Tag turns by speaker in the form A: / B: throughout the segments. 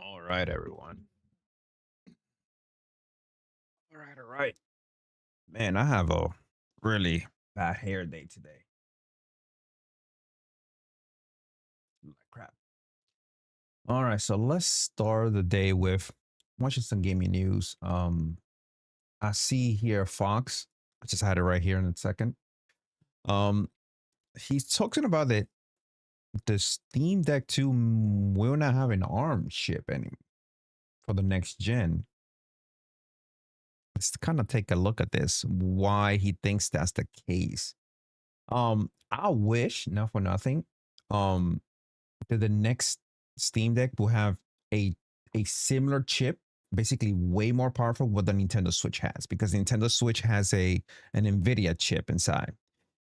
A: All right, everyone. All right. Man, I have a really bad hair day today. Like crap. All right, so let's start the day with watching some gaming news. I see here Fox. I just had it right here in a second. Um, he's talking about that the Steam Deck 2 will not have an ARM chip anymore for the next gen. Let's kind of take a look at this. Why he thinks that's the case. I wish, not for nothing, um, that the next Steam Deck will have a a similar chip, basically way more powerful what the Nintendo Switch has, because the Nintendo Switch has a an Nvidia chip inside.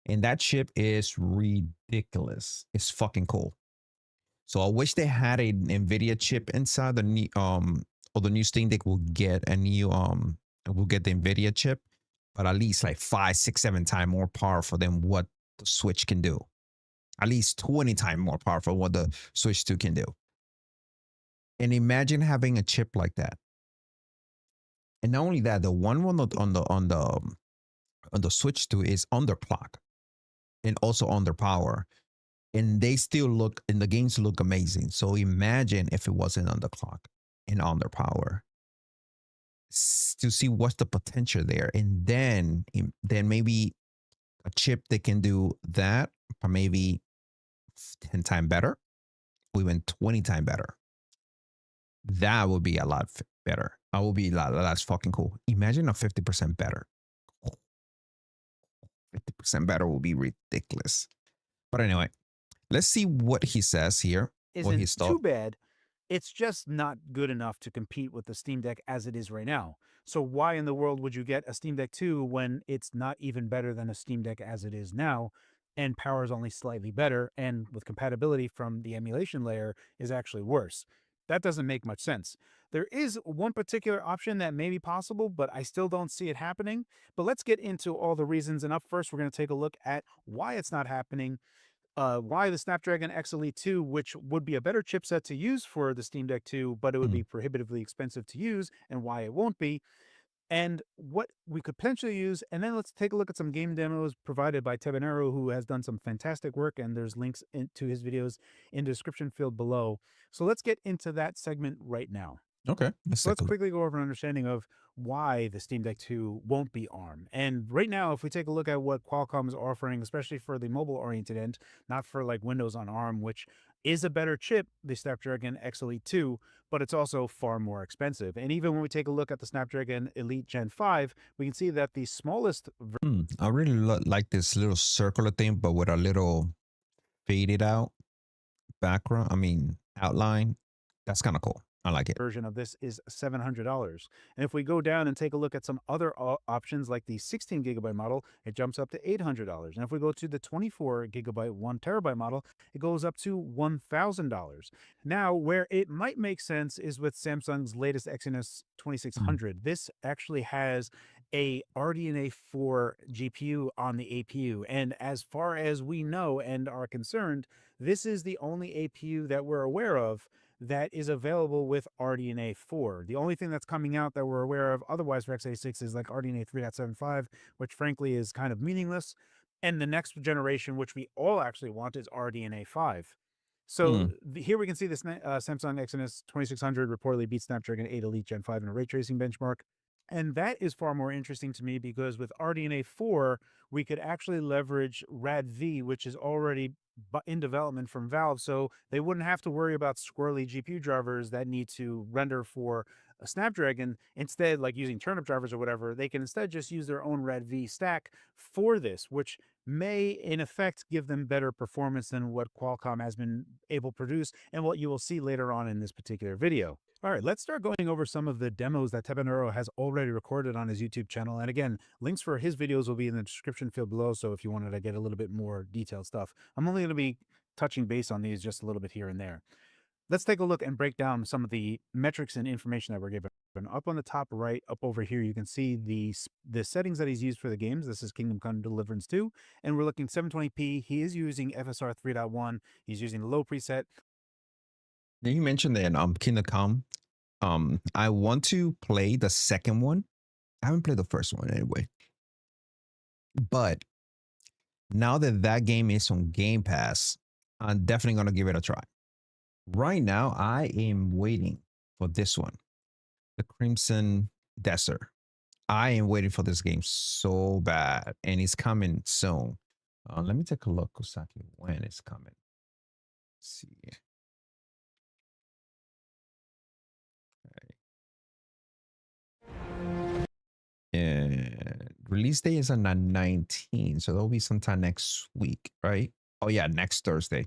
A: And that chip is ridiculous. It's fucking cool. So I wish they had a NVIDIA chip inside the new or the new Steam Deck will get a new will get the NVIDIA chip, but at least like 5, 6, 7 times more powerful than what the Switch can do. At least 20 times more powerful what the Switch 2 can do. And imagine having a chip like that. And not only that, the one on the Switch 2 is underclock and also under power. And they still look and the games look amazing. So imagine if it wasn't on the clock and on their power to see what's the potential there. And then maybe a chip that can do that, or maybe 10 times better, or even 20 times better. That would be a lot better. That would be that's fucking cool. Imagine a 50% better. 50% better will be ridiculous. But anyway, let's see what he says here. What
B: Isn't too bad. It's just not good enough to compete with the Steam Deck as it is right now. So why in the world would you get a Steam Deck 2 when it's not even better than a Steam Deck as it is now, and power is only slightly better, and with compatibility from the emulation layer is actually worse? That doesn't make much sense. There is one particular option that may be possible, but I still don't see it happening. But let's get into all the reasons. And up first, we're going to take a look at why it's not happening, why the Snapdragon X Elite 2, which would be a better chipset to use for the Steam Deck 2, but it would be prohibitively expensive to use, and why it won't be, and what we could potentially use. And then let's take a look at some game demos provided by Tebanero, who has done some fantastic work, and there's links to his videos in the description field below. So let's get into that segment right now.
A: Okay.
B: So let's quickly go over an understanding of why the Steam Deck 2 won't be ARM. And right now, if we take a look at what Qualcomm is offering, especially for the mobile-oriented end, not for like Windows on ARM, which is a better chip, the Snapdragon X Elite 2, but it's also far more expensive. And even when we take a look at the Snapdragon Elite Gen 5, we can see that the smallest
A: I really like this little circular thing, but with a little faded out background. I mean, outline. That's kind of cool. I like it.
B: version of this is $700. And if we go down and take a look at some other options like the 16 gigabyte model, it jumps up to $800. And if we go to the 24 gigabyte, 1 terabyte model, it goes up to $1,000. Now, where it might make sense is with Samsung's latest Exynos 2600. This actually has a RDNA 4 GPU on the APU. And as far as we know and are concerned, this is the only APU that we're aware of that is available with RDNA 4. The only thing that's coming out that we're aware of otherwise for x86 is like RDNA 3.75, which frankly is kind of meaningless. And the next generation, which we all actually want, is RDNA 5. So here we can see this Samsung Exynos 2600 reportedly beats Snapdragon 8 Elite Gen 5 in a ray tracing benchmark. And that is far more interesting to me because with RDNA 4, we could actually leverage RADV, which is already in development from Valve. So they wouldn't have to worry about squirrely GPU drivers that need to render for a Snapdragon. Instead, like using turnip drivers or whatever, they can instead just use their own RADV stack for this, which may in effect give them better performance than what Qualcomm has been able to produce and what you will see later on in this particular video. All right, let's start going over some of the demos that Tebanero has already recorded on his YouTube channel. And again, links for his videos will be in the description field below. So if you wanted to get a little bit more detailed stuff, I'm only going to be touching base on these just a little bit here and there. Let's take a look and break down some of the metrics and information that we're given. Up on the top right, up over here, you can see the settings that he's used for the games. This is Kingdom Come Deliverance 2, and we're looking 720p. He is using FSR 3.1. He's using the low preset.
A: You mentioned that Kingdom Come. I want to play the second one. I haven't played the first one anyway. But now that that game is on Game Pass, I'm definitely going to give it a try. Right now, I am waiting for this one, the Crimson Desert. I am waiting for this game so bad, and it's coming soon. Let me take a look exactly when it's coming. Let's see. And release day is on the 19th, so there'll be sometime next week, right? Oh yeah, next Thursday.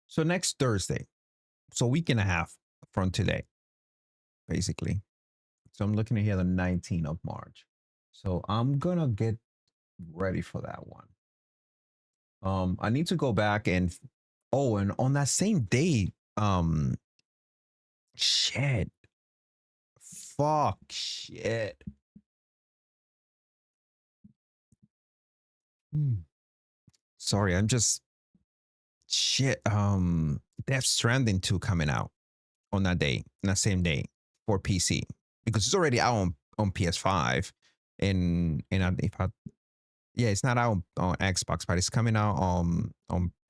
A: So next Thursday, so a week and a half from today, basically. So I'm looking at here the 19th of March. So I'm gonna get ready for that one. I need to go back and oh, and on that same day, shit, fuck, shit. Hmm. Sorry, I'm just shit. Death Stranding 2 coming out on that day, on that same day for PC because it's already out on PS5, if I yeah, it's not out on Xbox, but it's coming out on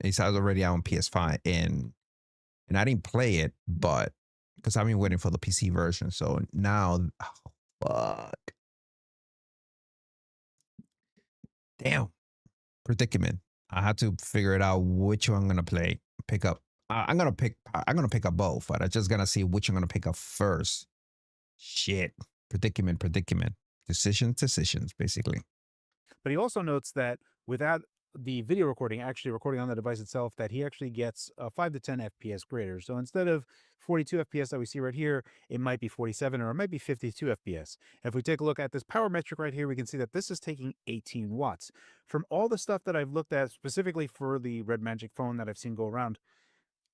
A: it's already out on PS5, and I didn't play it, but because I've been waiting for the PC version, so now, oh, fuck, damn, predicament. I had to figure it out which one I'm gonna play, pick up. I'm gonna pick up both, but I just gonna see which I'm gonna pick up first. Shit, predicament. Decisions, basically.
B: But he also notes that without the video recording actually recording on the device itself, that he actually gets 5 to 10 FPS greater. So instead of 42 FPS that we see right here, it might be 47 or it might be 52 FPS. If we take a look at this power metric right here, we can see that this is taking 18 watts. From all the stuff that I've looked at specifically for the Red Magic phone that I've seen go around,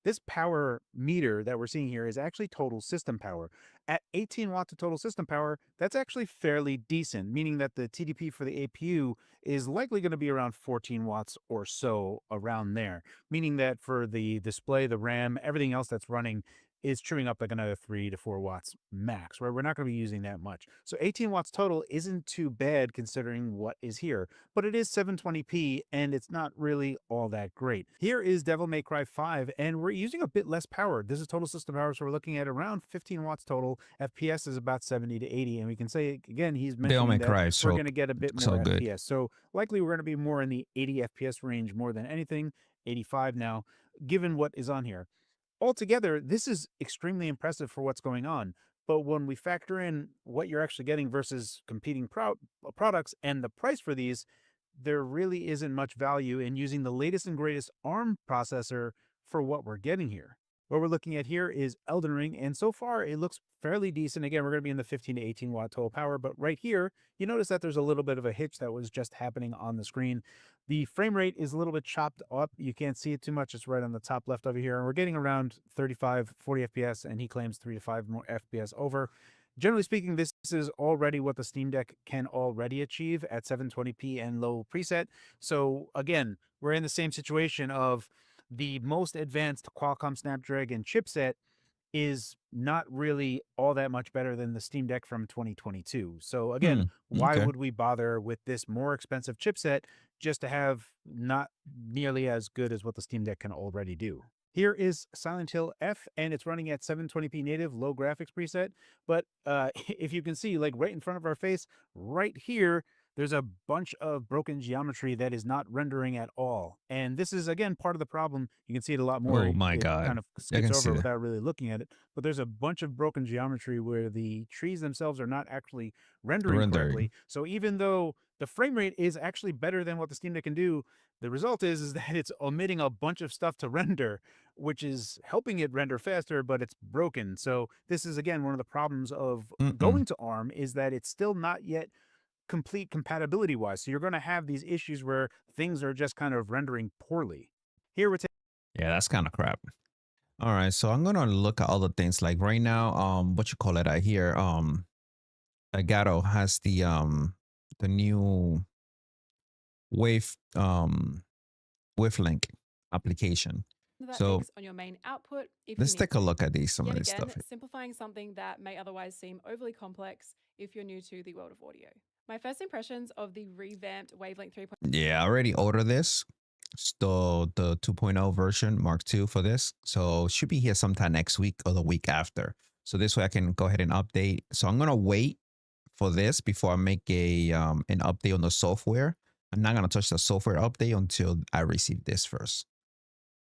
B: this power meter that we're seeing here is actually total system power. At 18 watts of total system power, that's actually fairly decent, meaning that the TDP for the APU is likely going to be around 14 watts or so around there, meaning that for the display, the RAM, everything else that's running is trimming up like another 3 to 4 watts max, where we're not going to be using that much. So 18 watts total isn't too bad considering what is here, but it is 720p and it's not really all that great. Here is Devil May Cry 5, and we're using a bit less power. This is total system power, so we're looking at around 15 watts total. FPS is about 70 to 80, and we can say, again, he's
A: Devil
B: mentioning
A: May
B: that
A: Cry,
B: we're going to get a bit
A: so
B: more
A: good.
B: FPS. So likely we're going to be more in the 80 FPS range more than anything, 85 now, given what is on here. Altogether, this is extremely impressive for what's going on. But when we factor in what you're actually getting versus competing products and the price for these, there really isn't much value in using the latest and greatest ARM processor for what we're getting here. What we're looking at here is Elden Ring, and so far it looks fairly decent. Again, we're going to be in the 15 to 18 watt total power, but right here, you notice that there's a little bit of a hitch that was just happening on the screen. The frame rate is a little bit chopped up. You can't see it too much. It's right on the top left over here, and we're getting around 35, 40 FPS, and he claims 3 to 5 more FPS over. Generally speaking, this is already what the Steam Deck can already achieve at 720p and low preset. So again, we're in the same situation of the most advanced Qualcomm Snapdragon chipset is not really all that much better than the Steam Deck from 2022. So again, why
A: Okay.
B: would we bother with this more expensive chipset just to have not nearly as good as what the Steam Deck can already do? Here is Silent Hill F, and it's running at 720p native, low graphics preset. But if you can see, like right in front of our face, right here, there's a bunch of broken geometry that is not rendering at all. And this is, again, part of the problem. You can see it a lot more.
A: Oh my
B: It
A: god,
B: kind of
A: I
B: skips
A: can see
B: over
A: that.
B: without really looking at it. But there's a bunch of broken geometry where the trees themselves are not actually rendering
A: Rendering.
B: correctly. So even though the frame rate is actually better than what the Steam Deck can do, the result is that it's omitting a bunch of stuff to render, which is helping it render faster, but it's broken. So this is, again, one of the problems of
A: Mm-mm.
B: going to ARM is that it's still not yet complete compatibility wise. So you're going to have these issues where things are just kind of rendering poorly. Here we're
A: Yeah, that's kind of crap. All right, so I'm gonna look at other things like right now. What you call it? I hear Elgato has the new Wave WaveLink application.
C: That
A: So
C: mix on your main output if you
A: let's
C: need
A: take a
C: to.
A: look at some of
C: Yet
A: this
C: again,
A: stuff.
C: simplifying something that may otherwise seem overly complex if you're new to the world of audio. My first impressions of the revamped Wavelength 3.0.
A: Yeah, I already ordered this. It's the 2.0 version Mark II for this. So it should be here sometime next week or the week after. So this way I can go ahead and update. So I'm gonna wait for this before I make a an update on the software. I'm not gonna touch the software update until I receive this first.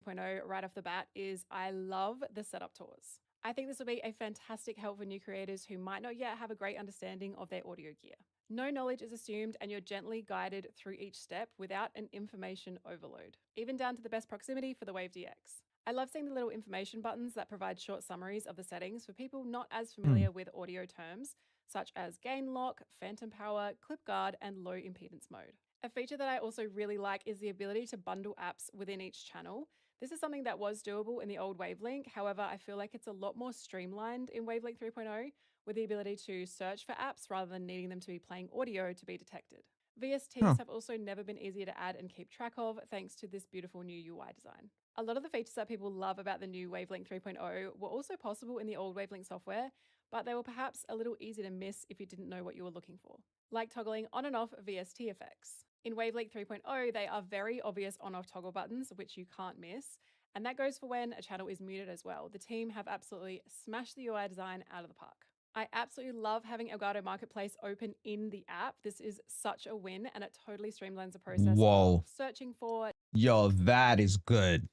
C: 2.0 right off the bat is I love the setup tours. I think this will be a fantastic help for new creators who might not yet have a great understanding of their audio gear. No knowledge is assumed and you're gently guided through each step without an information overload, even down to the best proximity for the Wave DX. I love seeing the little information buttons that provide short summaries of the settings for people not as
A: Hmm.
C: familiar with audio terms, such as gain lock, phantom power, clip guard, and low impedance mode. A feature that I also really like is the ability to bundle apps within each channel. This is something that was doable in the old Wavelink. However, I feel like it's a lot more streamlined in Wavelink 3.0 with the ability to search for apps rather than needing them to be playing audio to be detected.
A: Huh.
C: VSTs have also never been easier to add and keep track of thanks to this beautiful new UI design. A lot of the features that people love about the new Wavelink 3.0 were also possible in the old Wavelink software, but they were perhaps a little easy to miss if you didn't know what you were looking for, like toggling on and off VST effects. In Wavelink 3.0, they are very obvious on-off toggle buttons, which you can't miss, and that goes for when a channel is muted as well. The team have absolutely smashed the UI design out of the park. I absolutely love having Elgato Marketplace open in the app. This is such a win, and it totally streamlines the process
A: Whoa.
C: of searching for,
A: Yo, that is good.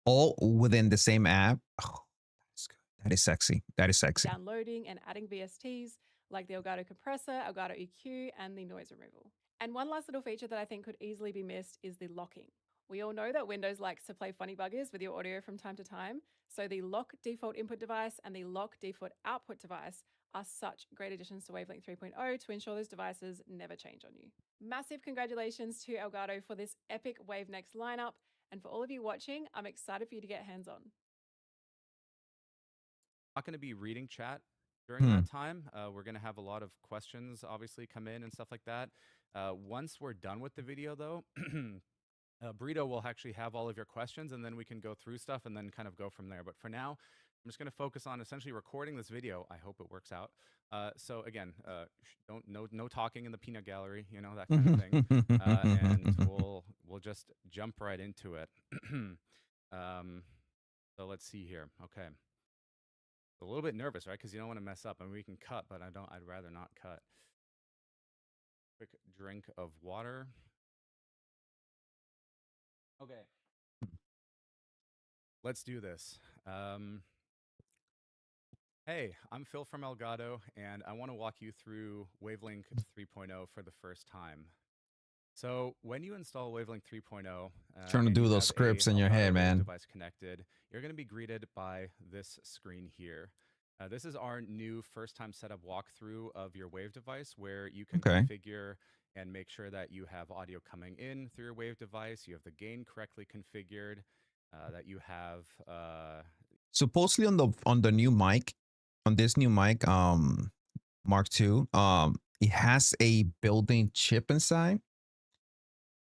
A: All within the same app. Oh, that's good. That is sexy. That is sexy.
C: downloading and adding VSTs like the Elgato compressor, Elgato EQ, and the noise removal. And one last little feature that I think could easily be missed is the locking. We all know that Windows likes to play funny buggers with your audio from time to time, so the lock default input device and the lock default output device are such great additions to Wavelink 3.0 to ensure those devices never change on you. Massive congratulations to Elgato for this epic Wave Next lineup, and for all of you watching, I'm excited for you to get hands-on.
D: Not going to be reading chat during that time. We're going to have a lot of questions obviously come in and stuff like that. Once we're done with the video though, Burrito will actually have all of your questions and then we can go through stuff and then kind of go from there. But for now, I'm just going to focus on essentially recording this video. I hope it works out. So again, no talking in the peanut gallery, you know, that kind of thing. And we'll just jump right into it. So let's see here. Okay. A little bit nervous, right? Because you don't want to mess up. I mean, we can cut, but I'd rather not cut. Quick drink of water. Okay. Let's do this. Hey, I'm Phil from Elgato, and I want to walk you through Wavelink 3.0 for the first time. So when you install Wavelink 3.0,
A: Trying to
D: and
A: do
D: you
A: those
D: have
A: scripts
D: a
A: in your
D: Elgato
A: head,
D: Wave
A: man.
D: device connected, you're going to be greeted by this screen here. This is our new first-time setup walkthrough of your Wave device, where you can
A: Okay.
D: configure and make sure that you have audio coming in through your Wave device, you have the gain correctly configured, that you have
A: Supposedly on the new mic, on this new mic, Mark II, it has a built-in chip inside.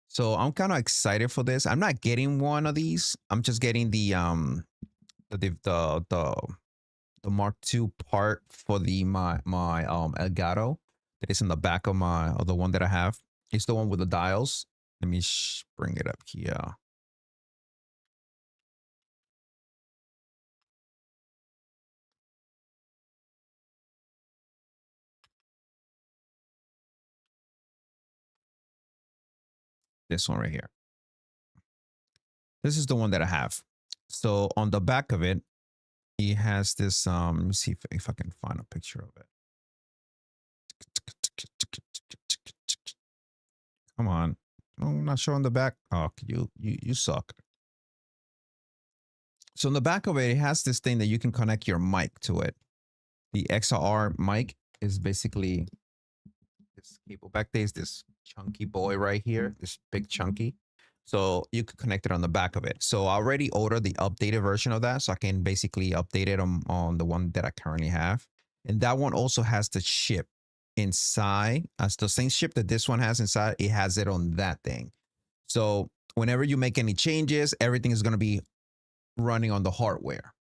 A: So I'm kind of excited for this. I'm not getting one of these. I'm just getting the Mark II part for the my Elgato that is in the back of the one that I have. It's the one with the dials. Let me bring it up here. This one right here. This is the one that I have. So on the back of it, it has this. Let me see if I can find a picture of it. Come on. No, I'm not showing the back. Oh, you suck. So on the back of it, it has this thing that you can connect your mic to it. The XLR mic is basically this cable back there is this chunky boy right here, this big chunky. So you could connect it on the back of it. So I already ordered the updated version of that, so I can basically update it on the one that I currently have. And that one also has the chip inside, as the same chip that this one has inside, it has it on that thing. So whenever you make any changes, everything is going to be running on the hardware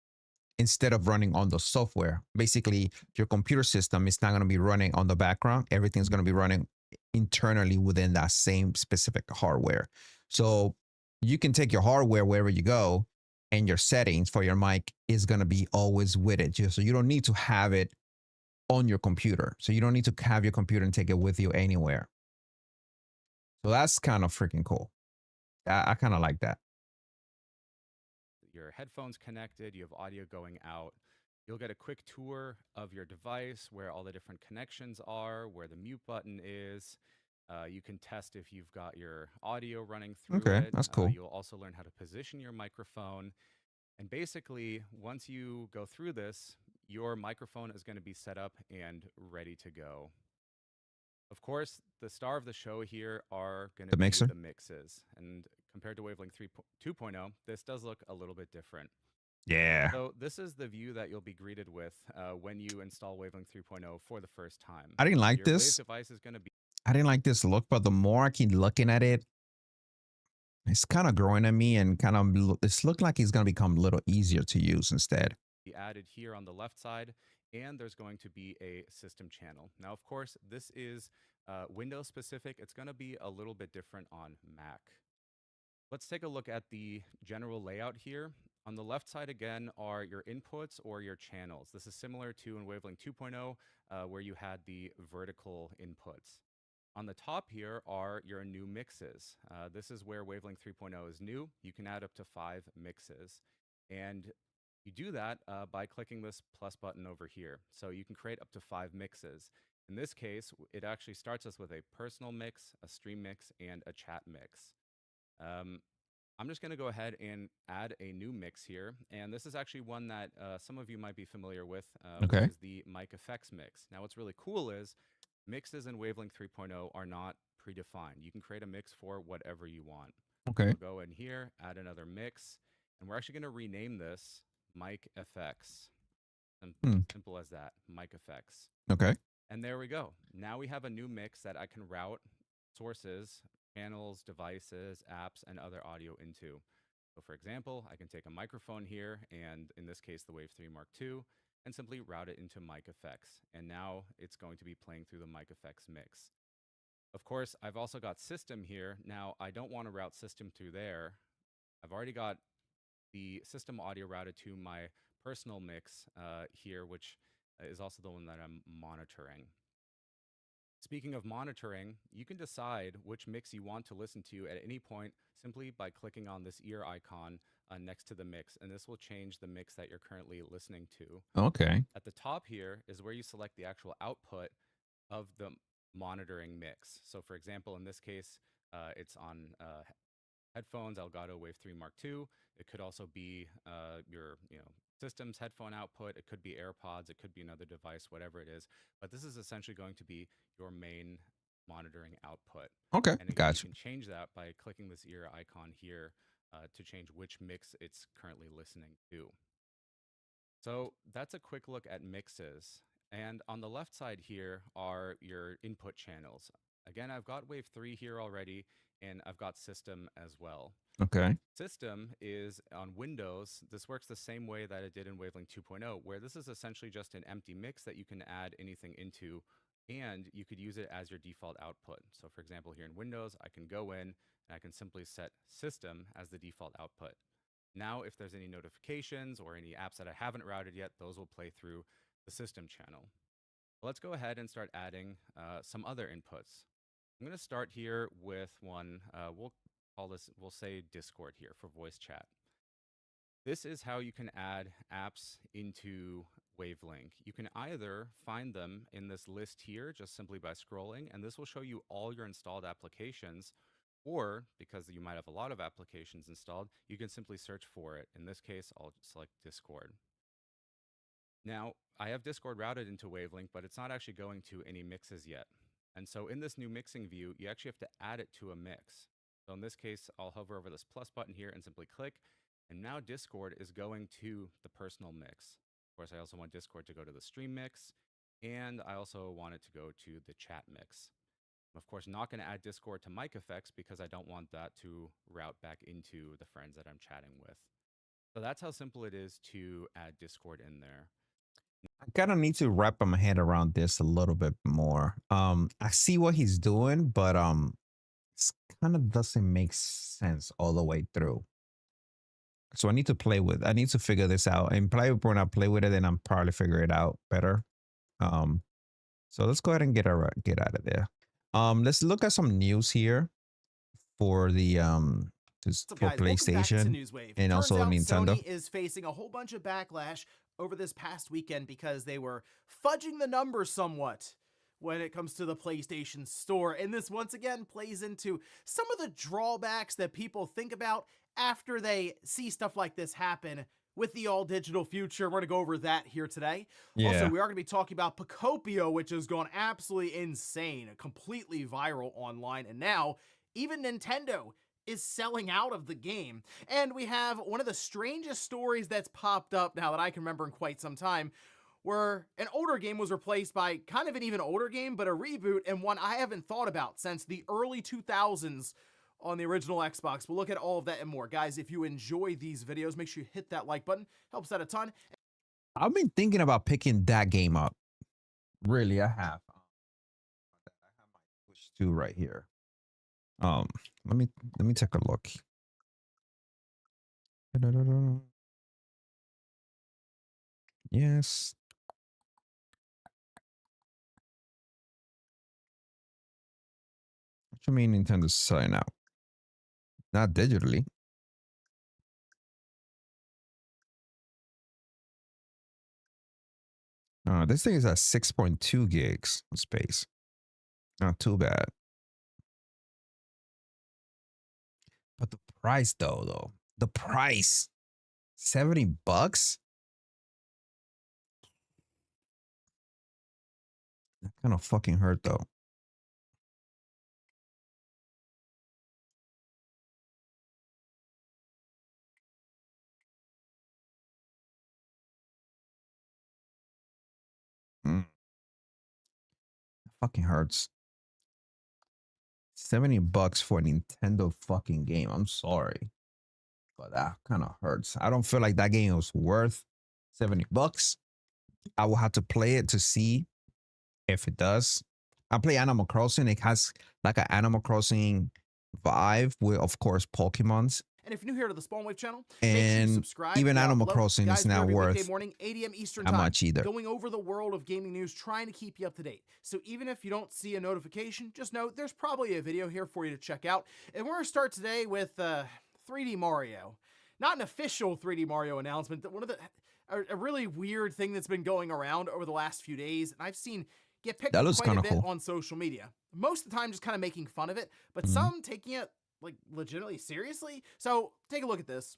A: instead of running on the software. Basically, your computer system is not going to be running on the background. Everything's going to be running internally within that same specific hardware. So you can take your hardware wherever you go, and your settings for your mic is going to be always with it. So you don't need to have it on your computer. So you don't need to have your computer and take it with you anywhere. So that's kind of freaking cool. I kind of like that.
D: your headphones connected, you have audio going out. You'll get a quick tour of your device, where all the different connections are, where the mute button is. You can test if you've got your audio running through
A: Okay,
D: it.
A: that's cool.
D: You'll also learn how to position your microphone. And basically, once you go through this, your microphone is going to be set up and ready to go. Of course, the star of the show here are going
A: The
D: to be
A: mixer?
D: the mixes. And compared to Wavelength 2.0, this does look a little bit different.
A: Yeah.
D: So this is the view that you'll be greeted with when you install Wavelength 3.0 for the first time.
A: I didn't like
D: Your Wave
A: this.
D: device is going to be
A: I didn't like this look, but the more I keep looking at it, it's kind of growing on me and kind of it's looked like it's going to become a little easier to use instead.
D: added here on the left side, and there's going to be a system channel. Now, of course, this is Windows specific. It's going to be a little bit different on Mac. Let's take a look at the general layout here. On the left side, again, are your inputs or your channels. This is similar to in Wavelength 2.0, where you had the vertical inputs. On the top here are your new mixes. This is where Wavelength 3.0 is new. You can add up to 5 mixes. And you do that by clicking this plus button over here. So you can create up to 5 mixes. In this case, it actually starts us with a personal mix, a stream mix, and a chat mix. I'm just going to go ahead and add a new mix here. And this is actually one that some of you might be familiar with,
A: Okay.
D: which is the mic effects mix. Now, what's really cool is mixes in Wavelength 3.0 are not predefined. You can create a mix for whatever you want.
A: Okay.
D: So go in here, add another mix, and we're actually going to rename this Mic FX. Simple as that, Mic FX.
A: Okay.
D: And there we go. Now we have a new mix that I can route sources, channels, devices, apps, and other audio into. So for example, I can take a microphone here, and in this case, the Wave 3 Mark II, and simply route it into Mic FX. And now it's going to be playing through the Mic FX mix. Of course, I've also got system here. Now, I don't want to route system through there. I've already got the system audio routed to my personal mix here, which is also the one that I'm monitoring. Speaking of monitoring, you can decide which mix you want to listen to at any point simply by clicking on this ear icon next to the mix, and this will change the mix that you're currently listening to.
A: Okay.
D: At the top here is where you select the actual output of the monitoring mix. So for example, in this case, it's on headphones, Elgato Wave 3 Mark II. It could also be your system's headphone output. It could be AirPods. It could be another device, whatever it is. But this is essentially going to be your main monitoring output.
A: Okay.
D: And again,
A: Gotcha.
D: you can change that by clicking this ear icon here to change which mix it's currently listening to. So that's a quick look at mixes. And on the left side here are your input channels. Again, I've got Wave 3 here already, and I've got system as well.
A: Okay.
D: System is on Windows. This works the same way that it did in Wavelength 2.0, where this is essentially just an empty mix that you can add anything into, and you could use it as your default output. So for example, here in Windows, I can go in and I can simply set system as the default output. Now, if there's any notifications or any apps that I haven't routed yet, those will play through the system channel. Let's go ahead and start adding some other inputs. I'm going to start here with one, we'll say Discord here for voice chat. This is how you can add apps into Wavelength. You can either find them in this list here just simply by scrolling, and this will show you all your installed applications, or because you might have a lot of applications installed, you can simply search for it. In this case, I'll select Discord. Now, I have Discord routed into Wavelength, but it's not actually going to any mixes yet. And so in this new mixing view, you actually have to add it to a mix. So in this case, I'll hover over this plus button here and simply click. And now Discord is going to the personal mix. Of course, I also want Discord to go to the stream mix. And I also want it to go to the chat mix. I'm, of course, not going to add Discord to Mic FX because I don't want that to route back into the friends that I'm chatting with. So that's how simple it is to add Discord in there.
A: I kind of need to wrap my head around this a little bit more. I see what he's doing, but it kind of doesn't make sense all the way through. So I need to figure this out. And probably when I play with it, then I'm probably figure it out better. So let's go ahead and get out of there. Let's look at some news here for the for PlayStation and also Nintendo.
E: Sony is facing a whole bunch of backlash over this past weekend because they were fudging the numbers somewhat when it comes to the PlayStation Store. And this once again plays into some of the drawbacks that people think about after they see stuff like this happen with the all digital future. We're going to go over that here today.
A: Yeah.
E: Also, we are going to be talking about Pocopio, which has gone absolutely insane, completely viral online. And now even Nintendo is selling out of the game. And we have one of the strangest stories that's popped up now that I can remember in quite some time, where an older game was replaced by kind of an even older game, but a reboot, and one I haven't thought about since the early 2000s on the original Xbox. We'll look at all of that and more. Guys, if you enjoy these videos, make sure you hit that like button. Helps out a ton.
A: I've been thinking about picking that game up. Really, I have. I have my Switch 2 right here. Let me take a look. Yes. What you mean Nintendo's selling out? Not digitally. This thing is at 6.2 gigs of space. Not too bad. But the price though, the price, $70. That kind of fucking hurt though. Fucking hurts. $70 for a Nintendo fucking game. I'm sorry, but that kind of hurts. I don't feel like that game was worth $70. I will have to play it to see if it does. I play Animal Crossing. It has like an Animal Crossing vibe with, of course, Pokemons.
E: And if you're new here to the Spawn Wave channel, make sure you
A: And
E: subscribe.
A: even
E: down
A: Animal
E: below.
A: Crossing
E: Guys,
A: is not
E: every weekday
A: worth
E: morning, 8 a.m. Eastern
A: that
E: time,
A: much either.
E: going over the world of gaming news, trying to keep you up to date. So even if you don't see a notification, just know there's probably a video here for you to check out. And we're going to start today with 3D Mario. Not an official 3D Mario announcement, but one of the a really weird thing that's been going around over the last few days, and I've seen get picked
A: That
E: up
A: looks
E: quite a
A: kinda
E: bit
A: cool.
E: on social media. Most of the time just kind of making fun of it, but
A: Mhm.
E: some taking it like legitimately seriously. So take a look at this.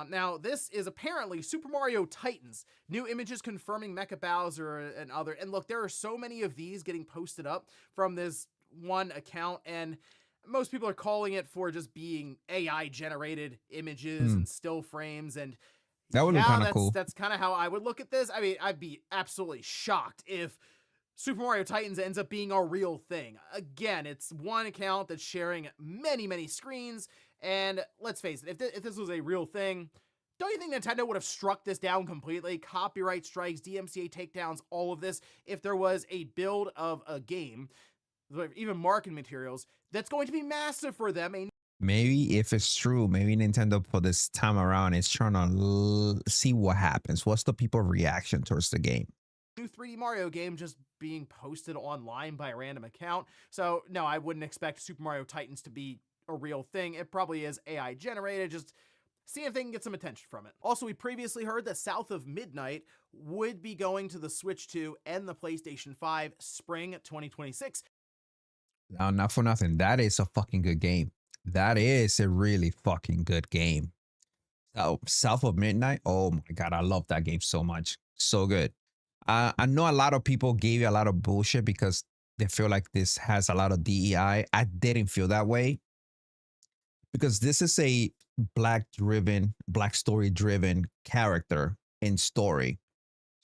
E: Now this is apparently Super Mario Titans. New images confirming Mecha Bowser and other. And look, there are so many of these getting posted up from this one account, and most people are calling it for just being AI generated images and still frames. And
A: That would look kinda
E: that's,
A: cool.
E: That's kind of how I would look at this. I mean, I'd be absolutely shocked if Super Mario Titans ends up being a real thing. Again, it's one account that's sharing many, many screens. And let's face it, if this was a real thing, don't you think Nintendo would have struck this down completely? Copyright strikes, DMCA takedowns, all of this. If there was a build of a game, even marketing materials, that's going to be massive for them.
A: Maybe if it's true, maybe Nintendo for this time around is trying to see what happens. What's the people reaction towards the game?
E: New 3D Mario game just being posted online by a random account. So no, I wouldn't expect Super Mario Titans to be a real thing. It probably is AI generated. Just see if they can get some attention from it. Also, we previously heard that South of Midnight would be going to the Switch 2 and the PlayStation 5 spring 2026.
A: Now, not for nothing. That is a fucking good game. That is a really fucking good game. So, South of Midnight. Oh my God. I love that game so much. So good. I know a lot of people gave you a lot of bullshit because they feel like this has a lot of DEI. I didn't feel that way because this is a black story driven character in story.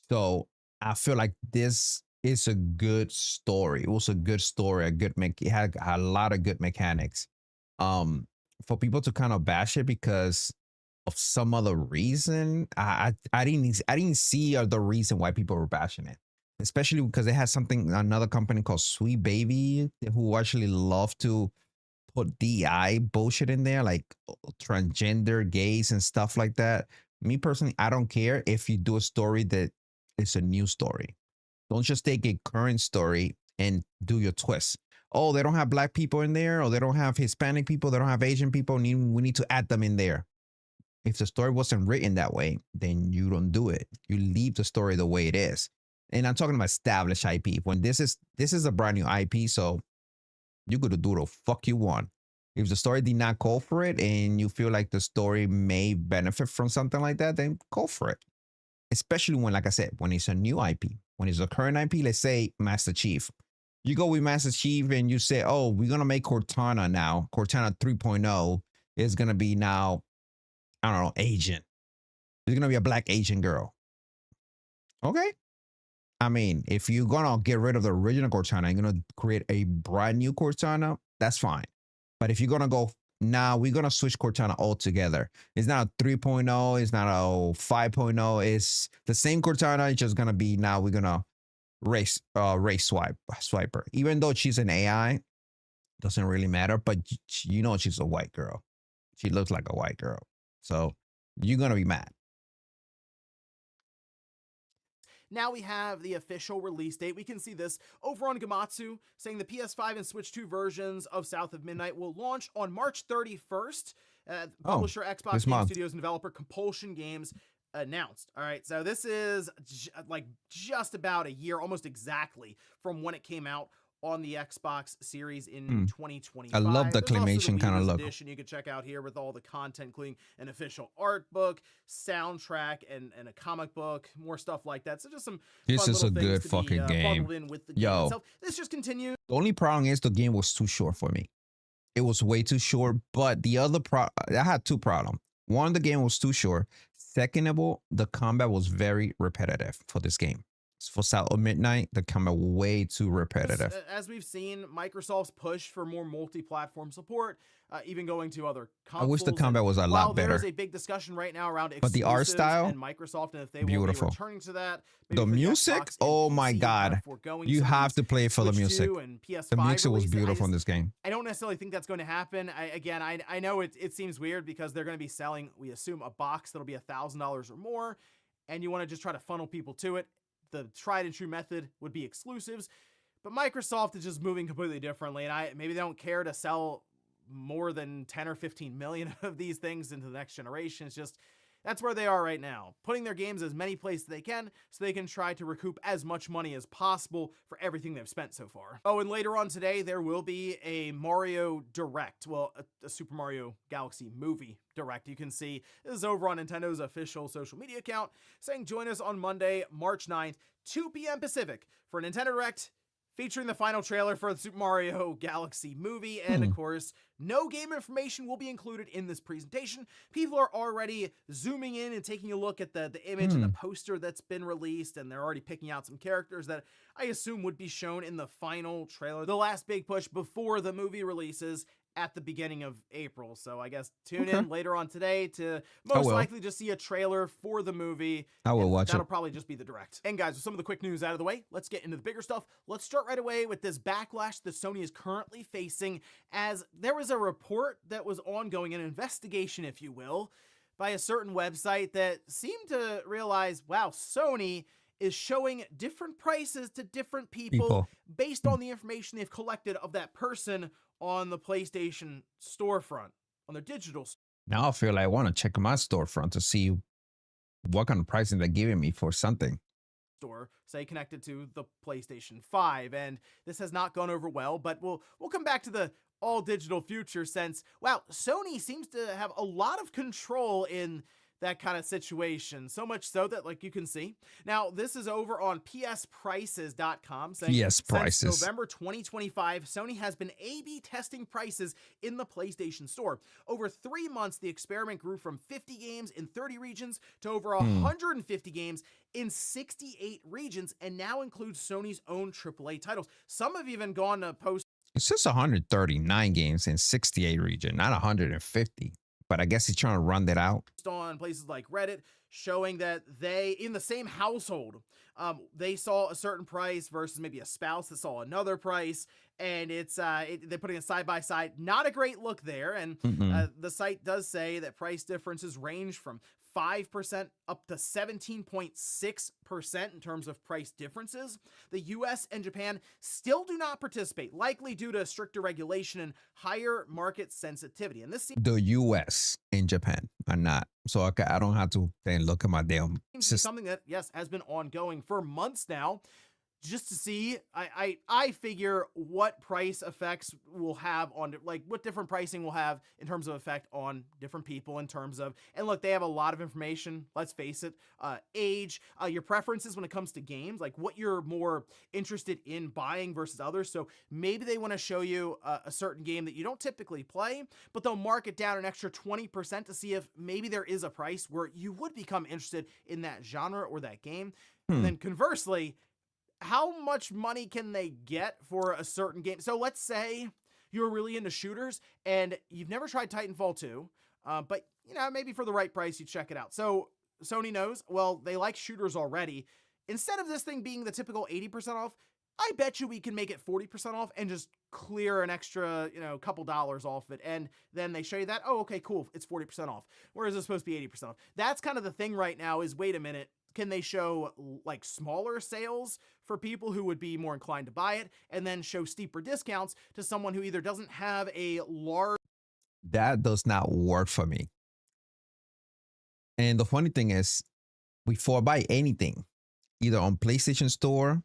A: So I feel like this is a good story. It was a good story, it had a lot of good mechanics. For people to kind of bash it because of some other reason, I didn't see the reason why people were bashing it, especially because it has another company called Sweet Baby who actually love to put DI bullshit in there, like transgender gays and stuff like that. Me personally, I don't care if you do a story that is a new story. Don't just take a current story and do your twist. Oh, they don't have black people in there, or they don't have Hispanic people, they don't have Asian people. We need to add them in there. If the story wasn't written that way, then you don't do it. You leave the story the way it is. And I'm talking about established IP. When this is a brand new IP, so you could do the fuck you want. If the story did not call for it and you feel like the story may benefit from something like that, then go for it. Especially when, like I said, when it's a new IP, when it's a current IP, let's say Master Chief. You go with Master Chief and you say, oh, we're going to make Cortana now. Cortana 3.0 is going to be now, I don't know, Agent. There's going to be a black Asian girl. Okay. I mean, if you're going to get rid of the original Cortana, you're going to create a brand new Cortana, that's fine. But if you're going to go, now we're going to switch Cortana altogether. It's not a 3.0. It's not a 5.0. It's the same Cortana. It's just going to be now we're going to race swiper. Even though she's an AI, doesn't really matter. But you know she's a white girl. She looks like a white girl. So you're going to be mad.
E: Now we have the official release date. We can see this over on Gematsu, saying the PS5 and Switch 2 versions of South of Midnight will launch on March 31st. Publisher Xbox Game Studios and developer Compulsion Games announced. All right, so this is like just about a year, almost exactly, from when it came out on the Xbox Series in 2025.
A: I love the claymation kind of look.
E: Edition you can check out here with all the content, including an official art book, soundtrack, and a comic book, more stuff like that. So just some
A: this
E: fun
A: is a
E: little things
A: good
E: to
A: fucking
E: be,
A: game.
E: bundled in with the game
A: Yo,
E: itself. This just continues.
A: the only problem is the game was too short for me. It was way too short. But the other I had two problems. One, the game was too short. Second of all, the combat was very repetitive for this game. For South of Midnight, the combat way too repetitive.
E: As we've seen, Microsoft's push for more multi-platform support, even going to other consoles.
A: I wish the combat was a lot better.
E: There's a big discussion right now around
A: but the art style
E: and Microsoft, and if they
A: beautiful.
E: will be returning to that.
A: The music, oh my god, you have to play for the music. The music was beautiful in this game.
E: I don't necessarily think that's going to happen. I know it seems weird because they're going to be selling, we assume, a box that'll be $1,000 or more, and you want to just try to funnel people to it. The tried and true method would be exclusives, but Microsoft is just moving completely differently, and maybe they don't care to sell more than 10 or 15 million of these things into the next generation. It's just, that's where they are right now, putting their games as many places they can so they can try to recoup as much money as possible for everything they've spent so far. Oh, and later on today, there will be a Mario Direct, well, a Super Mario Galaxy movie Direct. You can see this is over on Nintendo's official social media account, saying join us on Monday, March 9th, 2 p.m. Pacific for a Nintendo Direct featuring the final trailer for the Super Mario Galaxy movie. And of course, no game information will be included in this presentation. People are already zooming in and taking a look at the image and the poster that's been released, and they're already picking out some characters that I assume would be shown in the final trailer, the last big push before the movie releases at the beginning of April. So I guess tune in later on today to most likely just see a trailer for the movie.
A: I will watch it.
E: That'll probably just be the Direct. And guys, with some of the quick news out of the way, let's get into the bigger stuff. Let's start right away with this backlash that Sony is currently facing, as there was a report that was ongoing, an investigation, if you will, by a certain website that seemed to realize, wow, Sony is showing different prices to different people based on the information they've collected of that person on the PlayStation storefront, on their digital store.
A: Now I feel like I want to check my storefront to see what kind of pricing they're giving me for something.
E: Say connected to the PlayStation 5, and this has not gone over well, but we'll come back to the all digital future, since, wow, Sony seems to have a lot of control in that kind of situation, so much so that, like, you can see now, this is over on psprices.com, saying since November 2025 Sony has been A/B testing prices in the PlayStation Store. Over 3 months, the experiment grew from 50 games in 30 regions to over 150 games in 68 regions, and now includes Sony's own AAA titles. Some have even gone to post.
A: It's just 139 games in 68 region, not 150. But I guess he's trying to run that out
E: on places like Reddit, showing that they, in the same household, they saw a certain price versus maybe a spouse that saw another price, and it's they're putting it side by side. Not a great look there, and the site does say that price differences range from 5% up to 17.6% in terms of price differences. The US and Japan still do not participate, likely due to stricter regulation and higher market sensitivity. And this seems
A: the US and Japan are not. So I don't have to then look at my damn
E: something that, yes, has been ongoing for months now. just to see. I figure what price effects will have on, like, what different pricing will have in terms of effect on different people in terms of, and look, they have a lot of information, let's face it, age, your preferences when it comes to games, like what you're more interested in buying versus others. So maybe they want to show you a certain game that you don't typically play, but they'll mark it down an extra 20% to see if maybe there is a price where you would become interested in that genre or that game. And then conversely, how much money can they get for a certain game? So let's say you're really into shooters and you've never tried Titanfall 2, but you know, maybe for the right price, you check it out. So Sony knows, well, they like shooters already. Instead of this thing being the typical 80% off, I bet you we can make it 40% off and just clear an extra, you know, couple dollars off it. And then they show you that, oh, okay, cool, it's 40% off. Whereas it's supposed to be 80% off. That's kind of the thing right now is, wait a minute, can they show like smaller sales for people who would be more inclined to buy it, and then show steeper discounts to someone who either doesn't have a large...
A: That does not work for me. And the funny thing is, before I buy anything, either on PlayStation Store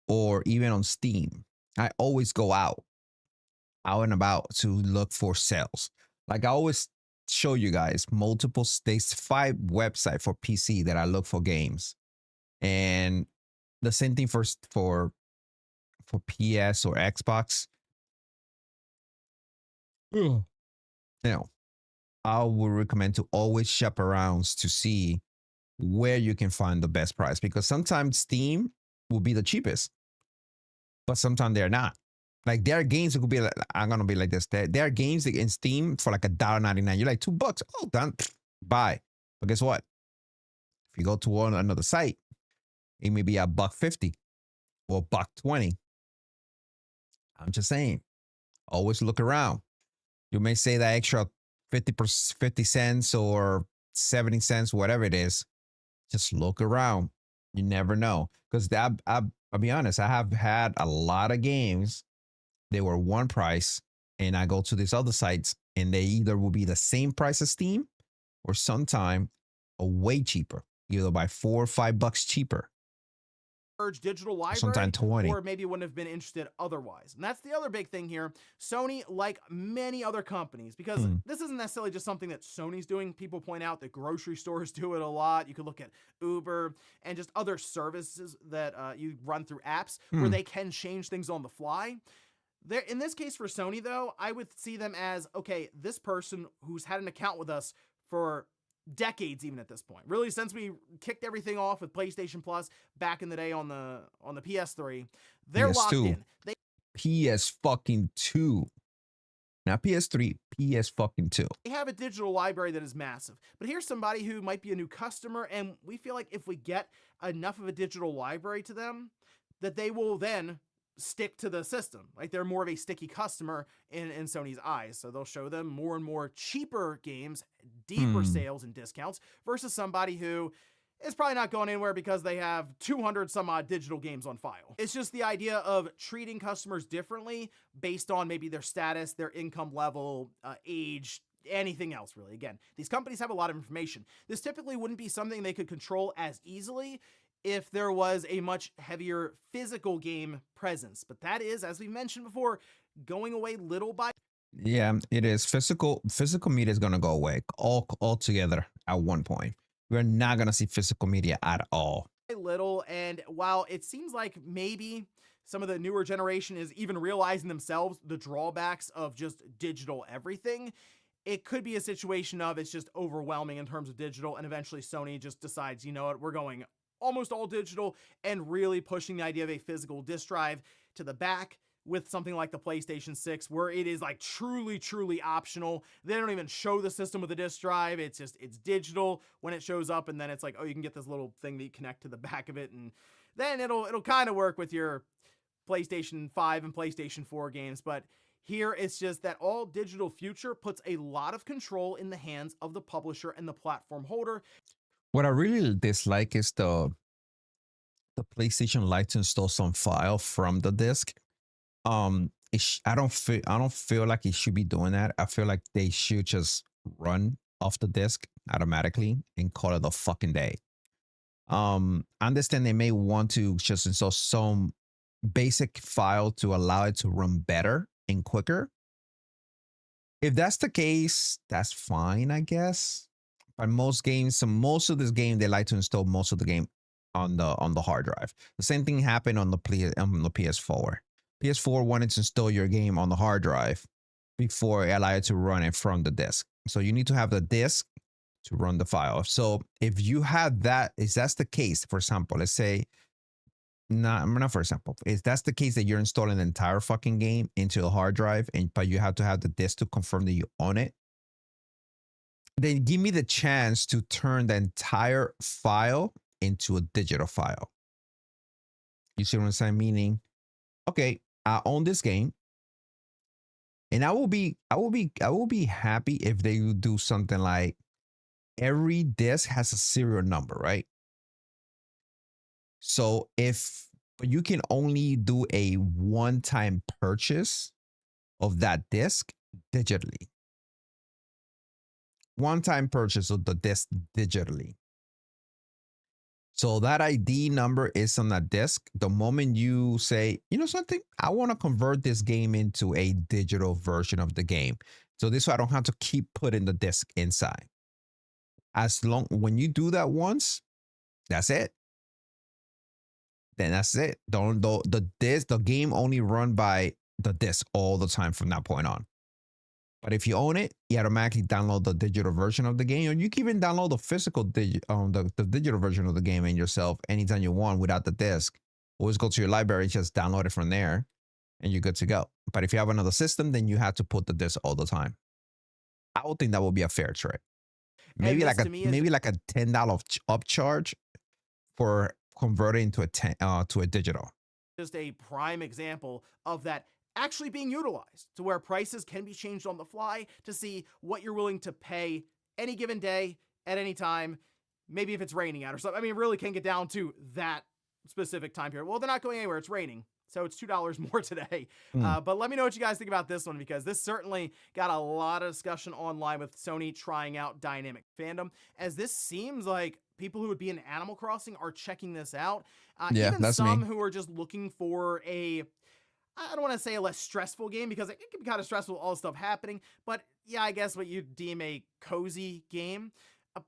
A: or even on Steam, I always go out and about to look for sales. Like I always show you guys multiple states, 5 websites for PC that I look for games, and the same thing for PS or Xbox. You know, I would recommend to always shop around to see where you can find the best price, because sometimes Steam will be the cheapest, but sometimes they're not. Like there are games that could be like, I'm gonna be like this. There are games in Steam for like $1.99. You're like $2. Oh, done. Buy. But guess what? If you go to another site, it may be $1.50 or $1.20. I'm just saying, always look around. You may say that extra 50 cents or 70 cents, whatever it is. Just look around. You never know. Because I'll be honest, I have had a lot of games. They were one price, and I go to these other sites, and they either will be the same price as Steam, or sometime way cheaper, either by $4 or $5 cheaper.
E: Digital library,
A: sometime 20,
E: or maybe wouldn't have been interested otherwise. And that's the other big thing here. Sony, like many other companies, because this isn't necessarily just something that Sony's doing. People point out that grocery stores do it a lot. You could look at Uber and just other services that you run through apps where they can change things on the fly. There, in this case for Sony, though, I would see them as, okay, this person who's had an account with us for decades, even at this point, really since we kicked everything off with PlayStation Plus back in the day on the PS3, they're
A: PS2.
E: locked in.
A: PS fucking 2, not PS3, PS fucking 2.
E: They have a digital library that is massive. But here's somebody who might be a new customer, and we feel like if we get enough of a digital library to them, that they will then stick to the system. Like they're more of a sticky customer in Sony's eyes. So they'll show them more and more cheaper games, deeper sales and discounts, versus somebody who is probably not going anywhere because they have 200 some odd digital games on file. It's just the idea of treating customers differently based on maybe their status, their income level, age, anything else really. Again, these companies have a lot of information. This typically wouldn't be something they could control as easily if there was a much heavier physical game presence. But that is, as we mentioned before, going away little by...
A: Yeah, it is. Physical media is going to go away altogether at one point. We're not going to see physical media at all.
E: Little, and while it seems like maybe some of the newer generation is even realizing themselves the drawbacks of just digital everything, it could be a situation of it's just overwhelming in terms of digital, and eventually Sony just decides, you know what, we're going almost all digital and really pushing the idea of a physical disc drive to the back with something like the PlayStation 6, where it is like truly optional. They don't even show the system with a disc drive. It's just, it's digital when it shows up, and then it's like, oh, you can get this little thing that you connect to the back of it, and then it'll kind of work with your PlayStation 5 and PlayStation 4 games. But here it's just that all digital future puts a lot of control in the hands of the publisher and the platform holder.
A: What I really dislike is the PlayStation likes to install some file from the disc. I don't feel like it should be doing that. I feel like they should just run off the disc automatically and call it a fucking day. I understand they may want to just install some basic file to allow it to run better and quicker. If that's the case, that's fine, I guess. But most games, so most of this game, they like to install most of the game on the hard drive. The same thing happened on the PS4. PS4 wanted to install your game on the hard drive before it allowed you to run it from the disk. So you need to have the disk to run the file. So if you have that, if that's the case, for example, let's say, not for example, if that's the case that you're installing the entire fucking game into the hard drive, but you have to have the disk to confirm that you own it, then give me the chance to turn the entire file into a digital file. You see what I'm saying? Meaning, okay, I own this game, and I will be happy if they would do something like every disc has a serial number, right? So but you can only do a one-time purchase of that disc digitally. One-time purchase of the disc digitally. So that ID number is on that disc. The moment you say, you know something, I want to convert this game into a digital version of the game. So this way I don't have to keep putting the disc inside. When you do that once, that's it. Then that's it. The game only run by the disc all the time from that point on. But if you own it, you automatically download the digital version of the game, or you can even download the physical the digital version of the game in yourself anytime you want without the disc. Always go to your library, just download it from there, and you're good to go. But if you have another system, then you have to put the disc all the time. I would think that would be a fair trade. Maybe like a $10 upcharge for converting to a digital.
E: Just a prime example of that actually being utilized, to where prices can be changed on the fly to see what you're willing to pay any given day at any time. Maybe if it's raining out or something. I mean, it really can get down to that specific time period. Well, they're not going anywhere. It's raining. So it's $2 more today. But let me know what you guys think about this one, because this certainly got a lot of discussion online with Sony trying out Dynamic Fandom, as this seems like people who would be in Animal Crossing are checking this out.
A: Yeah,
E: even
A: that's
E: some
A: me.
E: who are just looking for I don't want to say a less stressful game, because it can be kind of stressful, all the stuff happening. But yeah, I guess what you'd deem a cozy game.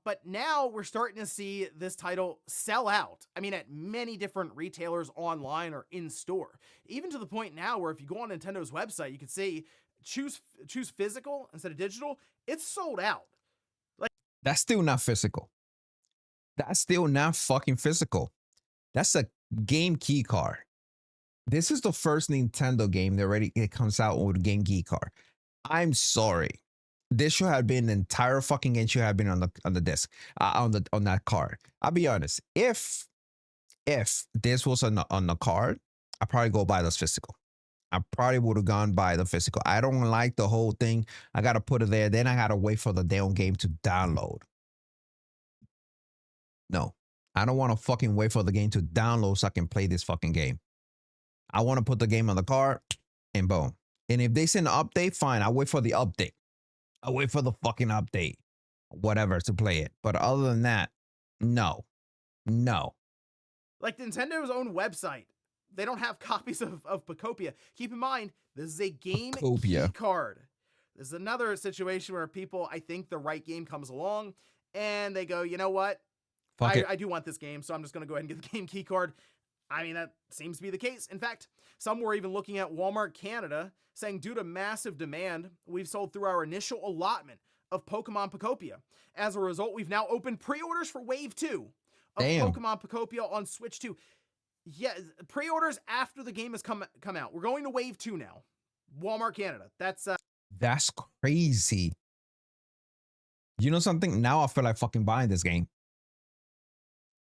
E: But now we're starting to see this title sell out. I mean, at many different retailers online or in store. Even to the point now where if you go on Nintendo's website, you can see choose physical instead of digital. It's sold out.
A: That's still not physical. That's still not fucking physical. That's a game key card. This is the first Nintendo game that it comes out with a game key card. I'm sorry. This should have been the entire fucking game should have been on the disc, on that card. I'll be honest. If this was on the card, I'd probably go buy this physical. I probably would have gone by the physical. I don't like the whole thing. I gotta put it there. Then I gotta wait for the damn game to download. No, I don't want to fucking wait for the game to download so I can play this fucking game. I want to put the game on the card and boom. And if they send an update, fine. I'll wait for the update. I'll wait for the fucking update, whatever, to play it. But other than that, no.
E: Like Nintendo's own website, they don't have copies of Pocopia. Keep in mind, this is a game key card. This is another situation where people, I think the right game comes along and they go, you know what? I do want this game, so I'm just going to go ahead and get the game key card. I mean, that seems to be the case. In fact, some were even looking at Walmart Canada, saying due to massive demand, we've sold through our initial allotment of Pokemon Pocopia. As a result, we've now opened pre-orders for Wave 2 of Pokemon Pocopia on Switch 2. Yeah, pre-orders after the game has come out. We're going to Wave 2 now. Walmart Canada.
A: That's crazy. You know something? Now I feel like fucking buying this game.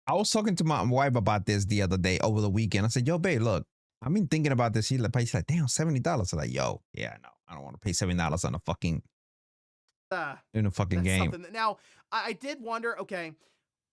A: I was talking to my wife about this the other day over the weekend. I said, yo, babe, look, I've been thinking about this. She's like, damn, $70. I'm like, yo, yeah, no, I don't want to pay $70 on a fucking in a fucking game.
E: Now, I did wonder, okay,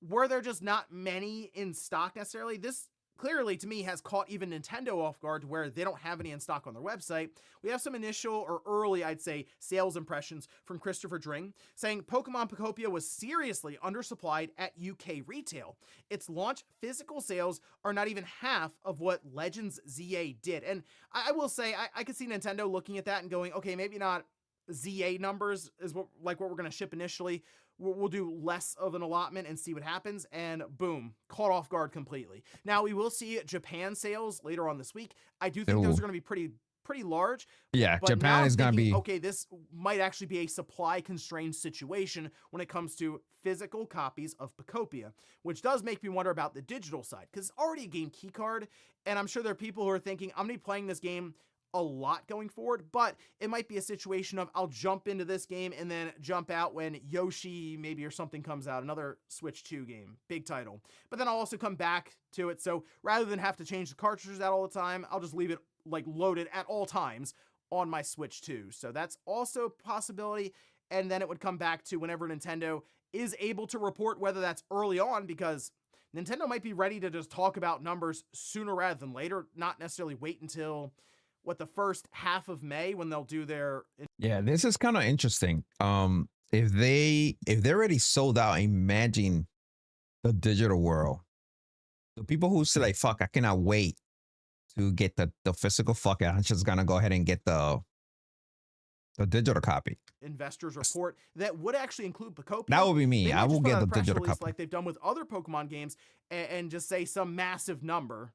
E: were there just not many in stock necessarily? This clearly to me has caught even Nintendo off guard to where they don't have any in stock on their website. We have some initial or early, I'd say, sales impressions from Christopher Dring saying Pokemon Pocopia was seriously undersupplied at UK retail. Its launch physical sales are not even half of what Legends ZA did. And I will say, I could see Nintendo looking at that and going, okay, maybe not ZA numbers is what we're going to ship initially. We'll do less of an allotment and see what happens, and boom, caught off guard completely. Now, we will see Japan sales later on this week. I do think those are going to be pretty large.
A: Yeah,
E: but now
A: Japan
E: I'm
A: is going to
E: thinking,
A: be...
E: okay, this might actually be a supply-constrained situation when it comes to physical copies of Pocopia, which does make me wonder about the digital side, because it's already a game keycard, and I'm sure there are people who are thinking, I'm going to be playing this game a lot going forward, but it might be a situation of I'll jump into this game and then jump out when Yoshi maybe or something comes out, another Switch 2 game, big title. But then I'll also come back to it. So rather than have to change the cartridges out all the time, I'll just leave it like loaded at all times on my Switch 2. So that's also a possibility. And then it would come back to whenever Nintendo is able to report, whether that's early on, because Nintendo might be ready to just talk about numbers sooner rather than later, not necessarily wait until the first half of May when they'll do their...
A: Yeah, this is kind of interesting. If they already sold out, imagine the digital world. The people who say like, fuck, I cannot wait to get the physical, fuck it, I'm just gonna go ahead and get the digital copy.
E: Investors report that would actually include Pocopia.
A: That would be me. I will get the digital copy,
E: like they've done with other Pokemon games, and just say some massive number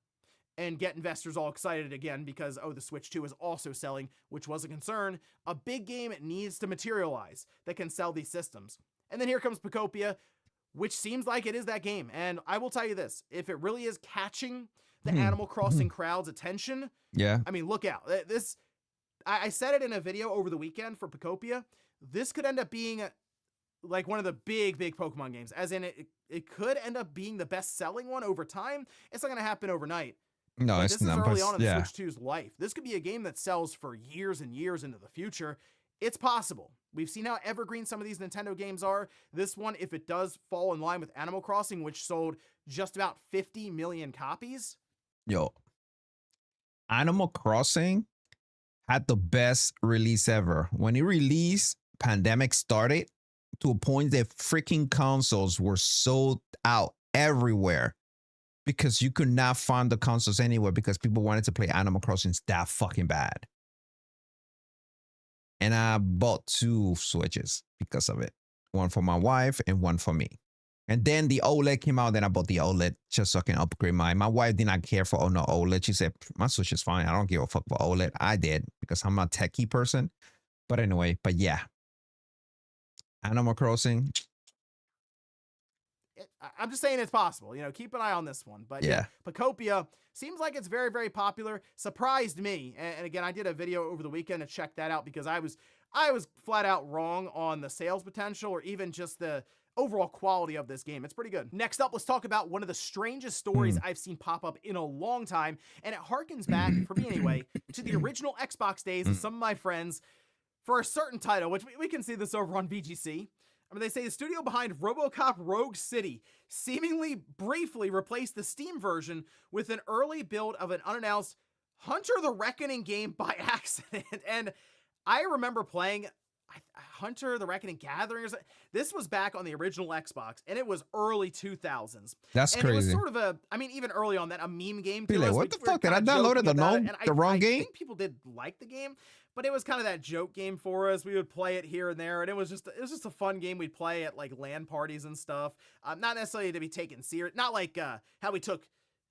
E: and get investors all excited again because, oh, the Switch 2 is also selling, which was a concern. A big game needs to materialize that can sell these systems. And then here comes Pocopia, which seems like it is that game. And I will tell you this, if it really is catching the Animal Crossing crowd's attention,
A: yeah,
E: I mean, look out. I said it in a video over the weekend for Pocopia. This could end up being like one of the big Pokemon games, as in it could end up being the best-selling one over time. It's not going to happen overnight.
A: No,
E: but
A: it's
E: this is
A: not.
E: early on in the Switch 2's life. This could be a game that sells for years and years into the future. It's possible. We've seen how evergreen some of these Nintendo games are. This one, if it does fall in line with Animal Crossing, which sold just about 50 million copies.
A: Yo, Animal Crossing had the best release ever. When it released, pandemic started to a point that freaking consoles were sold out everywhere. Because you could not find the consoles anywhere because people wanted to play Animal Crossing that fucking bad. And I bought 2 Switches because of it. One for my wife and one for me. And then the OLED came out, then I bought the OLED just so I can upgrade mine. My wife did not care for no OLED. She said, my Switch is fine. I don't give a fuck for OLED. I did because I'm a techie person. But anyway, but yeah. Animal Crossing...
E: I'm just saying it's possible, keep an eye on this one. But yeah, Pocopia seems like it's very, very popular. Surprised me. And again, I did a video over the weekend to check that out because I was flat out wrong on the sales potential or even just the overall quality of this game. It's pretty good. Next up, let's talk about one of the strangest stories I've seen pop up in a long time. And it harkens back, for me anyway, to the original Xbox days and some of my friends for a certain title, which we can see this over on VGC. I mean, they say the studio behind RoboCop Rogue City seemingly briefly replaced the Steam version with an early build of an unannounced Hunter the Reckoning game by accident. And I remember playing Hunter the Reckoning Gathering. This was back on the original Xbox, and it was early 2000s.
A: That's
E: and
A: crazy.
E: It was sort of even early on that, a meme game.
A: Be like, what the fuck? Did I download the wrong game?
E: I think people did like the game, but it was kind of that joke game for us. We would play it here and there, and it was just a fun game we'd play at like LAN parties and stuff. Not necessarily to be taken serious. Not like how we took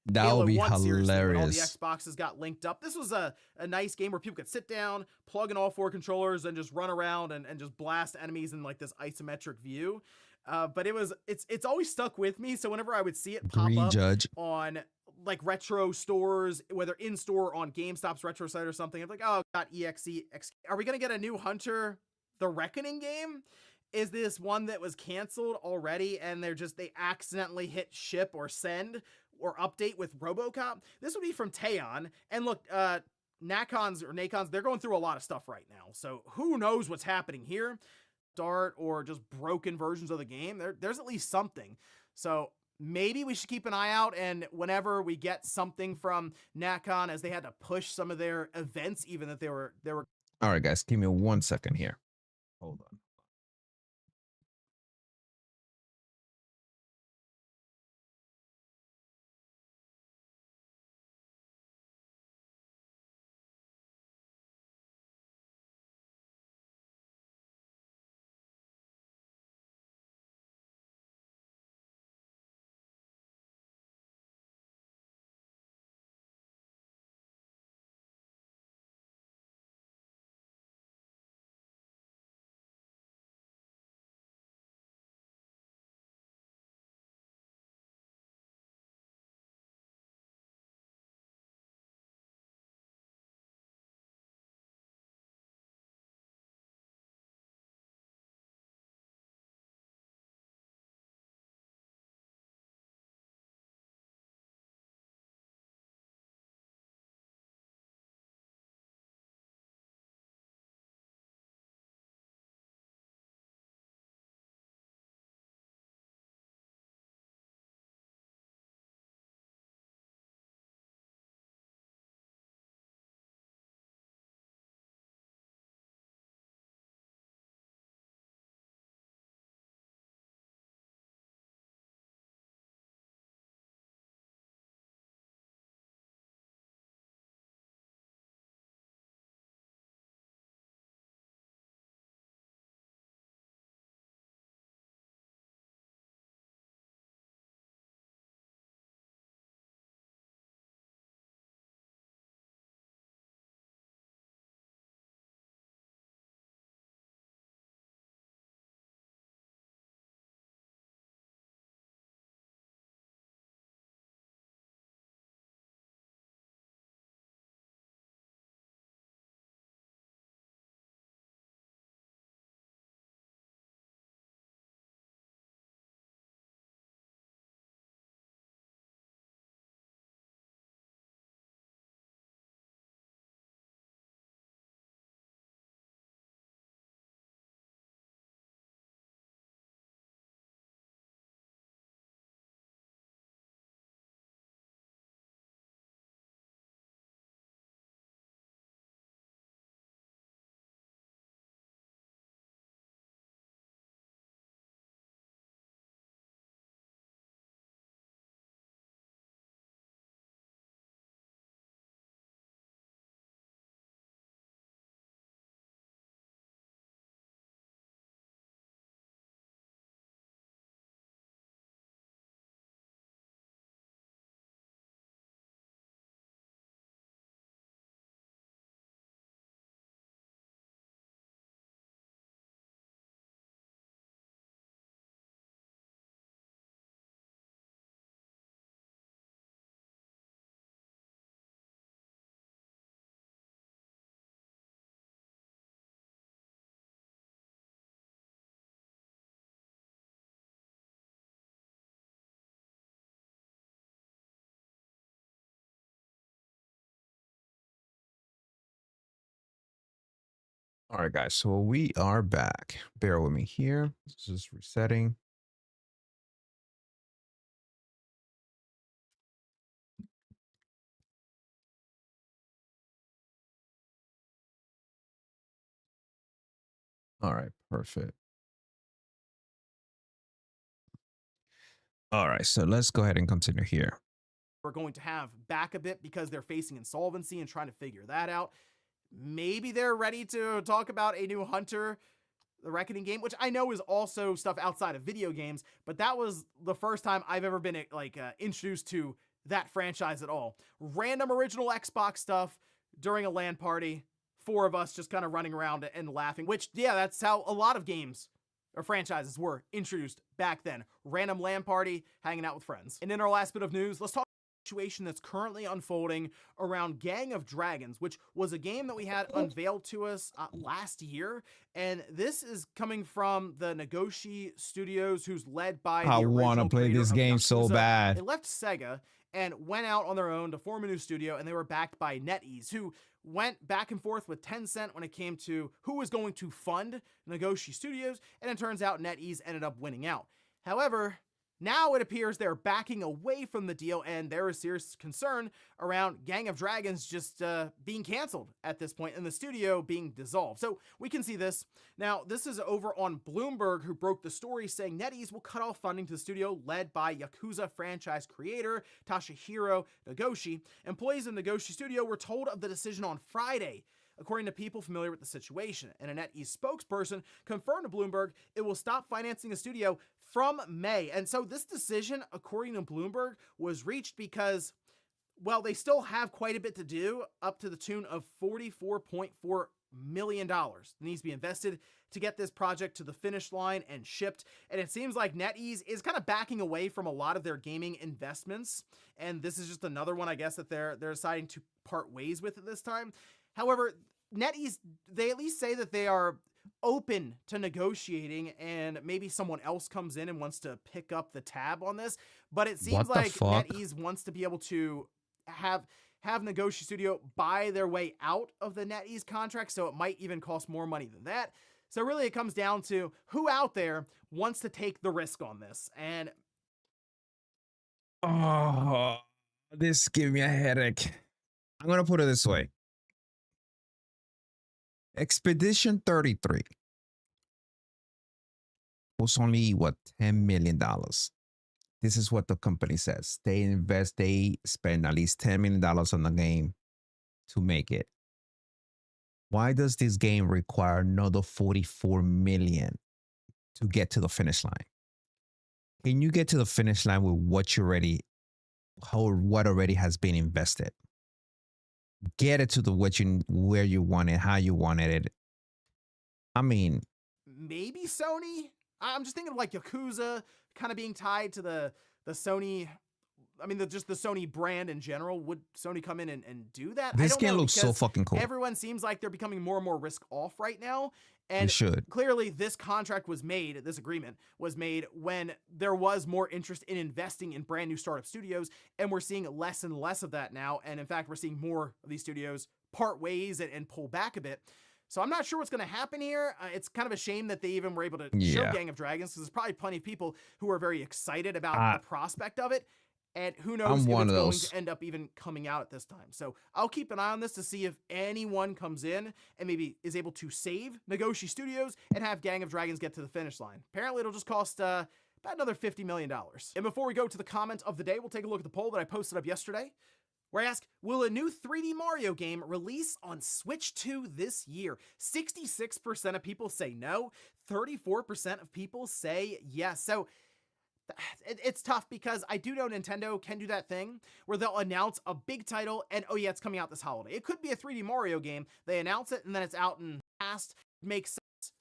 A: that
E: Halo
A: would be
E: 1 seriously when all the
A: hilarious.
E: Xboxes got linked up. This was a nice game where people could sit down, plug in all 4 controllers, and just run around and just blast enemies in like this isometric view. But it's always stuck with me. So whenever I would see it pop up
A: Judge.
E: on like retro stores, whether in store or on GameStop's retro site or something, I'm like, oh, .exe. Are we gonna get a new Hunter the Reckoning game? Is this one that was canceled already and they accidentally hit ship or send or update with RoboCop? This would be from Teon. And look, Nacons, they're going through a lot of stuff right now. So who knows what's happening here? Start or just broken versions of the game. There's at least something. So maybe we should keep an eye out, and whenever we get something from Nacon, as they had to push some of their events, even that they were
A: All right, guys, give me 1 second here. Hold on. All right, guys. So we are back. Bear with me here. This is resetting. All right, perfect. All right, so let's go ahead and continue here.
E: we're going to have back a bit because they're facing insolvency and trying to figure that out. Maybe they're ready to talk about a new Hunter the Reckoning game, which I know is also stuff outside of video games, but that was the first time I've ever been introduced to that franchise at all. Random original Xbox stuff during a LAN party, 4 of us just kind of running around and laughing, which, yeah, that's how a lot of games or franchises were introduced back then. Random LAN party, hanging out with friends. And in our last bit of news, let's talk situation that's currently unfolding around Gang of Dragons, which was a game that we had unveiled to us last year, and this is coming from the Nagoshi Studios, who's led by
A: I want to play this game so bad.
E: They left Sega and went out on their own to form a new studio, and they were backed by NetEase, who went back and forth with Tencent when it came to who was going to fund Nagoshi Studios, and it turns out NetEase ended up winning out. However, Now it appears they're backing away from the deal, and there is serious concern around Gang of Dragons just being canceled at this point and the studio being dissolved. So we can see this. Now, this is over on Bloomberg, who broke the story saying NetEase will cut off funding to the studio led by Yakuza franchise creator Toshihiro Nagoshi. Employees of Nagoshi Studio were told of the decision on Friday, according to people familiar with the situation. And a NetEase spokesperson confirmed to Bloomberg it will stop financing the studio from May. And so this decision, according to Bloomberg, was reached because, well, they still have quite a bit to do, up to the tune of $44.4 million that needs to be invested to get this project to the finish line and shipped. And it seems like NetEase is kind of backing away from a lot of their gaming investments. And this is just another one, I guess, that they're deciding to part ways with at this time. However, NetEase, they at least say that they are open to negotiating and maybe someone else comes in and wants to pick up the tab on this. But it seems
A: What the
E: like
A: fuck?
E: NetEase wants to be able to have Nagoshi Studio buy their way out of the NetEase contract, so it might even cost more money than that. So really it comes down to who out there wants to take the risk on this. And
A: Oh, this gives me a headache. I'm gonna put it this way. Expedition 33 was only what, $10 million. This is what the company says. They spend at least $10 million on the game to make it. Why does this game require another 44 million to get to the finish line? Can you get to the finish line with what already has been invested? Get it to the where you want it, how you wanted it. I mean,
E: maybe Sony? I'm just thinking of like Yakuza kind of being tied to the Sony. I mean, just the Sony brand in general. Would Sony come in and do that?
A: this
E: I don't
A: game
E: know,
A: looks so
E: because
A: fucking cool.
E: everyone seems like they're becoming more and more risk off right now.
A: It
E: And
A: should.
E: clearly this contract was made, this agreement was made when there was more interest in investing in brand new startup studios, and we're seeing less and less of that now. And in fact, we're seeing more of these studios part ways and pull back a bit. So I'm not sure what's going to happen here. It's kind of a shame that they even were able to show
A: Yeah.
E: Gang of Dragons, because there's probably plenty of people who are very excited about the prospect of it. And who knows
A: I'm
E: if
A: one
E: it's
A: of
E: going
A: those.
E: to end up even coming out at this time. So I'll keep an eye on this to see if anyone comes in and maybe is able to save Nagoshi Studios and have Gang of Dragons get to the finish line. Apparently it'll just cost about another $50 million. And before we go to the comment of the day, we'll take a look at the poll that I posted up yesterday, where I ask, will a new 3D Mario game release on Switch 2 this year? 66% of people say no, 34% of people say yes. So it's tough, because I do know Nintendo can do that thing where they'll announce a big title and, oh yeah, it's coming out this holiday. It could be a 3D Mario game. They announce it and then it's out in past. Makes sense.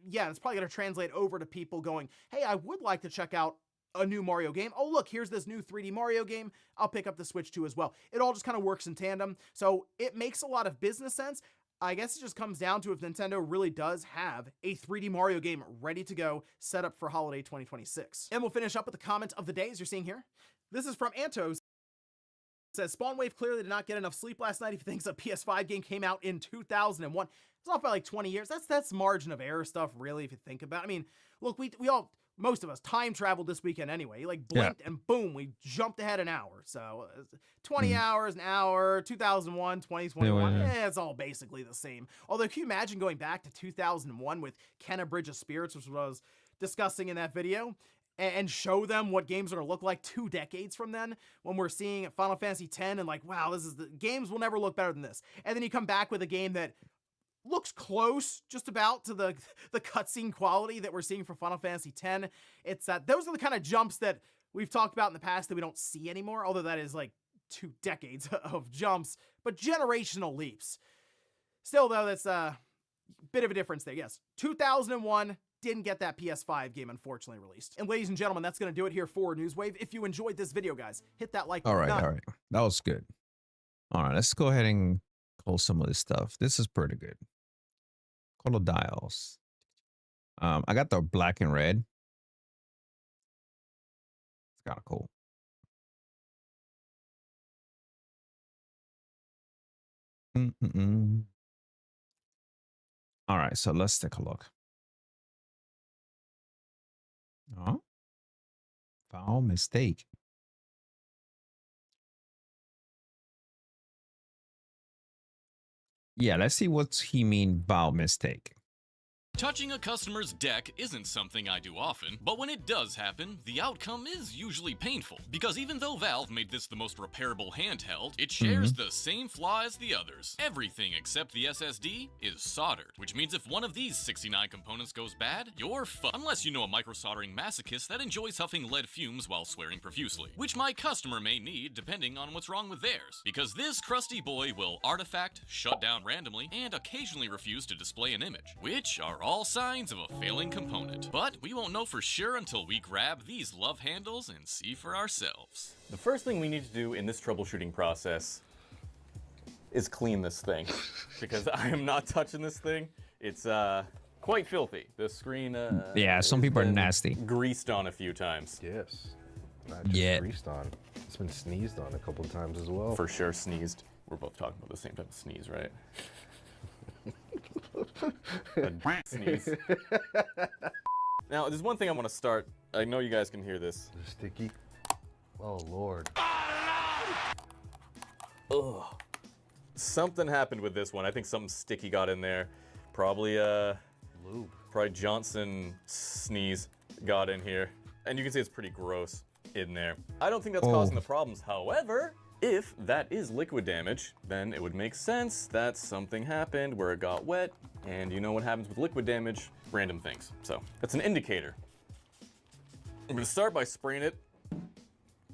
E: Yeah, it's probably going to translate over to people going, hey, I would like to check out a new Mario game. Oh, look, here's this new 3D Mario game. I'll pick up the Switch 2 as well. It all just kind of works in tandem. So it makes a lot of business sense. I guess it just comes down to if Nintendo really does have a 3D Mario game ready to go, set up for holiday 2026. And we'll finish up with the comment of the day, as you're seeing here. This is from Antos. It says, Spawnwave clearly did not get enough sleep last night if he thinks a PS5 game came out in 2001. It's off by like 20 years. That's margin of error stuff, really, if you think about it. I mean, look, we all, most of us, time traveled this weekend anyway. You like blinked and boom, we jumped ahead an hour. So 20 hours, an hour, 2001, 2021, it's all basically the same. Although, can you imagine going back to 2001 with Kenna Bridge of Spirits, which was discussing in that video, and show them what games are going to look like 2 decades from then, when we're seeing Final Fantasy X and like, wow, games will never look better than this. And then you come back with a game that looks close just about to the cutscene quality that we're seeing for Final Fantasy X. It's those are the kind of jumps that we've talked about in the past that we don't see anymore, although that is like 2 decades of jumps, but generational leaps. Still, though, that's a bit of a difference there. Yes, 2001 didn't get that PS5 game, unfortunately, released. And ladies and gentlemen, that's going to do it here for Newswave. If you enjoyed this video, guys, hit that like button.
A: All right. That was good. All right, let's go ahead and close some of this stuff. This is pretty good. Color dials. I got the black and red. It's kind of cool. All right, so let's take a look. Oh, Foul mistake. Yeah, let's see what he mean foul mistake.
F: Touching a customer's deck isn't something I do often, but when it does happen, the outcome is usually painful. Because even though Valve made this the most repairable handheld, it shares the same flaw as the others. Everything except the SSD is soldered, which means if one of these 69 components goes bad, you're fucked. Unless you know a micro-soldering masochist that enjoys huffing lead fumes while swearing profusely, which my customer may need depending on what's wrong with theirs. Because this crusty boy will artifact, shut down randomly, and occasionally refuse to display an image, which are all signs of a failing component. But we won't know for sure until we grab these love handles and see for ourselves.
G: The first thing we need to do in this troubleshooting process is clean this thing, because I am not touching this thing. It's quite filthy. The screen
A: Yeah, some
G: has
A: people are
G: been
A: nasty.
G: greased on a few times.
H: Yes. Not just
A: Yeah.
H: greased on. It's been sneezed on a couple times as well.
G: For sure sneezed. We're both talking about the same type of sneeze, right? A sneeze. Now, there's one thing I want to start. I know you guys can hear this.
H: Is it sticky? Oh, Lord.
G: Ugh. Something happened with this one. I think something sticky got in there. Probably
H: Lube.
G: probably Johnson sneeze got in here. And you can see it's pretty gross in there. I don't think that's causing the problems. However, if that is liquid damage, then it would make sense that something happened where it got wet. And you know what happens with liquid damage? Random things. So that's an indicator. I'm gonna start by spraying it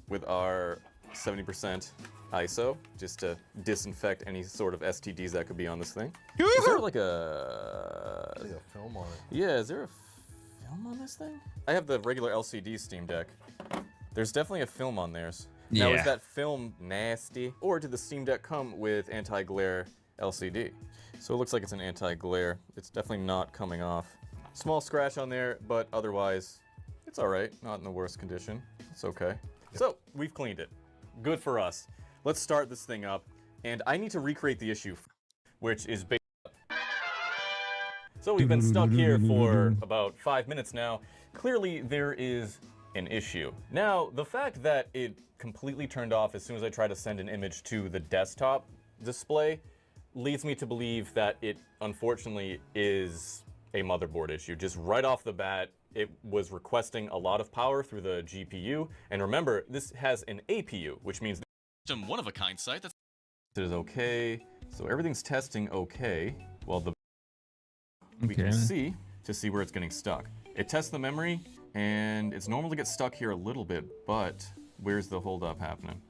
G: with our 70% ISO, just to disinfect any sort of STDs that could be on this thing. Is there like a...
H: There's a film on it.
G: Yeah, is there a film on this thing? I have the regular LCD Steam Deck. There's definitely a film on theirs. Now,
A: Yeah.
G: is that film nasty? Or did the Steam Deck come with anti-glare LCD? So it looks like it's an anti-glare. It's definitely not coming off. Small scratch on there, but otherwise, it's all right. Not in the worst condition. It's okay. So, we've cleaned it. Good for us. Let's start this thing up. And I need to recreate the issue, which is based. So we've been stuck here for about 5 minutes now. Clearly, there is an issue. Now, the fact that it completely turned off as soon as I tried to send an image to the desktop display leads me to believe that it unfortunately is a motherboard issue. Just right off the bat, it was requesting a lot of power through the GPU. And remember, this has an APU, which means
F: Some one-of-a-kind site that's
G: it is okay. So everything's testing okay. Well, we can
A: Okay.
G: see to see where it's getting stuck. It tests the memory, and it's normal to get stuck here a little bit, but where's the holdup happening?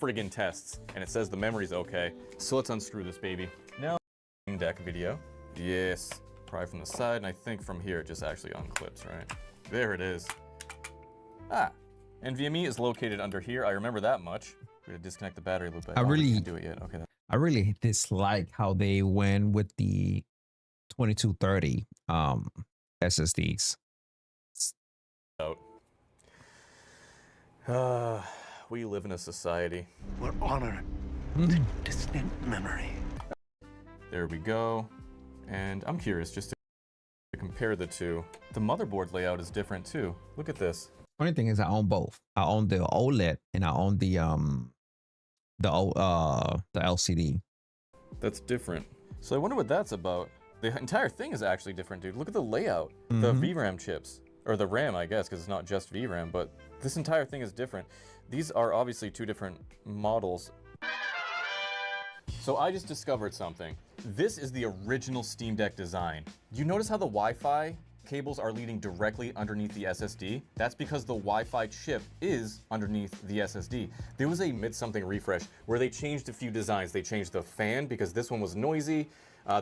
G: Friggin' tests, and it says the memory's okay. So let's unscrew this baby. Now, Steam Deck video. Yes, probably from the side, and I think from here it just actually unclips, right? There it is. Ah, NVMe is located under here. I remember that much. We're gonna disconnect the battery loop.
A: I
G: we
A: really-
G: can't do it yet. Okay.
A: I really dislike how they went with the 2230 SSDs.
G: Out. We live in a society.
I: Will honor distant memory.
G: There we go. And I'm curious just to compare the two. The motherboard layout is different too. Look at this.
A: Funny thing is, I own both. I own the OLED and I own the LCD.
G: That's different. So I wonder what that's about. The entire thing is actually different, dude. Look at the layout. The VRAM chips. Or the RAM, I guess, because it's not just VRAM, but this entire thing is different. These are obviously two different models. So I just discovered something. This is the original Steam Deck design. You notice how the Wi-Fi cables are leading directly underneath the SSD? That's because the Wi-Fi chip is underneath the SSD. There was a mid-something refresh where they changed a few designs. They changed the fan because this one was noisy.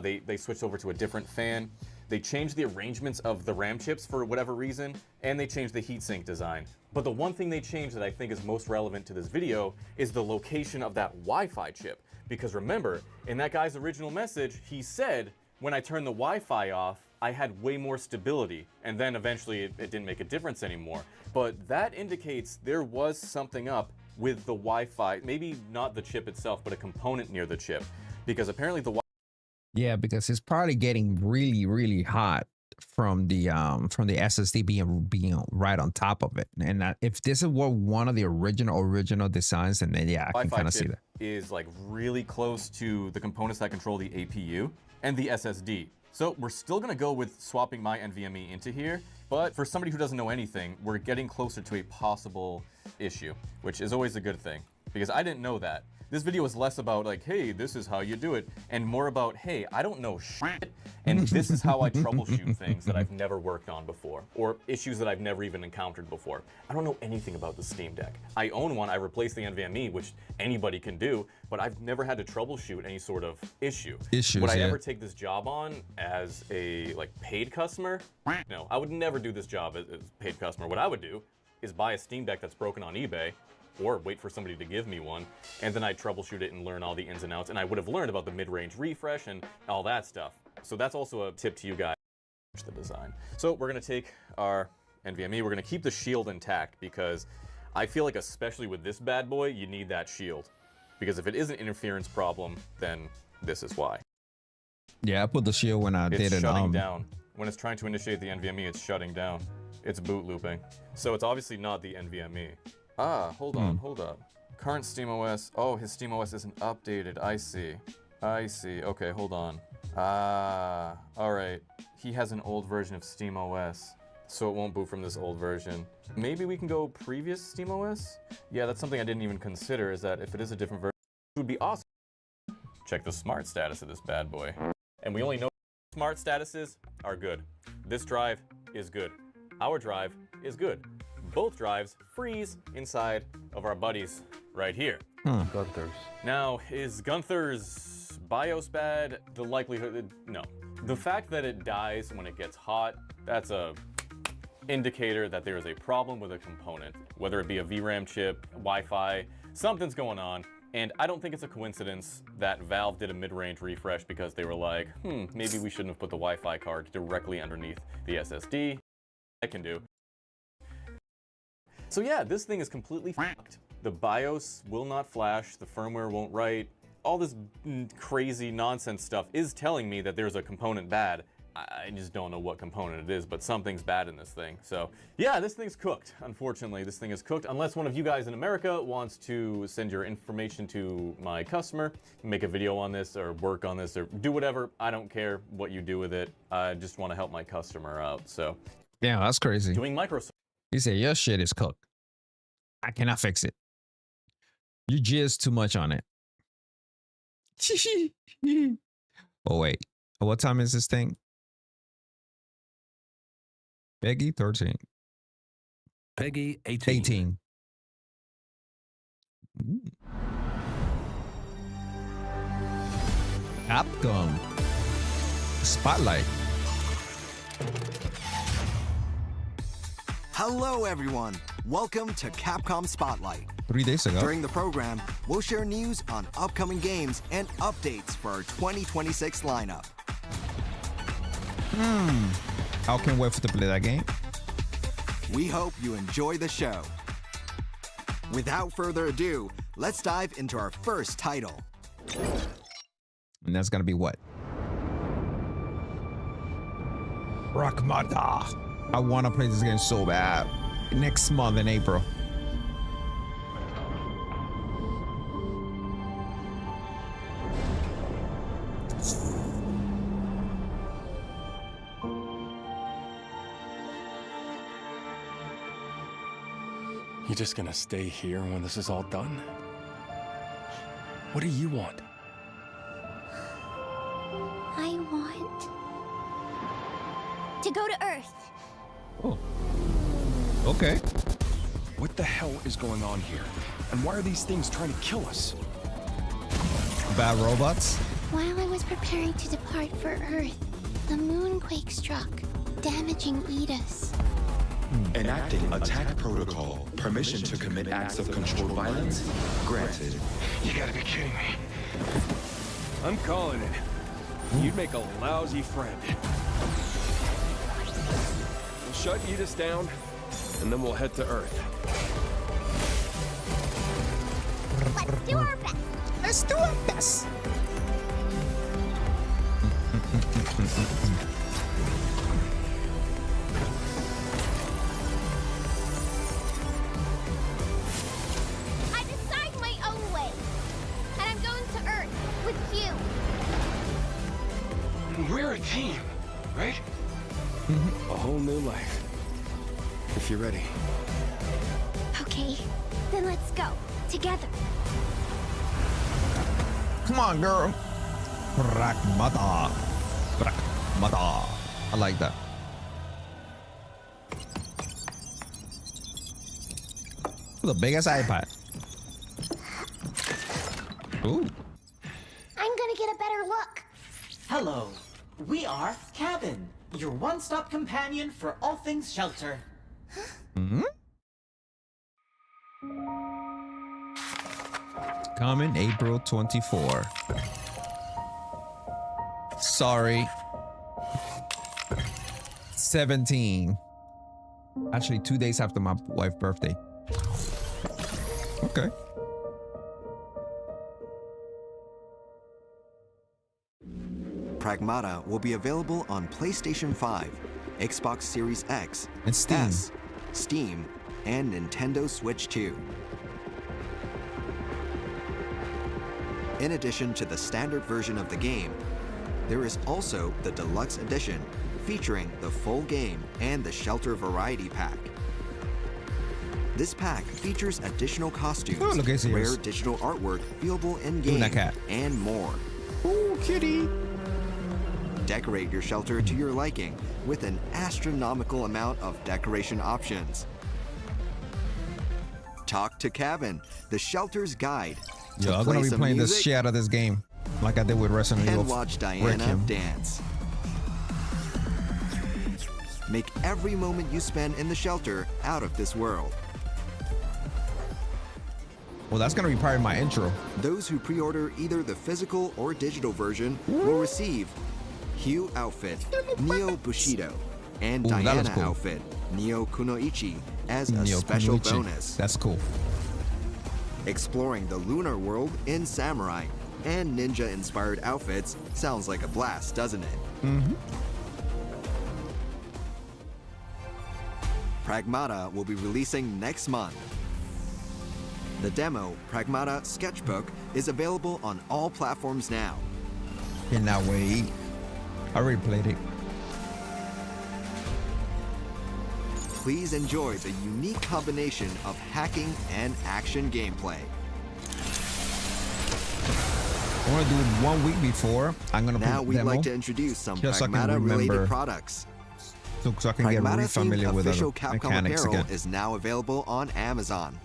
G: They switched over to a different fan. They changed the arrangements of the RAM chips for whatever reason, and they changed the heatsink design. But the one thing they changed that I think is most relevant to this video is the location of that Wi-Fi chip. Because remember, in that guy's original message, he said, when I turned the Wi-Fi off, I had way more stability, and then eventually it didn't make a difference anymore. But that indicates there was something up with the Wi-Fi, maybe not the chip itself, but a component near the chip. Because apparently the
A: Yeah, because it's probably getting really, really hot from the SSD being right on top of it. And if this is what one of the original designs, then yeah, I can
G: Wi-Fi
A: kind of see
G: chip
A: that.
G: is like really close to the components that control the APU and the SSD. So we're still gonna go with swapping my NVMe into here, but for somebody who doesn't know anything, we're getting closer to a possible issue, which is always a good thing, because I didn't know that. This video is less about like, hey, this is how you do it, and more about, hey, I don't know shit, and this is how I troubleshoot things that I've never worked on before, or issues that I've never even encountered before. I don't know anything about the Steam Deck. I own one, I replaced the NVMe, which anybody can do, but I've never had to troubleshoot any sort of issue. Would I ever take this job on as a like paid customer? No, I would never do this job as a paid customer. What I would do is buy a Steam Deck that's broken on eBay, or wait for somebody to give me one, and then I'd troubleshoot it and learn all the ins and outs, and I would have learned about the mid-range refresh and all that stuff. So that's also a tip to you guys, the design. So we're gonna take our NVMe, we're gonna keep the shield intact, because I feel like especially with this bad boy, you need that shield. Because if it is an interference problem, then this is why.
A: Yeah, I put the shield when I
G: It's
A: did it.
G: shutting down. When it's trying to initiate the NVMe, it's shutting down. It's boot looping. So it's obviously not the NVMe. Ah, hold on, hold up. Current SteamOS. Oh, his SteamOS isn't updated. I see. I see. Okay, hold on. Ah, all right. He has an old version of SteamOS, so it won't boot from this old version. Maybe we can go previous SteamOS? Yeah, that's something I didn't even consider, is that if it is a different version, it would be awesome. Check the smart status of this bad boy. And we only know smart statuses are good. This drive is good. Our drive is good. Both drives freeze inside of our buddies right here.
H: Gunther's.
G: Now, is Gunther's BIOS bad? The likelihood, no. The fact that it dies when it gets hot, that's a indicator that there is a problem with a component, whether it be a VRAM chip, Wi-Fi, something's going on. And I don't think it's a coincidence that Valve did a mid-range refresh because they were like, maybe we shouldn't have put the Wi-Fi card directly underneath the SSD. I can do. So yeah, this thing is completely fucked. The BIOS will not flash, the firmware won't write. All this crazy nonsense stuff is telling me that there's a component bad. I just don't know what component it is, but something's bad in this thing. So yeah, this thing's cooked. Unfortunately, this thing is cooked. Unless one of you guys in America wants to send your information to my customer, make a video on this or work on this or do whatever. I don't care what you do with it. I just want to help my customer out. So
A: yeah, that's crazy.
G: doing Microsoft.
A: He said, your shit is cooked. I cannot fix it. You jizz too much on it. Oh, wait. What time is this thing? Peggy 13.
I: Peggy 18.
A: 18. Capcom. Spotlight.
J: Hello, everyone. Welcome to Capcom Spotlight.
A: 3 days ago.
J: During the program, we'll share news on upcoming games and updates for our 2026 lineup.
A: I can't wait to play that game.
J: We hope you enjoy the show. Without further ado, let's dive into our first title.
A: And that's gonna be what? Rakhmada. I wanna play this game so bad. Next month in April.
I: You just gonna stay here when this is all done? What do you want?
K: I want to go to Earth.
A: Oh. Okay.
I: What the hell is going on here? And why are these things trying to kill us?
A: Bad robots?
K: While I was preparing to depart for Earth, the moonquake struck, damaging Edis.
L: Enacting attack protocol. Permission to commit acts of controlled violence granted.
I: You gotta be kidding me. I'm calling it. You'd make a lousy friend. We'll shut Edis down, and then we'll head to Earth.
K: Let's do our best.
A: Let's do our best.
I: team, right? A whole new life. If you're ready.
K: Okay, then let's go. Together.
A: Come on, girl. Pragmata. Pragmata. I like that. The biggest iPad. Ooh.
K: I'm gonna get a better look.
M: Hello. We are Cabin, your one-stop companion for all things shelter.
A: Coming April 24. Sorry. 17. Actually, 2 days after my wife's birthday. Okay.
J: Pragmata will be available on PlayStation 5, Xbox Series X,
A: And Steam.
J: S, Steam, and Nintendo Switch 2. In addition to the standard version of the game, there is also the Deluxe Edition, featuring the full game and the Shelter Variety Pack. This pack features additional costumes,
A: Oh, look, it's
J: rare
A: yours.
J: digital artwork viewable
A: Ooh, that
J: in-game,
A: cat.
J: and more.
A: Ooh, kitty.
J: Decorate your shelter to your liking with an astronomical amount of decoration options. Talk to Cabin, the shelter's guide. to
A: Yo, I'm
J: play
A: gonna be
J: some
A: playing the
J: music
A: shit out of this game, like I did with Resident Evil.
J: and watch Diana
A: Requiem.
J: dance. Make every moment you spend in the shelter out of this world.
A: Well, that's gonna be part of my intro.
J: Those who pre-order either the physical or digital version will receive Hugh outfit, Neo Bushido, and
A: Ooh, that
J: Diana
A: was cool.
J: outfit, Neo Kunoichi, as a
A: Neo
J: special
A: Kunoichi.
J: bonus.
A: That's cool.
J: Exploring the lunar world in samurai and ninja-inspired outfits sounds like a blast, doesn't it?
A: Mm-hmm.
J: Pragmata will be releasing next month. The demo, Pragmata Sketchbook, is available on all platforms now.
A: Cannot wait. I already played it.
J: Please enjoy the unique combination of hacking and action gameplay.
A: I want to do it 1 week before. I'm gonna
J: Now
A: put
J: we'd
A: demo,
J: like to introduce some
A: just so I can
J: Pragmata-related
A: remember-
J: products.
A: so I can get really
J: Pragmata-themed
A: familiar with the
J: official Capcom
A: mechanics
J: apparel
A: again.
J: is now available on Amazon.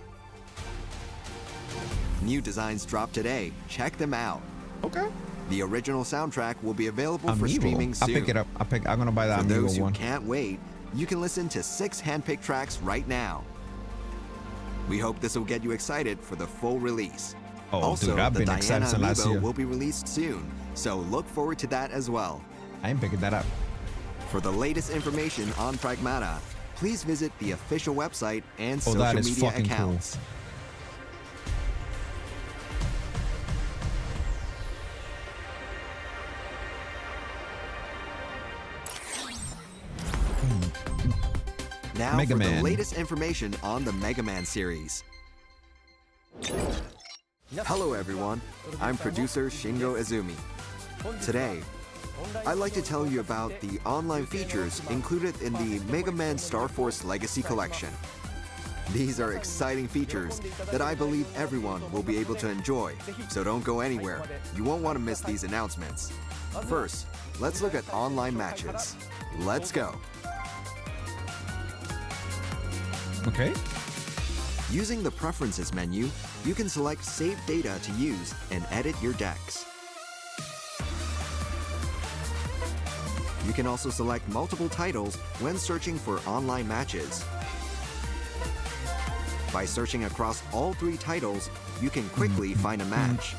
J: New designs drop today. Check them out.
A: Okay.
J: The original soundtrack will be available for
A: Amiibo.
J: streaming
A: I'll
J: soon.
A: pick it up. I'm gonna buy that
J: For those
A: Amiibo
J: who
A: one.
J: can't wait, you can listen to 6 handpicked tracks right now. We hope this will get you excited for the full release.
A: Oh,
J: also,
A: dude, I've
J: the
A: been
J: Diana
A: excited since last
J: Amiibo
A: year.
J: will be released soon, so look forward to that as well.
A: I ain't picking that up.
J: For the latest information on Pragmata, please visit the official website and
A: Oh, that
J: social
A: is
J: media
A: fucking cool.
J: accounts. Now
A: Mega
J: for the
A: Man.
J: latest information on the Mega Man series. Hello everyone, I'm producer Shingo Izumi. Today, I'd like to tell you about the online features included in the Mega Man Star Force Legacy Collection. These are exciting features that I believe everyone will be able to enjoy, so don't go anywhere. You won't want to miss these announcements. First, let's look at online matches. Let's go.
A: Okay.
J: Using the Preferences menu, you can select Save Data to use and edit your decks. You can also select multiple titles when searching for online matches. By searching across all 3 titles, you can quickly find a match.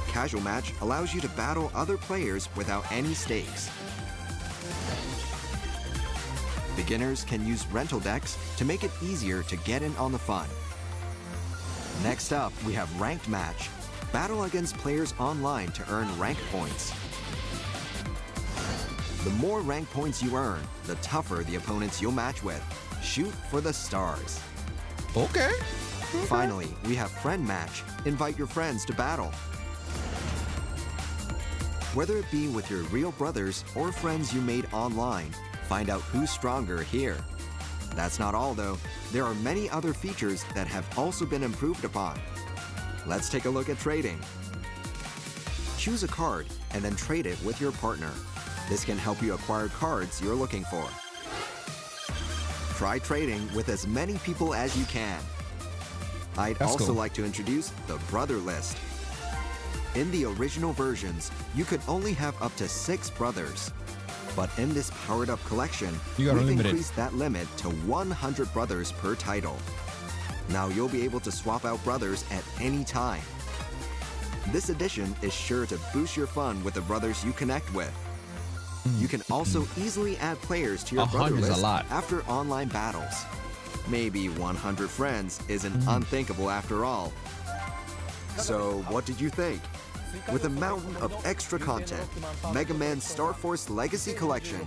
J: Casual Match allows you to battle other players without any stakes. Beginners can use rental decks to make it easier to get in on the fun. Next up, we have Ranked Match. Battle against players online to earn rank points. The more rank points you earn, the tougher the opponents you'll match with. Shoot for the stars.
A: Okay.
J: Finally, we have Friend Match. Invite your friends to battle. Whether it be with your real brothers or friends you made online, find out who's stronger here. That's not all though. There are many other features that have also been improved upon. Let's take a look at trading. Choose a card and then trade it with your partner. This can help you acquire cards you're looking for. Try trading with as many people as you can. I'd
A: That's
J: also
A: cool.
J: like to introduce the Brother List. In the original versions, you could only have up to 6 brothers. But in this powered-up collection,
A: You got
J: we've
A: unlimited.
J: increased that limit to 100 brothers per title. Now you'll be able to swap out brothers at any time. This edition is sure to boost your fun with the brothers you connect with. You can also easily add players to your brother
A: 100's a
J: list
A: lot.
J: after online battles. Maybe 100 friends isn't unthinkable after all. So what did you think? With a mountain of extra content, Mega Man Star Force Legacy Collection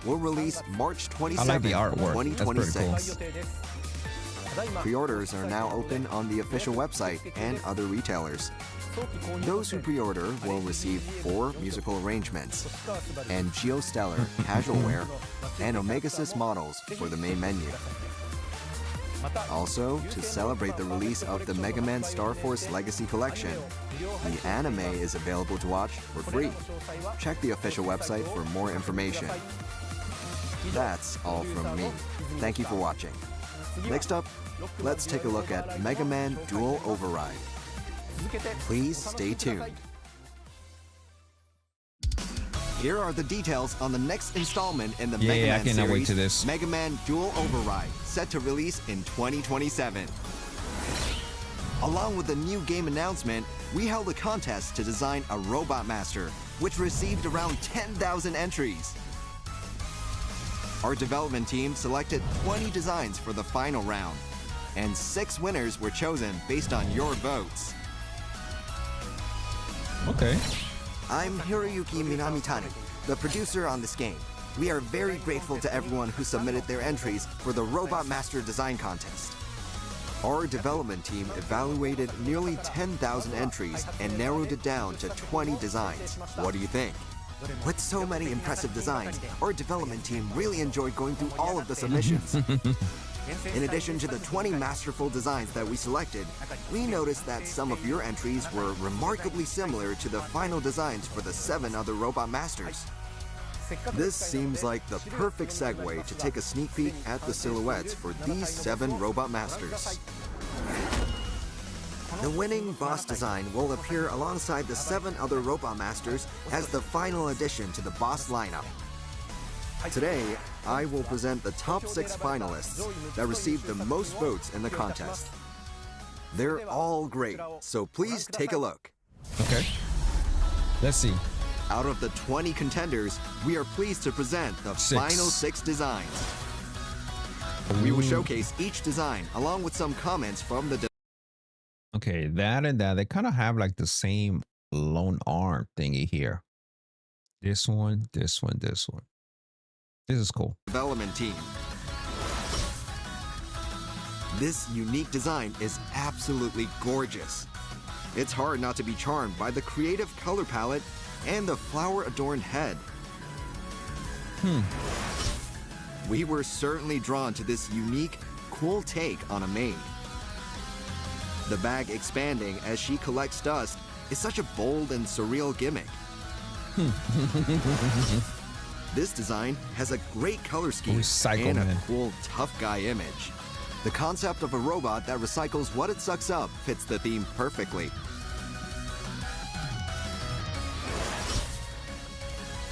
J: will release March 27,
A: I like the artwork. That's pretty
J: 2026. Pre-orders are now open on the official website and other retailers. Those who pre-order will receive 4 musical arrangements and Geostellar casual wear and Omegasys models for the main menu. Also, to celebrate the release of the Mega Man Star Force Legacy Collection, the anime is available to watch for free. Check the official website for more information. That's all from me. Thank you for watching. Next up, let's take a look at Mega Man Dual Override. Please stay tuned. Here are the details on the next installment in the
A: Yeah,
J: Mega
A: I
J: Man
A: cannot wait
J: series,
A: to this.
J: Mega Man Dual Override, set to release in 2027. Along with the new game announcement, we held a contest to design a Robot Master, which received around 10,000 entries. Our development team selected 20 designs for the final round, and 6 winners were chosen based on your votes.
A: Okay.
J: I'm Hiroyuki Minamitani, the producer on this game. We are very grateful to everyone who submitted their entries for the Robot Master Design Contest. Our development team evaluated nearly 10,000 entries and narrowed it down to 20 designs. What do you think? With so many impressive designs, our development team really enjoyed going through all of the submissions. In addition to the 20 masterful designs that we selected, we noticed that some of your entries were remarkably similar to the final designs for the 7 other Robot Masters. This seems like the perfect segue to take a sneak peek at the silhouettes for these 7 Robot Masters. The winning boss design will appear alongside the 7 other Robot Masters as the final addition to the boss lineup. Today, I will present the top 6 finalists that received the most votes in the contest. They're all great, so please take a look.
A: Okay. Let's see.
J: Out of the 20 contenders, we are pleased to present the
A: 6.
J: final 6 designs. We will showcase each design along with some comments from the
A: Okay, that and that. They kind of have like the same lone arm thingy here. This one, this one, this one. This is cool.
J: development team. This unique design is absolutely gorgeous. It's hard not to be charmed by the creative color palette and the flower-adorned head. We were certainly drawn to this unique, cool take on a maid. The bag expanding as she collects dust is such a bold and surreal gimmick. This design has a great color scheme
A: Recycle,
J: and a
A: man.
J: cool tough guy image. The concept of a robot that recycles what it sucks up fits the theme perfectly.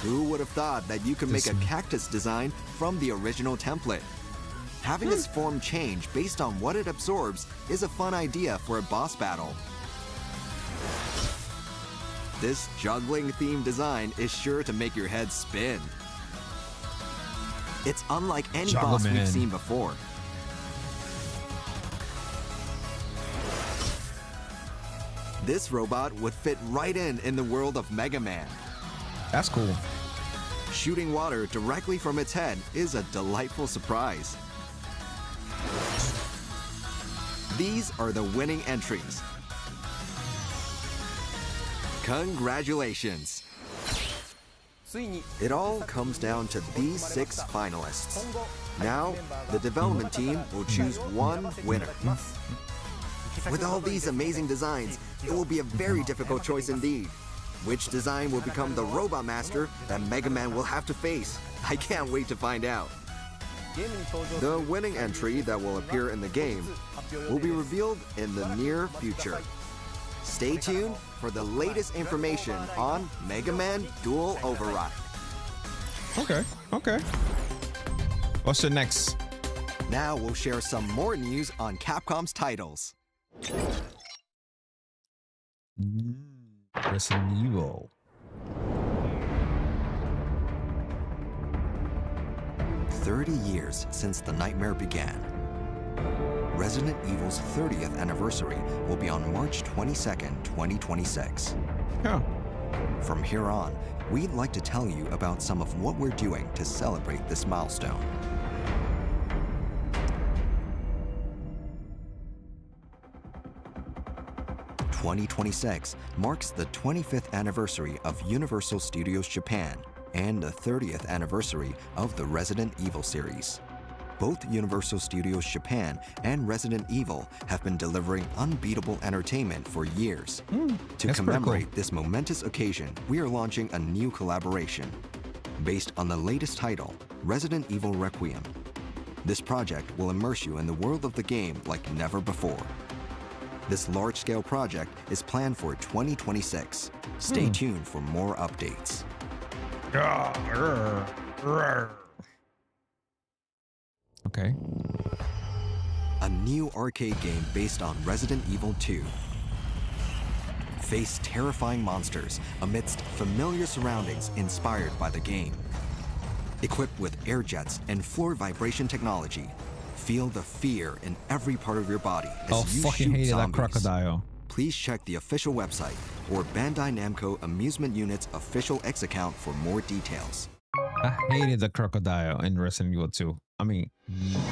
J: Who would have thought that you could make a cactus design from the original template? Having its form change based on what it absorbs is a fun idea for a boss battle. This juggling themed design is sure to make your head spin. It's unlike any boss we've seen before. This robot would fit right in the world of Mega Man.
A: That's cool.
J: Shooting water directly from its head is a delightful surprise. These are the winning entries. Congratulations! It all comes down to these 6 finalists. Now, the development team will choose one winner. With all these amazing designs, it will be a very difficult choice indeed. Which design will become the robot master that Mega Man will have to face? I can't wait to find out. The winning entry that will appear in the game will be revealed in the near future. Stay tuned for the latest information on Mega Man Dual Override.
A: Okay. What's the next?
J: Now we'll share some more news on Capcom's titles.
A: Resident Evil.
J: "30 years since the nightmare began. Resident Evil's 30th anniversary will be on March 22nd, 2026.
A: Yeah.
J: From here on, we'd like to tell you about some of what we're doing to celebrate this milestone. "2026 marks the 25th anniversary of Universal Studios Japan and the 30th anniversary of the Resident Evil series. Both Universal Studios Japan and Resident Evil have been delivering unbeatable entertainment for years. To
A: that's pretty
J: commemorate
A: cool.
J: this momentous occasion, we are launching a new collaboration based on the latest title, Resident Evil Requiem. This project will immerse you in the world of the game like never before. This large-scale project is planned for 2026. Stay tuned for more updates.
A: Okay.
J: A new arcade game based on Resident Evil 2. Face terrifying monsters amidst familiar surroundings inspired by the game. Equipped with air jets and floor vibration technology, feel the fear in every part of your body as
A: Oh,
J: you
A: fucking
J: shoot
A: hated that
J: zombies.
A: crocodile.
J: Please check the official website or Bandai Namco Amusement Unit's official X account for more details.
A: I hated the crocodile in Resident Evil 2. I mean,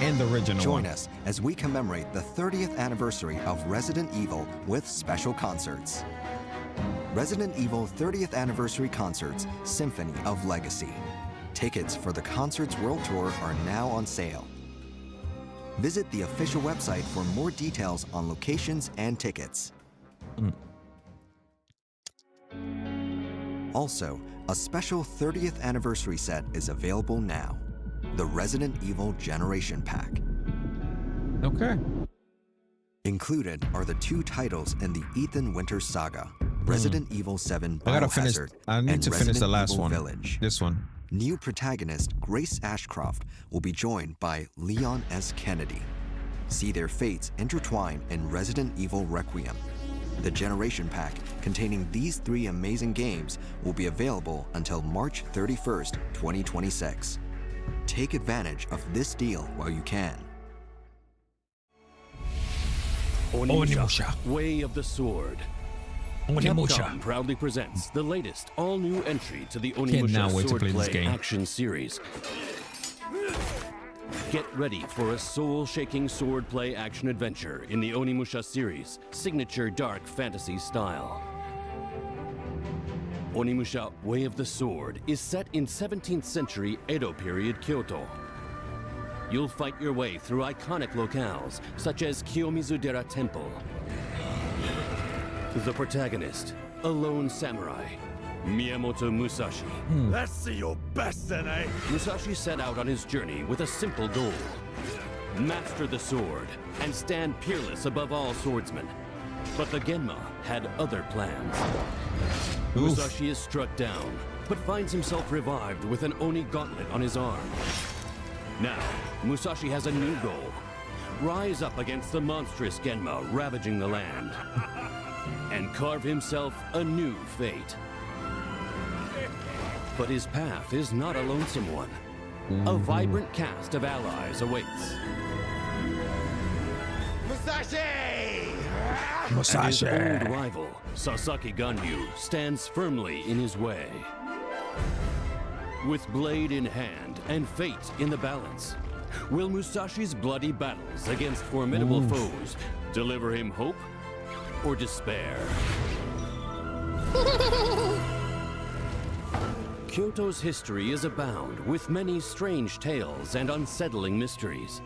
A: in the original
J: Join
A: one.
J: us as we commemorate the 30th anniversary of Resident Evil with special concerts. Resident Evil 30th Anniversary Concerts, Symphony of Legacy. Tickets for the concert's world tour are now on sale. Visit the official website for more details on locations and tickets. Also, a special 30th anniversary set is available now. The Resident Evil Generation Pack.
A: Okay.
J: Included are the 2 titles in the Ethan Winters saga, Resident Evil 7
A: I gotta finish.
J: Biohazard
A: I need
J: and
A: to finish the
J: Resident
A: last
J: Evil
A: one.
J: Village.
A: This one.
J: New protagonist Grace Ashcroft will be joined by Leon S. Kennedy. See their fates intertwine in Resident Evil Requiem. The Generation Pack containing these 3 amazing games will be available until March 31st, 2026. Take advantage of this deal while you can.
N: Onimusha, Way of the Sword. Capcom proudly presents the latest all-new entry to the
A: Cannot
N: Onimusha
A: wait to play this
N: Swordplay
A: game.
N: action series. Get ready for a soul-shaking swordplay action adventure in the Onimusha series' signature dark fantasy style. Onimusha Way of the Sword is set in 17th century Edo period Kyoto. You'll fight your way through iconic locales such as Kiyomizu-dera Temple. The protagonist, a lone samurai, Miyamoto Musashi.
O: Let's see your best, then, eh?
N: Musashi set out on his journey with a simple goal: master the sword and stand peerless above all swordsmen. But the Genma had other plans. Musashi is struck down, but finds himself revived with an Oni gauntlet on his arm. Now, Musashi has a new goal: rise up against the monstrous Genma ravaging the land, and carve himself a new fate. But his path is not a lonesome one. A vibrant cast of allies awaits.
O: Musashi!
N: And his old rival, Sasaki Ganryu, stands firmly in his way. With blade in hand and fate in the balance, will Musashi's bloody battles against formidable foes deliver him hope or despair? Kyoto's history is abound with many strange tales and unsettling mysteries.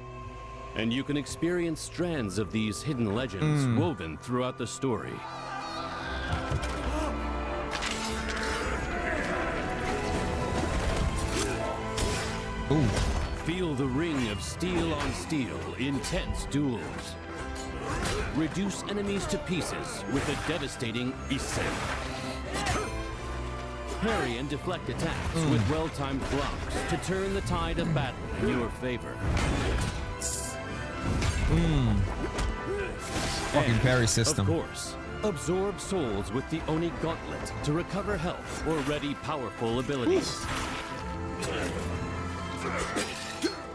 N: And you can experience strands of these hidden legends woven throughout the story.
A: Ooh.
N: Feel the ring of steel on steel, intense duels. Reduce enemies to pieces with a devastating Isen. Parry and deflect attacks with well-timed blocks to turn the tide of battle in your favor.
A: Fucking parry system.
N: Of course, absorb souls with the Oni Gauntlet to recover health or ready powerful abilities.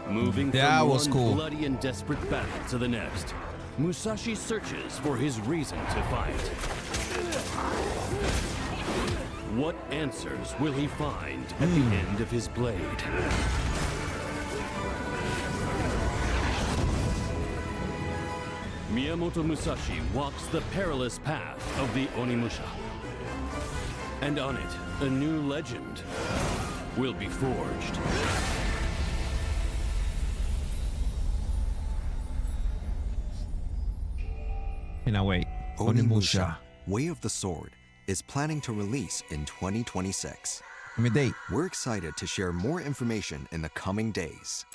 N: Moving
A: That
N: from
A: was
N: one
A: cool.
N: bloody and desperate battle to the next, Musashi searches for his reason to fight. What answers will he find at the end of his blade? Miyamoto Musashi walks the perilous path of the Onimusha. And on it, a new legend will be forged.
A: Hey, now wait.
J: Onimusha, Way of the Sword, is planning to release in 2026.
A: Give me a date.
J: We're excited to share more information in the coming days.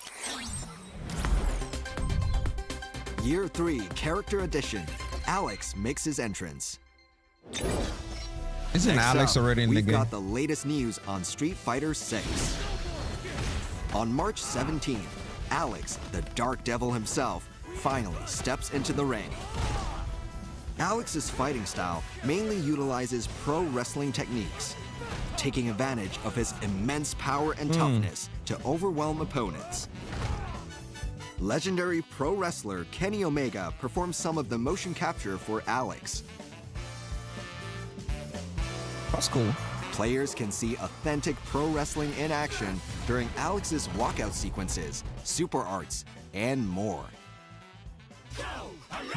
J: Year 3 Character Edition. Alex makes his entrance.
A: Isn't
J: Next
A: Alex
J: up,
A: already in the
J: we've
A: game?
J: got the latest news on Street Fighter 6. On March 17th, Alex, the Dark Devil himself, finally steps into the ring. Alex's fighting style mainly utilizes pro wrestling techniques, taking advantage of his immense power and toughness to overwhelm opponents. Legendary pro wrestler Kenny Omega performs some of the motion capture for Alex.
A: That's cool.
J: Players can see authentic pro wrestling in action during Alex's walkout sequences, super arts, and more.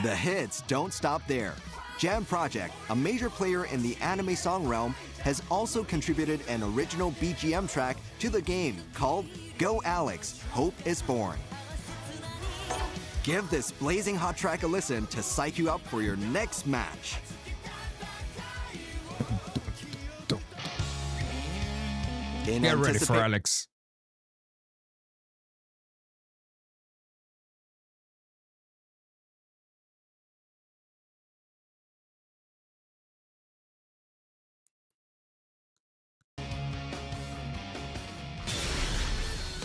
J: The hits don't stop there. Jam Project, a major player in the anime song realm, has also contributed an original BGM track to the game called Go Alex, Hope is Born. Give this blazing hot track a listen to psych you up for your next match. In
A: Get ready for
J: anticipa-
A: Alex.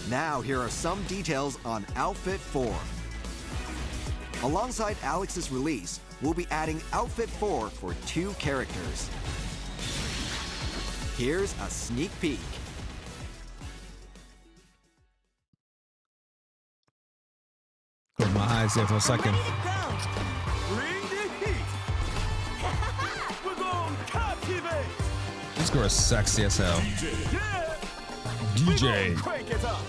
J: Now, here are some details on Outfit 4. Alongside Alex's release, we'll be adding Outfit 4 for 2 characters. Here's a sneak peek.
A: Close my eyes there for a second.
O: Bring the heat. We're going captivate.
A: This girl is sexy as hell.
O: Yeah.
A: DJ.
O: Crank it up.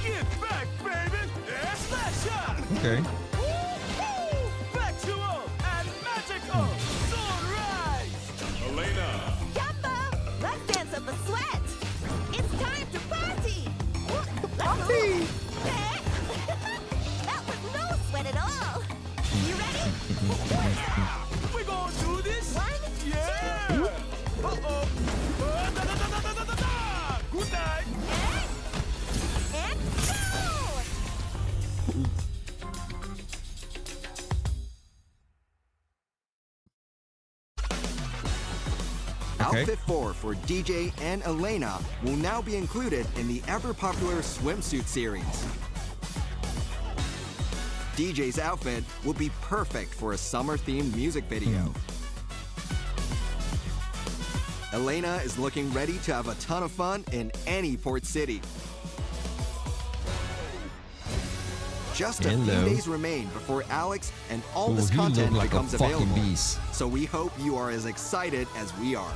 O: Get back, baby. Smash shot.
A: Okay.
O: Woo-hoo! Factual and magical. Sunrise. Elena.
P: Yumbo! Let's dance up a sweat. It's time to party.
O: Party.
P: That was no sweat at all. You ready?
O: We're gonna do this.
P: 1,
O: Yeah.
P: 2.
O: Uh-oh. Da-da-da-da-da-da-da. Good night.
P: And go!
A: Okay.
J: Outfit 4 for DJ and Elena will now be included in the ever-popular swimsuit series. DJ's outfit will be perfect for a summer-themed music video. Elena is looking ready to have a ton of fun in any port city. Just a few
A: Hello.
J: days remain before Alex and all
A: Ooh,
J: this
A: he look
J: content
A: like a
J: becomes
A: fucking
J: available.
A: beast.
J: So we hope you are as excited as we are.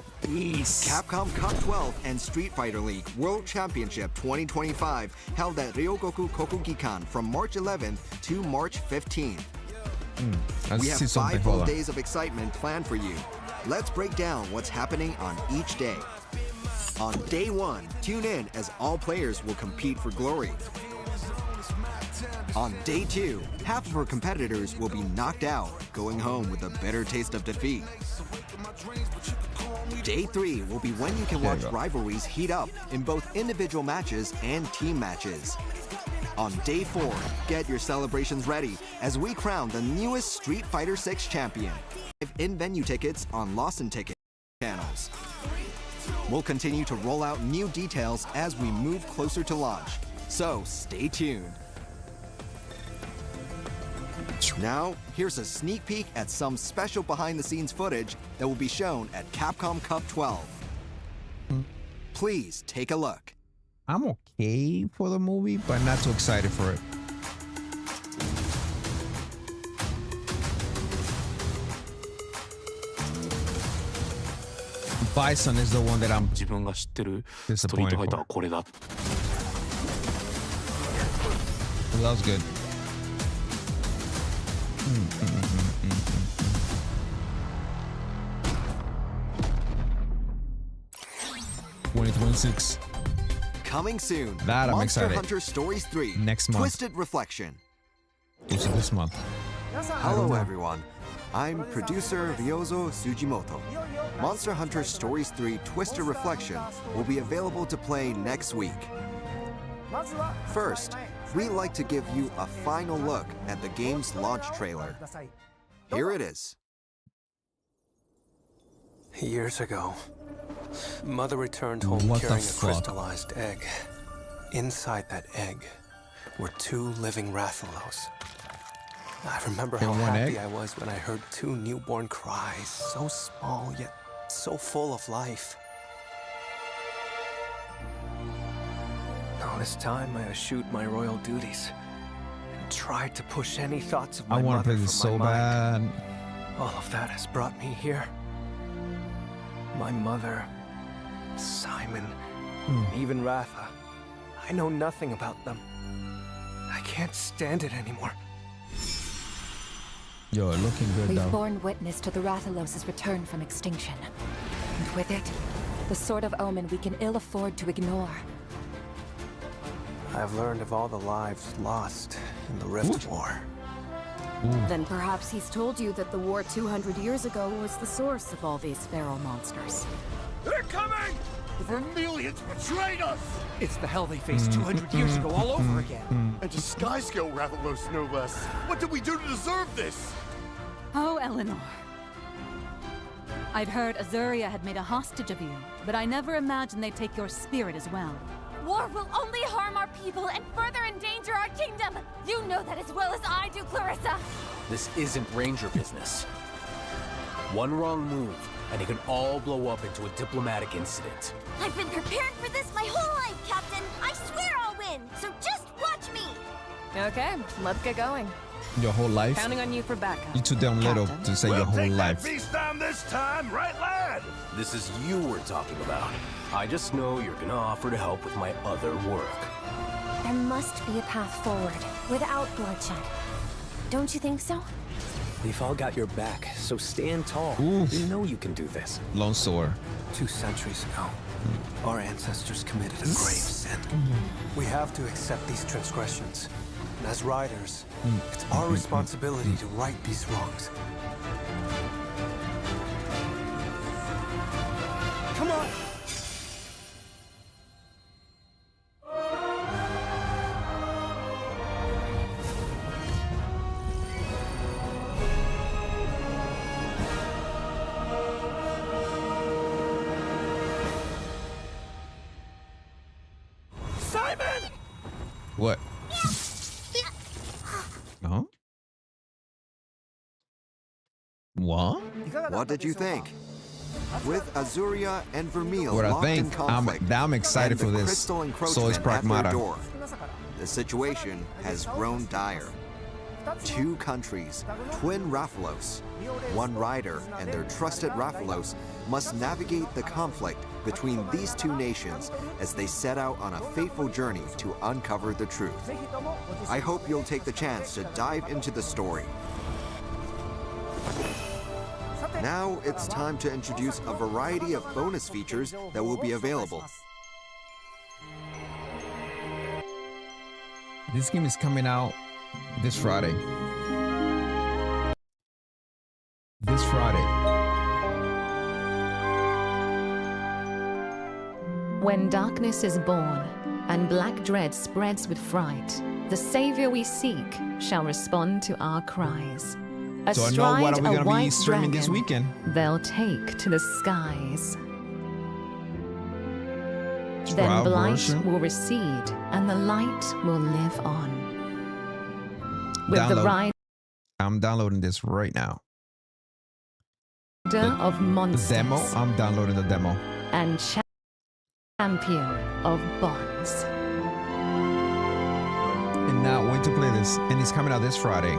J: Capcom Cup 12 and Street Fighter League World Championship 2025 held at Ryogoku Kokugikan from March 11th to March 15th. We have
A: see something.
J: 5
A: Hold
J: full
A: on.
J: days of excitement planned for you. Let's break down what's happening on each day. On day 1, tune in as all players will compete for glory. On day 2, half of our competitors will be knocked out, going home with a bitter taste of defeat. Day 3 will be when you can
A: There you
J: watch
A: go.
J: rivalries heat up in both individual matches and team matches. On day 4, get your celebrations ready as we crown the newest Street Fighter 6 champion. In-venue tickets on Lawson Ticket channels. We'll continue to roll out new details as we move closer to launch, so stay tuned. Now, here's a sneak peek at some special behind-the-scenes footage that will be shown at Capcom Cup 12. Please take a look.
A: I'm okay for the movie, but not too excited for it. Bison is the one that I'm
I: 自分が知ってるスト
A: disappointed
I: リートファイター
A: for.
I: はこれだ。
A: That was good. 2026.
J: Coming soon,
A: That I'm
J: Monster
A: excited.
J: Hunter Stories 3
A: Next month.
J: Twisted Reflection.
A: This is this month.
J: Hello everyone, I'm producer Ryozo Tsujimoto. Monster Hunter Stories 3 Twisted Reflection will be available to play next week. First, we'd like to give you a final look at the game's launch trailer. Here it is.
Q: Years ago, Mother returned home
A: What the
Q: carrying a
A: fuck?
Q: crystallized egg. Inside that egg were 2 living Rathalos. I remember
A: In
Q: how
A: one
Q: happy
A: egg?
Q: I was when I heard 2 newborn cries, so small yet so full of life. All this time I eschewed my royal duties and tried to push any thoughts of my
A: I want to
Q: mother
A: play this
Q: from
A: so
Q: my mind.
A: bad.
Q: All of that has brought me here. My mother, Simon, even Ratha. I know nothing about them. I can't stand it anymore.
A: Yo, looking good
R: We've
A: though.
R: borne witness to the Rathalos' return from extinction. And with it, the Sword of Omen we can ill afford to ignore.
Q: I've learned of all the lives lost in the Rift War.
S: Then perhaps he's told you that the war 200 years ago was the source of all these feral monsters.
O: They're coming! The Vermilions betrayed us!
T: It's the hell they faced 200 years ago all over again.
O: And to Skyscale Rathalos, no less. What did we do to deserve this?
U: Oh, Eleanor. I'd heard Azuria had made a hostage of you, but I never imagined they'd take your spirit as well.
V: War will only harm our people and further endanger our kingdom! You know that as well as I do, Clarissa!
T: This isn't Ranger business. One wrong move, and it can all blow up into a diplomatic incident.
V: I've been preparing for this my whole life, Captain! I swear I'll win! So just watch me!
S: Okay, let's get going.
A: Your whole life?
S: Counting on you for backup.
A: You too damn little to say your whole life.
O: Feast down this time, right, lad?
T: This is you we're talking about. I just know you're gonna offer to help with my other work.
K: There must be a path forward without bloodshed. Don't you think so?
Q: We've all got your back, so stand tall.
A: Oof.
Q: You know you can do this.
A: Lone sword.
Q: 2 centuries ago, our ancestors committed a grave sin. We have to accept these transgressions. And as riders, it's our responsibility to right these wrongs. Come on!
O: Simon!
A: What? Huh? What?
J: What did you think? With Azuria and Vermeil
A: What I
J: locked in
A: think,
J: conflict,
A: I'm excited
J: and the
A: for this.
J: crystal
A: So is
J: encroachment at their
A: Pragmata.
J: door, the situation has grown dire. 2 countries, twin Rathalos, 1 rider and their trusted Rathalos must navigate the conflict between these 2 nations as they set out on a fateful journey to uncover the truth. I hope you'll take the chance to dive into the story. Now it's time to introduce a variety of bonus features that will be available.
A: This game is coming out this Friday. This Friday.
B: When darkness is born and black dread spreads with fright, the savior we seek shall respond to our cries.
A: So I know what are we
B: Astride a
A: gonna be
B: white
A: streaming this
B: dragon,
A: weekend.
B: they'll take to the skies. Then
A: Trial
B: blight
A: version.
B: will recede and the light will live on. With the
A: Download. I'm downloading this right now.
B: rider of monsters
A: The demo. I'm downloading the demo.
B: and champion of bonds.
A: And now wait to play this, and it's coming out this Friday.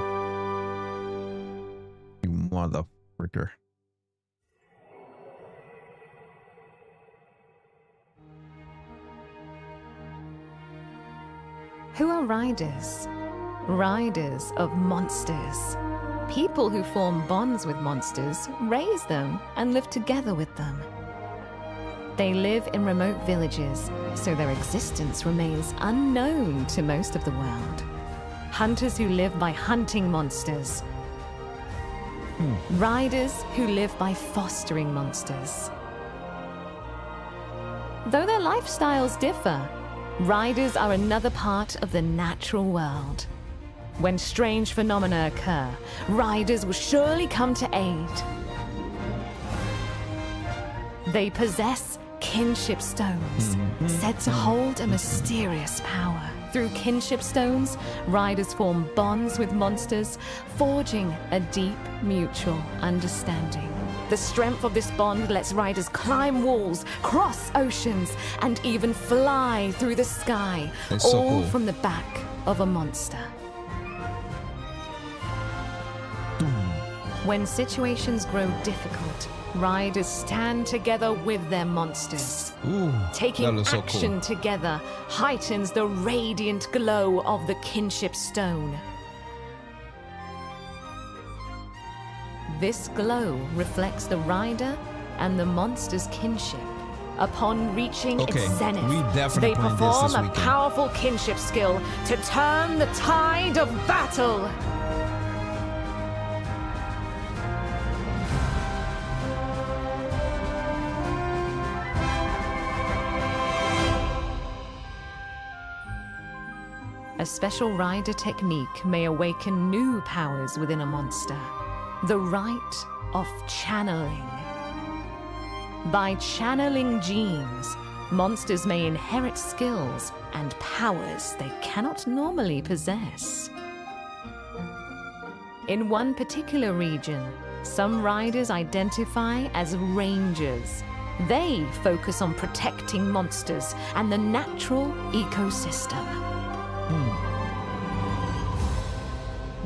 A: You mother fricker.
B: Who are riders? Riders of monsters. People who form bonds with monsters, raise them, and live together with them. They live in remote villages, so their existence remains unknown to most of the world. Hunters who live by hunting monsters. Riders who live by fostering monsters. Though their lifestyles differ, riders are another part of the natural world. When strange phenomena occur, riders will surely come to aid. They possess kinship stones, said to hold a mysterious power. Through kinship stones, riders form bonds with monsters, forging a deep mutual understanding. The strength of this bond lets riders climb walls, cross oceans, and even fly through the sky,
A: That's so
B: all
A: cool.
B: from the back of a monster. When situations grow difficult, riders stand together with their monsters.
A: Ooh,
B: Taking
A: that looks so
B: action
A: cool.
B: together heightens the radiant glow of the kinship stone. This glow reflects the rider and the monster's kinship. Upon reaching
A: Okay,
B: its zenith,
A: we definitely
B: they
A: playing this
B: perform
A: this
B: a
A: weekend.
B: powerful kinship skill to turn the tide of battle. A special rider technique may awaken new powers within a monster. The rite of channeling. By channeling genes, monsters may inherit skills and powers they cannot normally possess. In one particular region, some riders identify as rangers. They focus on protecting monsters and the natural ecosystem.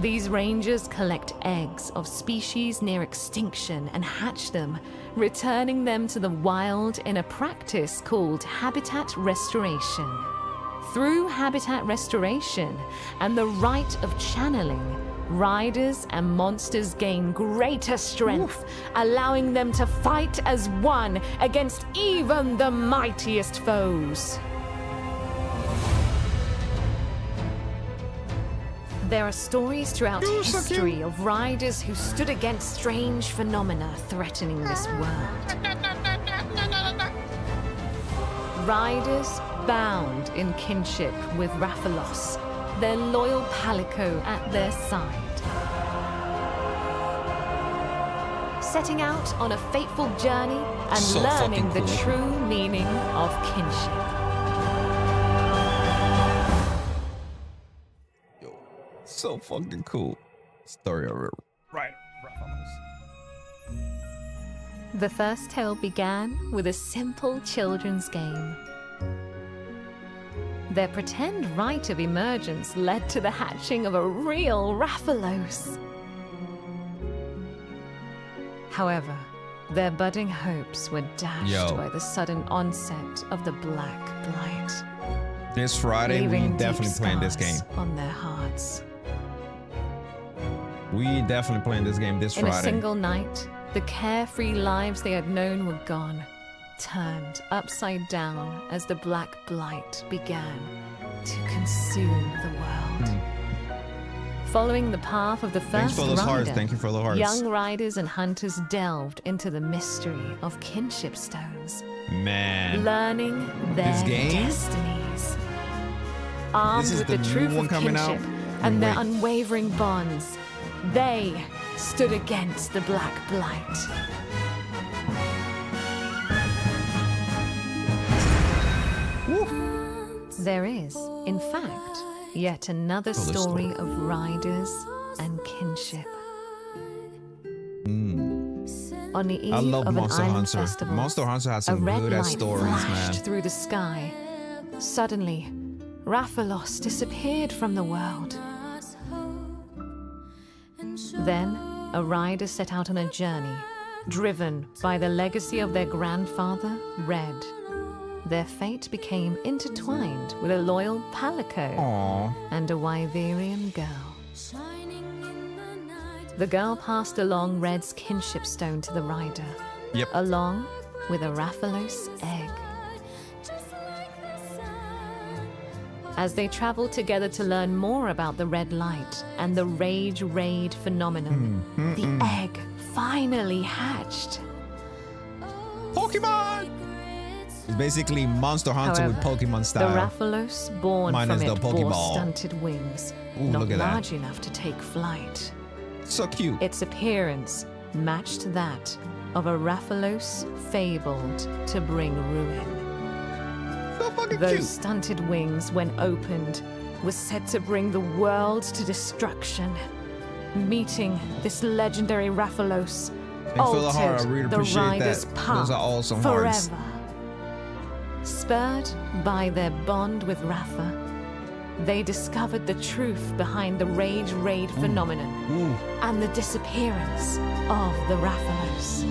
B: These rangers collect eggs of species near extinction and hatch them, returning them to the wild in a practice called habitat restoration. Through habitat restoration and the rite of channeling, riders and monsters gain greater strength, allowing them to fight as one against even the mightiest foes. There are stories throughout history of riders who stood against strange phenomena threatening this world. Riders bound in kinship with Rathalos, their loyal Palico at their side. Setting out on a fateful journey and
A: So
B: learning
A: fucking
B: the
A: cool.
B: true meaning of kinship.
A: So fucking cool. Story of it. Right.
B: The first tale began with a simple children's game. Their pretend rite of emergence led to the hatching of a real Rathalos. However, their budding hopes were dashed
A: Yo.
B: by the sudden onset of the Black Blight,
A: This Friday, we
B: leaving
A: definitely
B: deep
A: playing this game.
B: scars on their hearts.
A: We definitely playing this game this
B: In a
A: Friday.
B: single night, The carefree lives they had known were gone, turned upside down as the Black Blight began to consume the world. Following the path of the
A: Thanks
B: first
A: for those
B: rider,
A: hearts. Thank you for the hearts.
B: young riders and hunters delved into the mystery of kinship stones,
A: Man.
B: learning their
A: This game?
B: destinies. Armed
A: is
B: with
A: the
B: the
A: new
B: truth
A: one
B: of
A: coming out?
B: kinship and their
A: Wait.
B: unwavering bonds, they stood against the Black Blight. There is, in fact, yet another
A: Tell this
B: story of riders and kinship. On the eve
A: I love
B: of
A: Monster
B: an island
A: Hunter.
B: festival,
A: Monster Hunter has
B: a
A: some
B: red
A: good ass
B: light
A: stories,
B: flashed
A: man.
B: through the sky. Suddenly, Rathalos disappeared from the world. Then, a rider set out on a journey, driven by the legacy of their grandfather, Red. Their fate became intertwined with a loyal Palico
A: Aww.
B: and a Wyverian girl. The girl passed along Red's kinship stone to the rider,
A: Yep.
B: along with a Rathalos egg. As they traveled together to learn more about the red light and the Rage Raid phenomenon, the egg finally hatched.
A: Pokemon! It's basically Monster Hunter with
B: However,
A: Pokemon
B: The
A: style.
B: Rathalos born
A: Minus
B: from
A: the
B: it bore
A: Pokeball.
B: stunted wings,
A: Ooh,
B: not
A: look at that.
B: large enough to take flight.
A: So cute.
B: Its appearance matched that of a Rathalos fabled to bring ruin.
A: So fucking
B: Those
A: cute.
B: stunted wings, when opened, was said to bring the world to destruction. Meeting this legendary Rathalos
A: Thanks for the heart. I
B: altered
A: really
B: the
A: appreciate
B: rider's
A: that.
B: path
A: Those are awesome
B: forever.
A: hearts.
B: Spurred by their bond with Ratha, they discovered the truth behind the Rage Raid phenomenon and the disappearance of the Rathalos.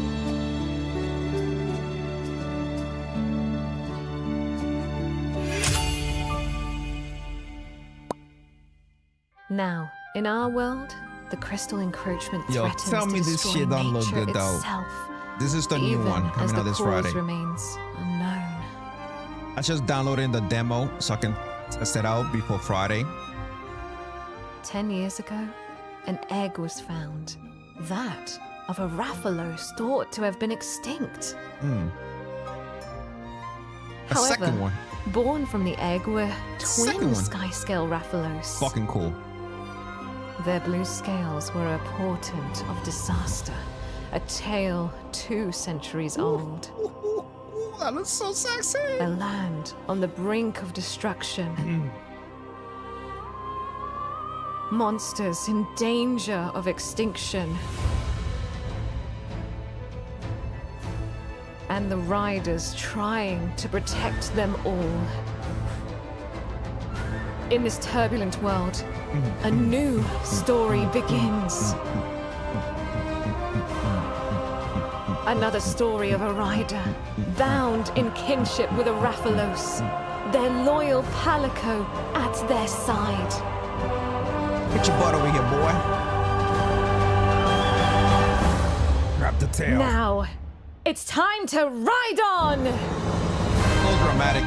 B: Now, in our world, the crystal encroachment
A: Yo,
B: threatens
A: tell me
B: to
A: this
B: destroy
A: shit don't look
B: nature
A: good though.
B: itself,
A: This is the new
B: even
A: one
B: as
A: coming
B: the
A: out this
B: cause
A: Friday.
B: remains unknown.
A: I just downloaded the demo so I can test it out before Friday.
B: 10 years ago, an egg was found. That of a Rathalos thought to have been extinct.
A: A
B: However,
A: second one.
B: born from the egg were
A: Second
B: twin
A: one.
B: sky-scale Rathalos.
A: Fucking cool.
B: Their blue scales were a portent of disaster, a tale 2 centuries old.
A: That looks so sexy.
B: A land on the brink of destruction. Monsters in danger of extinction. And the riders trying to protect them all. In this turbulent world, a new story begins. Another story of a rider, bound in kinship with a Rathalos, their loyal Palico at their side.
A: Get your butt over here, boy. Grab the tail.
B: Now, it's time to ride on!
A: So dramatic.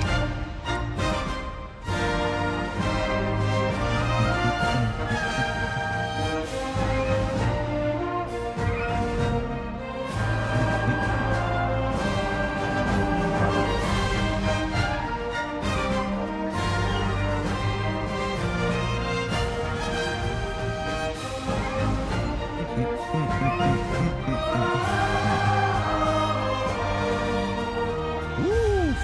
A: Woo!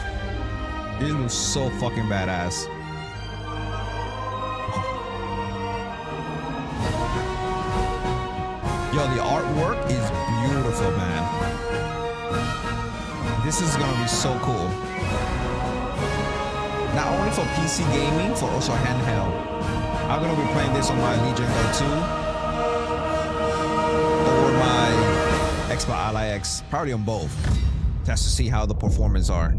A: This looks so fucking badass. Yo, the artwork is beautiful, man. This is gonna be so cool. Not only for PC gaming, for also handheld. I'm gonna be playing this on my Legion Go 2 or my Xbox Ally X, probably on both, just to see how the performance are.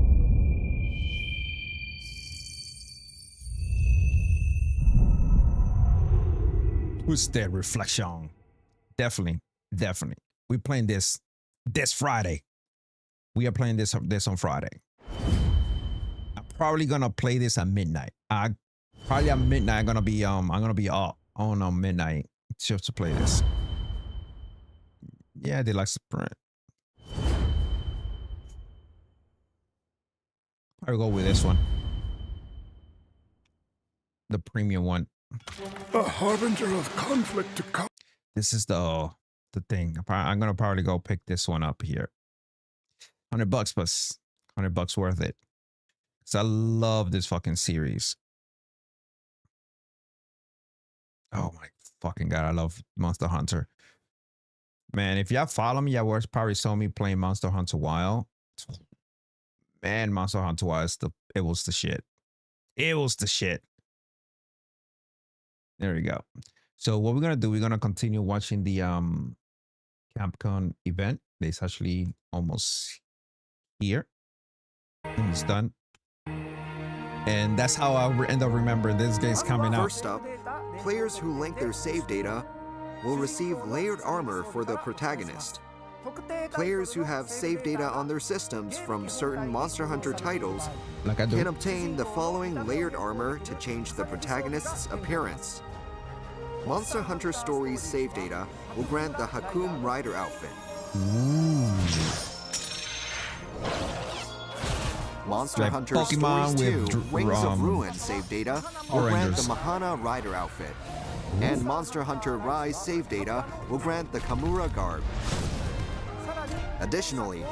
A: Who's that reflection? Definitely. We playing this this Friday. We are playing this on Friday. I'm probably gonna play this at midnight. Probably at midnight. I'm gonna be up on midnight just to play this. Yeah, they like Sprint. I'll go with this one. The premium one.
C: A harbinger of conflict to come.
A: This is the thing. I'm gonna probably go pick this one up here. $100 plus $100 worth it. So I love this fucking series. Oh my fucking god, I love Monster Hunter. Man, if y'all follow me, y'all probably saw me playing Monster Hunter Wild. Man, Monster Hunter Wild, it was the shit. It was the shit. There we go. So what we're gonna do, we're gonna continue watching the Capcom event. It's actually almost here. And it's done. And that's how I end up remembering this game's coming out.
J: First up, players who link their save data will receive layered armor for the protagonist. Players who have save data on their systems from certain Monster Hunter titles can obtain the following layered armor to change the protagonist's appearance. Monster Hunter Stories save data will grant the Hakum Rider outfit. Monster
A: Like
J: Hunter
A: Pokemon
J: Stories 2
A: with
J: Wings of Ruin save data will
A: Power
J: grant the
A: Rangers.
J: Mahana Rider outfit. And Monster Hunter Rise save data will grant the Kamura garb. Additionally,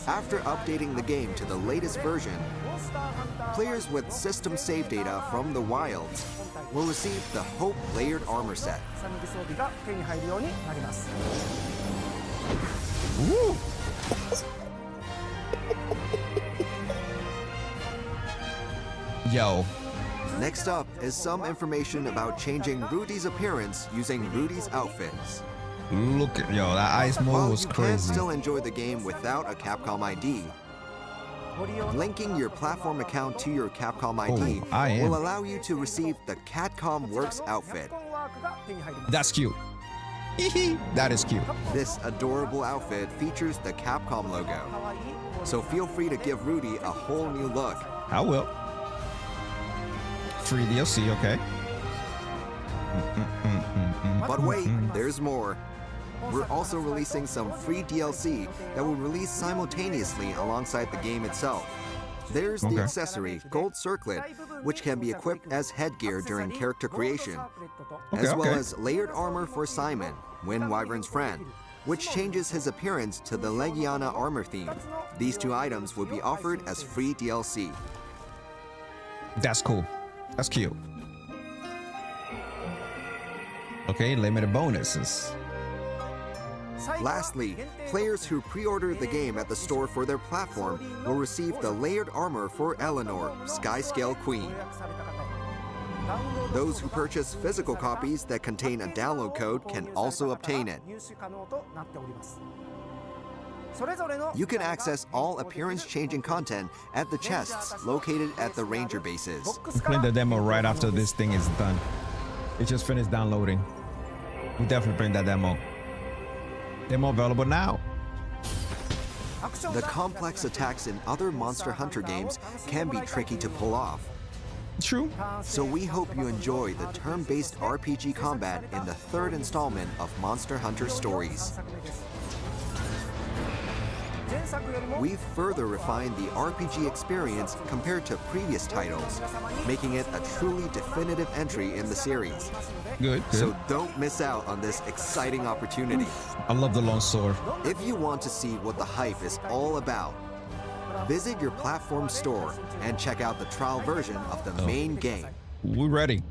J: after updating the game to the latest version, players with system save data from the Wilds will receive the Hope Layered Armor set.
A: Woo! Yo.
J: Next up is some information about changing Rudy's appearance using Rudy's outfits.
A: Look at that ice mode
J: While
A: was
J: you can
A: crazy.
J: still enjoy the game without a Capcom ID, linking your platform account to your Capcom ID
A: I am.
J: will allow you to receive the Catcom Works outfit.
A: That's cute. That is cute.
J: This adorable outfit features the Capcom logo, so feel free to give Rudy a whole new look.
A: I will. Free DLC, okay.
J: But wait, there's more. We're also releasing some free DLC that will release simultaneously alongside the game itself. There's the
A: Okay.
J: accessory, Gold Circlet, which can be equipped as headgear during character creation, as well
A: okay.
J: as layered armor for Simon, Wind Wyvern's friend, which changes his appearance to the Legiana armor theme. These two items will be offered as free DLC.
A: That's cool. That's cute. Okay, limited bonuses.
J: Lastly, players who pre-order the game at the store for their platform will receive the layered armor for Eleanor, Skyscale Queen. Those who purchase physical copies that contain a download code can also obtain it. You can access all appearance-changing content at the chests located at the ranger bases.
A: I'm playing the demo right after this thing is done. It just finished downloading. We definitely playing that demo. Demo available now.
J: The complex attacks in other Monster Hunter games can be tricky to pull off.
A: True.
J: So we hope you enjoy the turn-based RPG combat in the third installment of Monster Hunter Stories. We've further refined the RPG experience compared to previous titles, making it a truly definitive entry in the series.
A: Good.
J: So don't miss out on this exciting opportunity.
A: I love the long sword.
J: If you want to see what the hype is all about, visit your platform store and check out the trial version of the main game.
A: We're ready.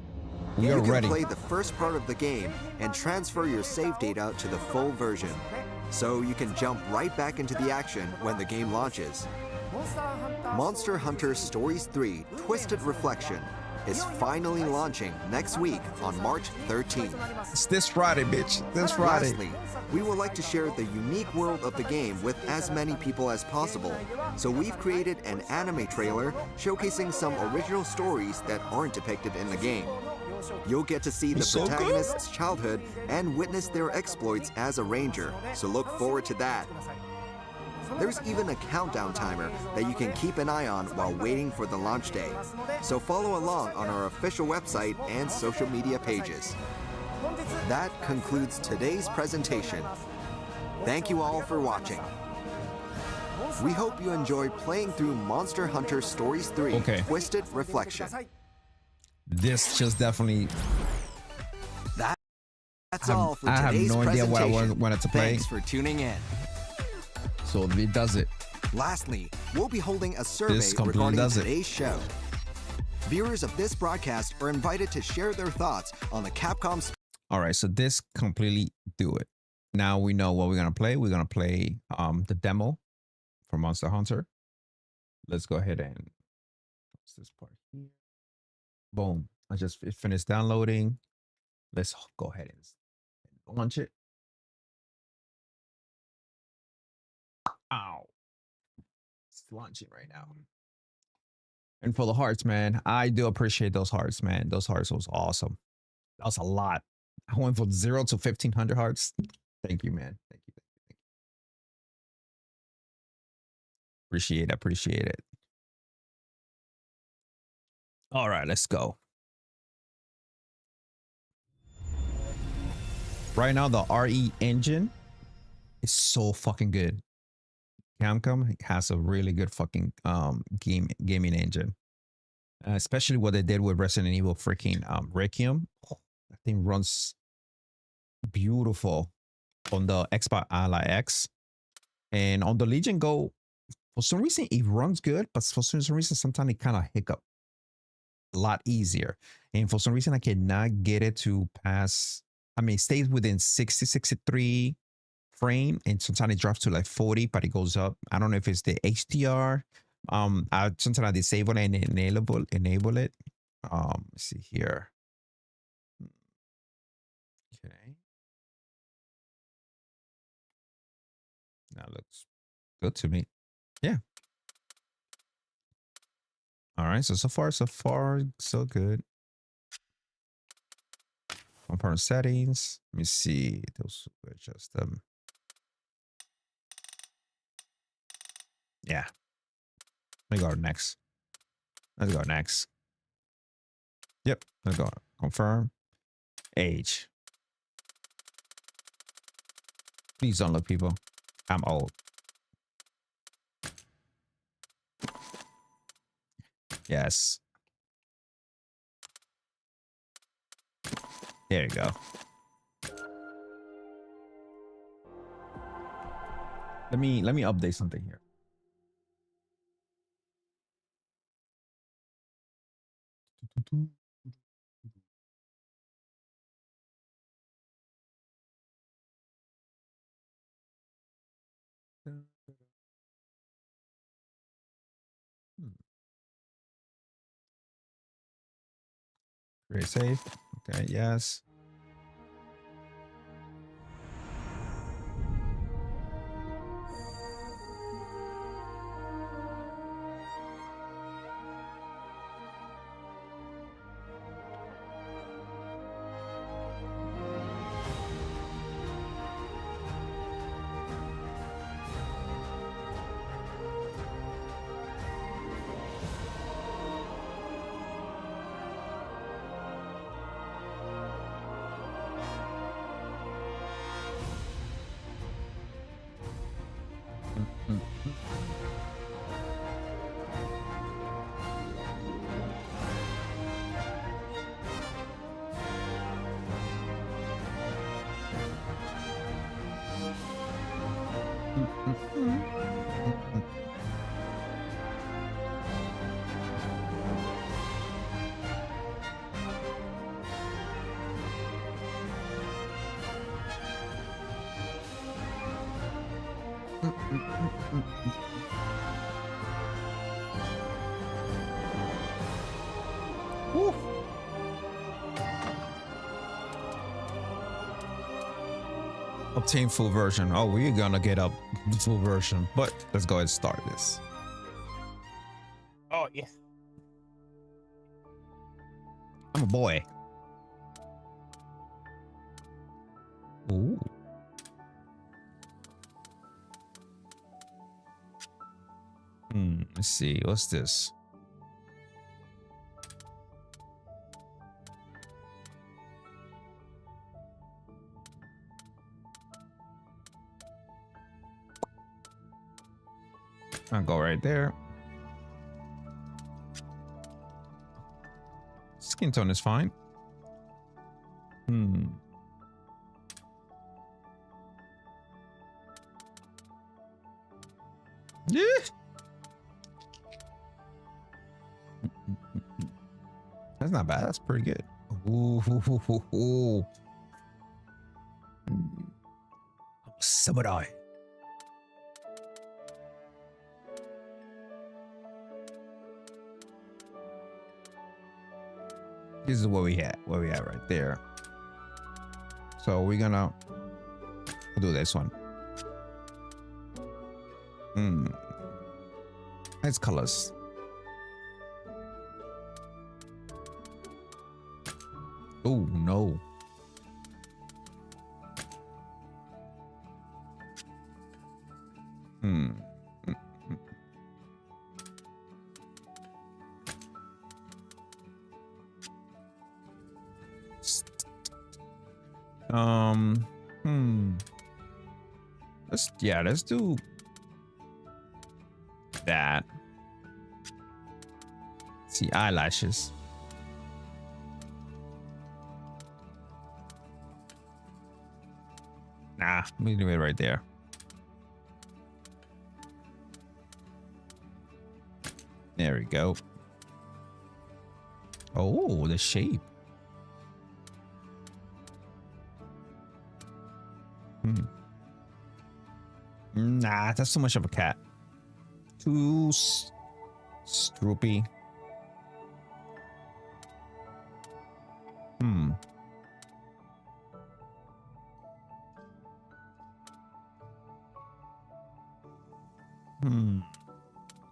A: We
J: You
A: are
J: can
A: ready.
J: play the first part of the game and transfer your save data to the full version, so you can jump right back into the action when the game launches. Monster Hunter Stories 3 Twisted Reflection is finally launching next week on March 13th.
A: It's this Friday, bitch. This Friday.
J: Lastly, we would like to share the unique world of the game with as many people as possible, so we've created an anime trailer showcasing some original stories that aren't depicted in the game. You'll get to see the
A: So good.
J: protagonist's childhood and witness their exploits as a ranger, so look forward to that. There's even a countdown timer that you can keep an eye on while waiting for the launch day. So follow along on our official website and social media pages. That concludes today's presentation. Thank you all for watching. We hope you enjoy playing through Monster Hunter Stories 3 Twisted Reflection.
A: This just definitely...
J: That's all for
A: I have
J: today's
A: no idea
J: presentation.
A: what I wanted to play.
J: Thanks for tuning in.
A: So it does it.
J: Lastly, we'll be holding a survey
A: This completely
J: regarding
A: does it.
J: today's show. Viewers of this broadcast are invited to share their thoughts on the Capcom.
A: All right, so this completely do it. Now we know what we're gonna play. We're gonna play the demo for Monster Hunter. Let's go ahead and what's this part here? Boom. I just finished downloading. Let's go ahead and launch it. Ow. It's launching right now. And for the hearts, man, I do appreciate those hearts, man. Those hearts was awesome. That was a lot. I went from 0 to 1,500 hearts. Thank you, man. Thank you. Appreciate it. All right, let's go. Right now, the RE engine is so fucking good. Capcom has a really good fucking gaming engine, especially what they did with Resident Evil freaking Requiem. Oh, that thing runs beautiful on the Xbox Ally X, and on the Legion Go. For some reason, it runs good, but for some reason, sometimes it kind of hiccup a lot easier. And for some reason, I cannot get it to pass. I mean, it stays within 60, 63 frame, and sometimes it drops to like 40, but it goes up. I don't know if it's the HDR. Sometimes I disable and enable it. Let's see here. Okay. That looks good to me. Yeah. All right. So far, so good. Component settings. Let me see. Those adjust them. Yeah. Let me go next. Let's go next. Yep. Let's go. Confirm. Age. Please don't look, people. I'm old. Yes. There you go. Let me update something here. Create save. Okay, yes. Obtain full version. Oh, we're gonna get up the full version, but let's go ahead and start this. Oh, yes. I'm a boy. Ooh. Let's see. What's this? I'll go right there. Skin tone is fine. Yeah. That's not bad. That's pretty good. Ooh. Samurai. This is where we at right there. So we're gonna do this one. Nice colors. Oh no. Let's do that. See, eyelashes. Nah, we do it right there. There we go. Oh, the shape. Nah, that's too much of a cat. Too stroopy.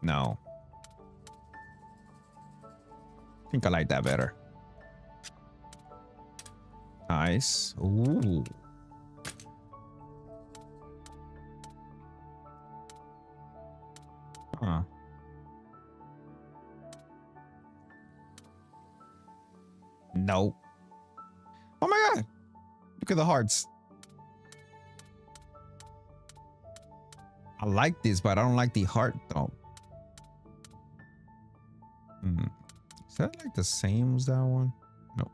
A: No. I think I like that better. Nice. Ooh. Huh. No. Oh my god. Look at the hearts. I like this, but I don't like the heart though. Is that like the same as that one? No.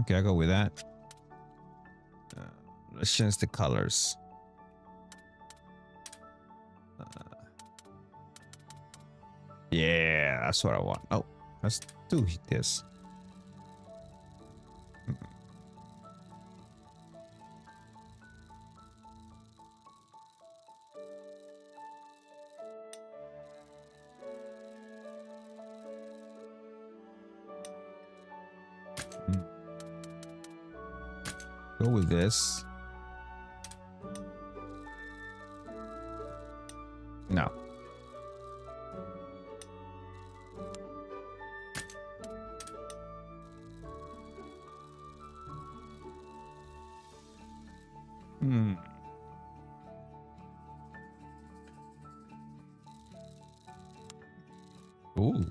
A: Okay, I'll go with that. Let's change the colors. Yeah, that's what I want. Oh, let's do this. Go with this. No. Ooh.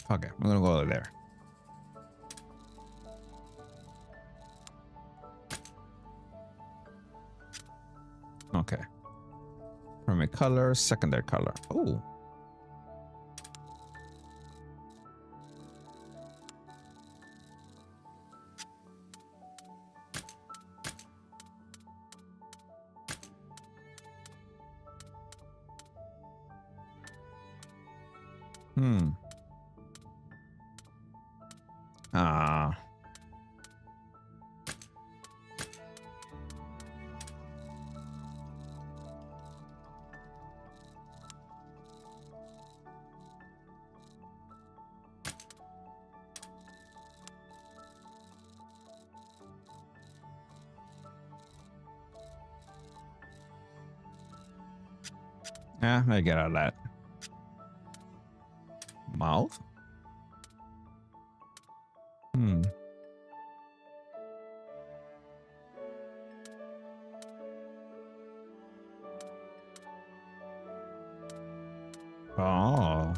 A: Okay, I'm gonna go over there. primary color, secondary color. Oh. Ah. Yeah, let me get out of that. Mouth? Oh.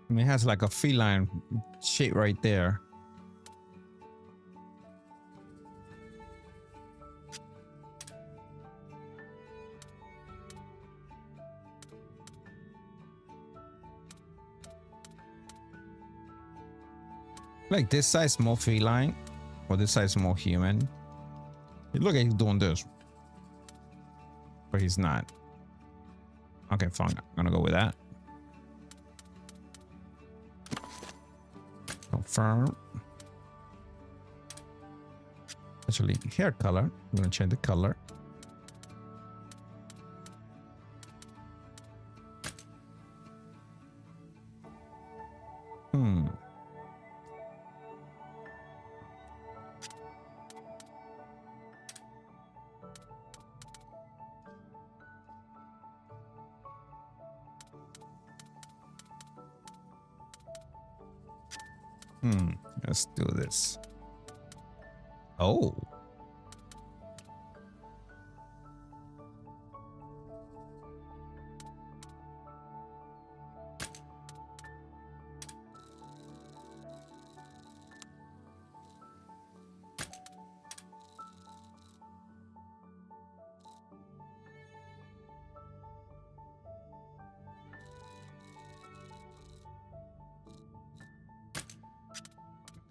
A: It has like a feline shape right there. Like this size more feline, or this size more human. Look at he's doing this, but he's not. Okay, fine. I'm gonna go with that. Confirm. Actually, hair color. I'm gonna change the color. Let's do this. Oh.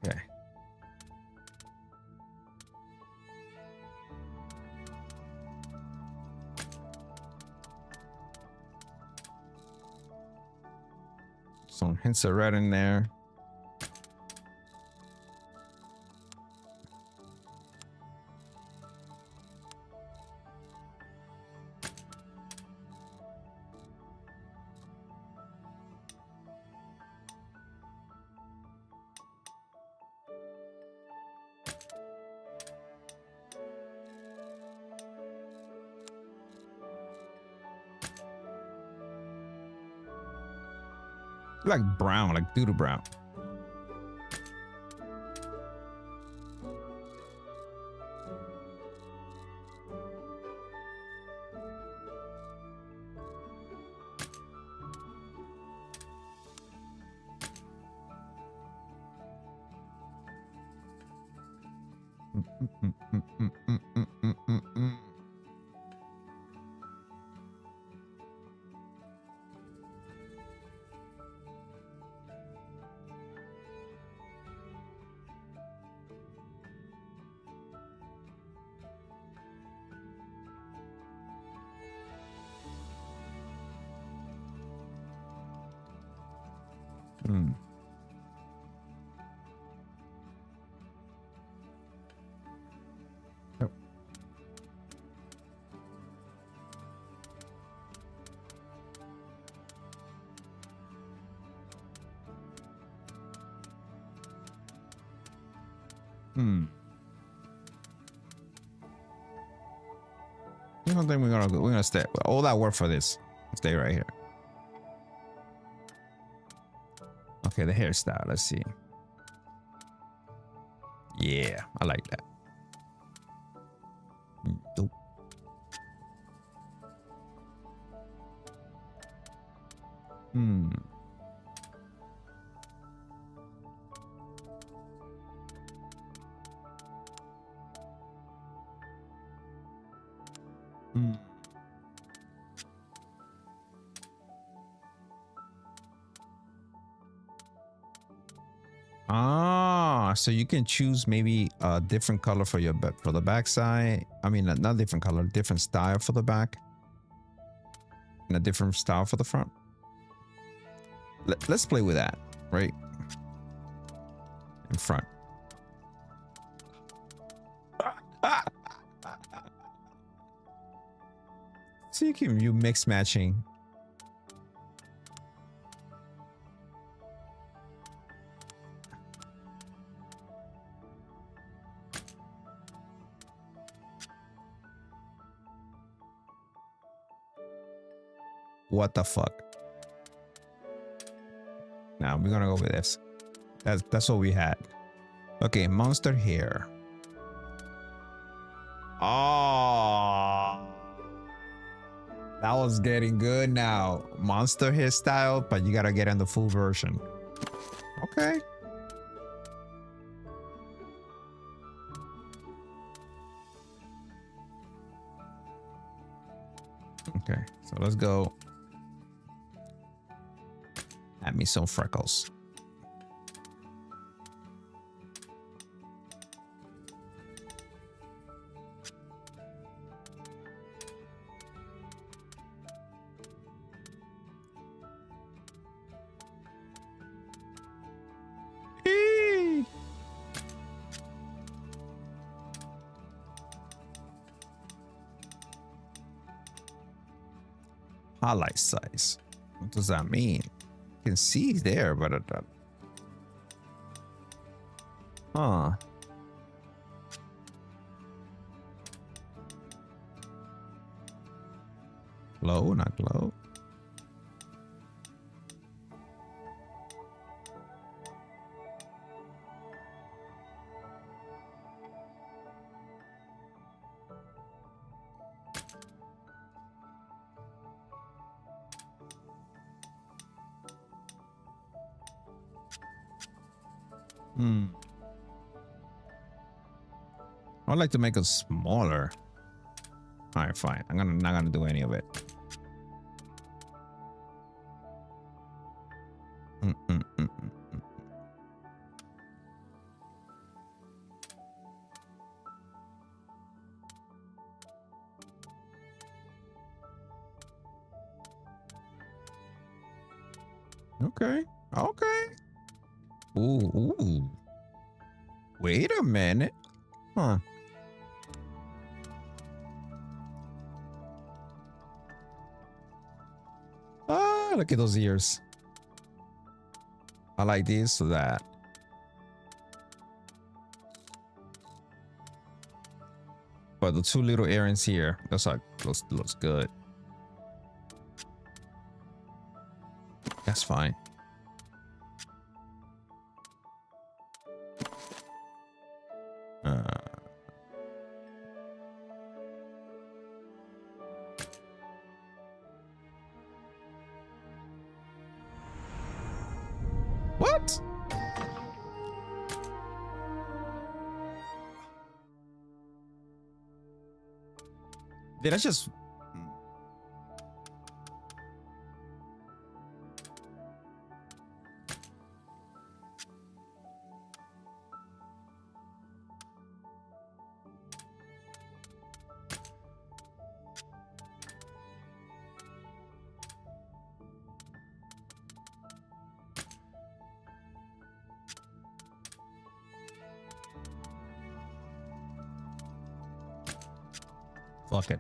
A: Okay. Some hints of red in there. Like brown, like doodle brown. Yep. I don't think we're gonna stay. All that work for this. Stay right here. Okay, the hairstyle. Let's see. Yeah, I like that. Nope. Hmm. Hmm. Ah, so you can choose maybe a different color for your for the back side. I mean, not different color, different style for the back, and a different style for the front. Let's play with that, right? In front. So you can view mix matching. What the fuck? Now we're gonna go with this. That's what we had. Okay, monster hair. Oh, that was getting good now. Monster hairstyle, but you gotta get in the full version. Okay. Okay, so let's go. Add me some freckles. Highlight size. What does that mean? You can see there, but huh? Low, not low. I'd like to make it smaller. All right, fine. I'm not gonna do any of it. Okay. Okay. Ooh. Wait a minute. Huh. Ah, look at those ears. I like these so that. But the two little earrings here, looks good. That's fine. What? Did I just... Fuck it.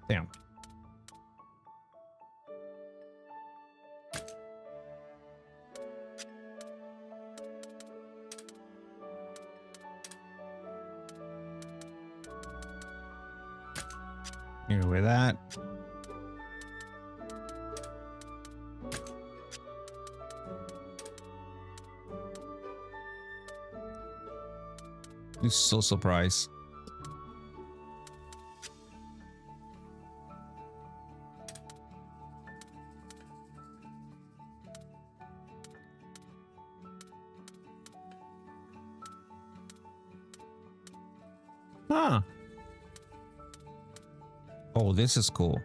A: Damn. Here with that. You're so surprised. Huh. Oh, this is cool.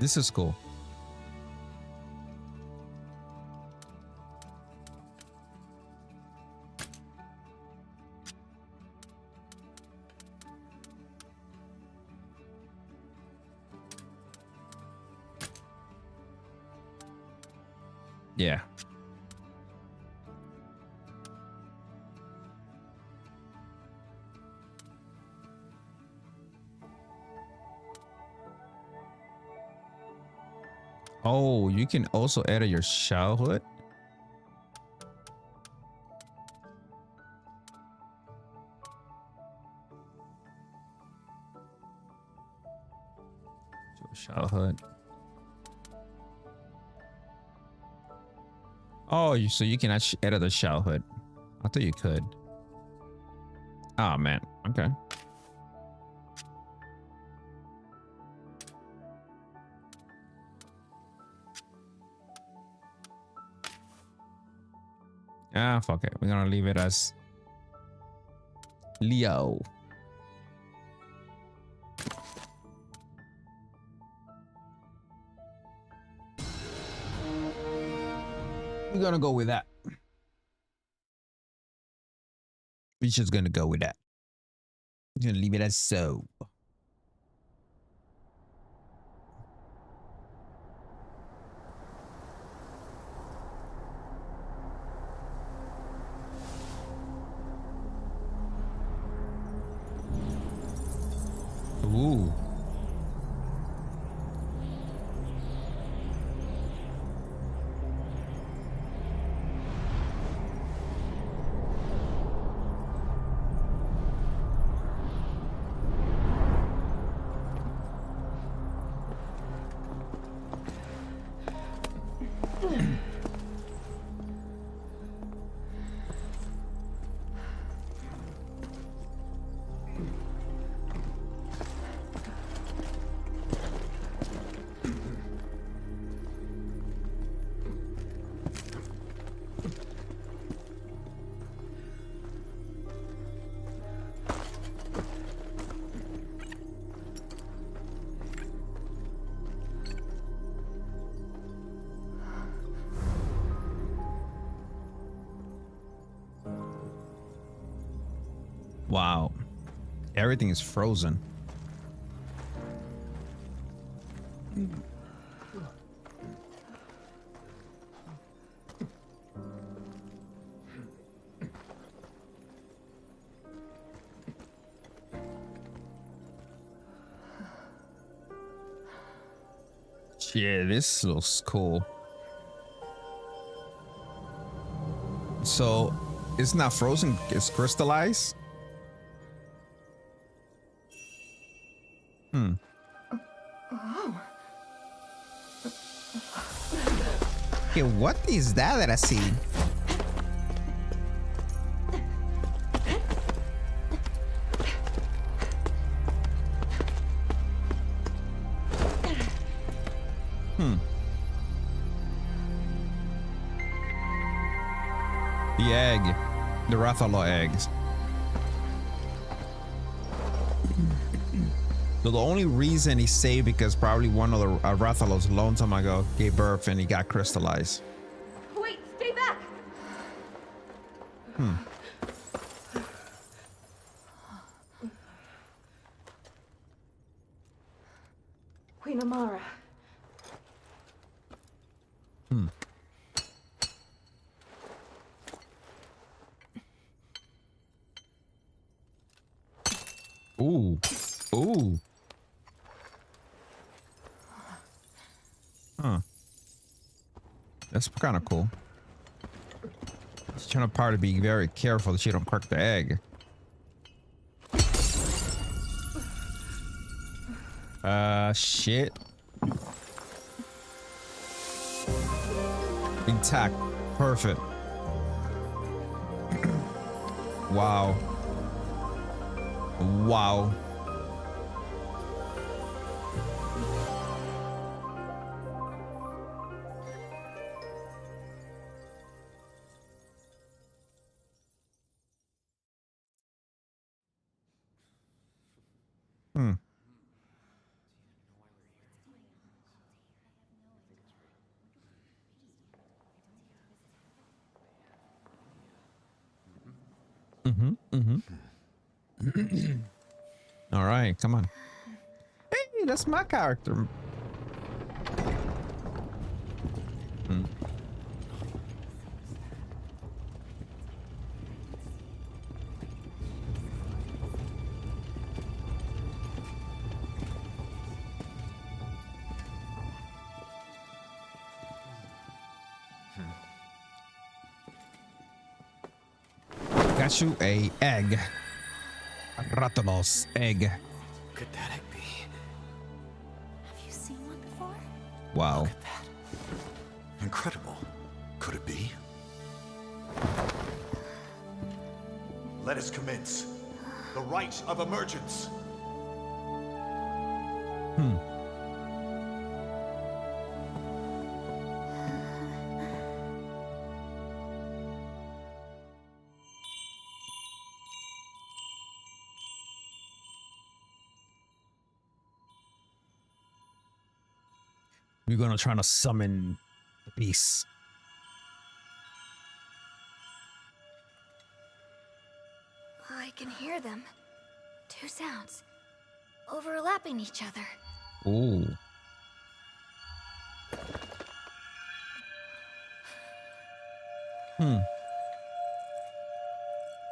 A: This is cool. Yeah. Oh, you can also edit your childhood. Childhood. Oh, so you can actually edit the childhood. I thought you could. Oh man. Okay. Ah, fuck it. We're gonna leave it as Leo. We're gonna go with that. We're just gonna go with that. We're gonna leave it as so. Ooh. Wow. Everything is frozen. Yeah, this looks cool. So it's not frozen, it's crystallized. Okay, what is that I see? The egg. The Rathalos eggs. So the only reason he's saved because probably one of the Rathalos a long time ago gave birth and he got crystallized.
V: Wait, stay back!
S: Queen Amara.
A: Ooh. Ooh. Huh. That's kind of cool. Trying to power to be very careful that she don't crack the egg. Shit. Intact. Perfect. Wow. Wow. Hmm. All right, come on. Hey, that's my character. Hmm. Got you a egg. A Rathalos egg.
T: Could that egg be?
V: Have you seen one before?
A: Wow.
T: Look at that.
D: Incredible. Could it be? Let us commence. The rite of emergence.
A: Hmm. We're gonna try to summon the beast.
K: I can hear them. Two sounds. Overlapping each other.
A: Ooh. Hmm.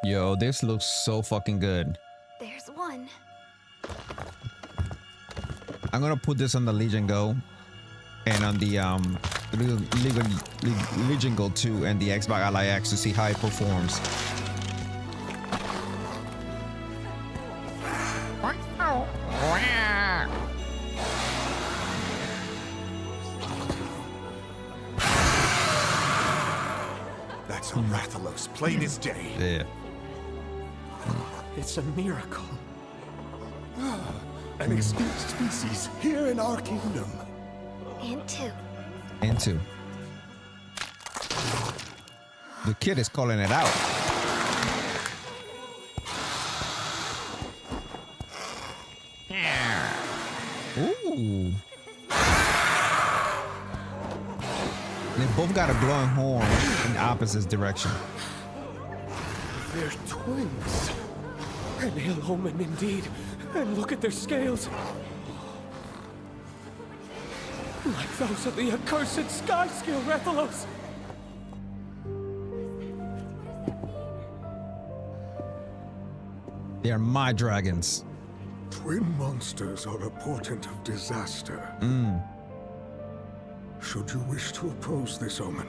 A: Yo, this looks so fucking good.
K: There's one.
A: I'm gonna put this on the Legion Go and on the Legion Go 2 and the Xbox Ally X to see how it performs.
D: That's a Rathalos, plain as day.
A: Yeah.
O: It's a miracle. An extinct species here in our kingdom.
K: Into.
A: Into. The kid is calling it out. Ooh. They both got a glowing horn in the opposite direction.
O: They're twins. An ill omen indeed. And look at their scales. Like those of the accursed sky scale Rathalos.
A: They're my dragons.
C: Twin monsters are a portent of disaster. Should you wish to oppose this omen,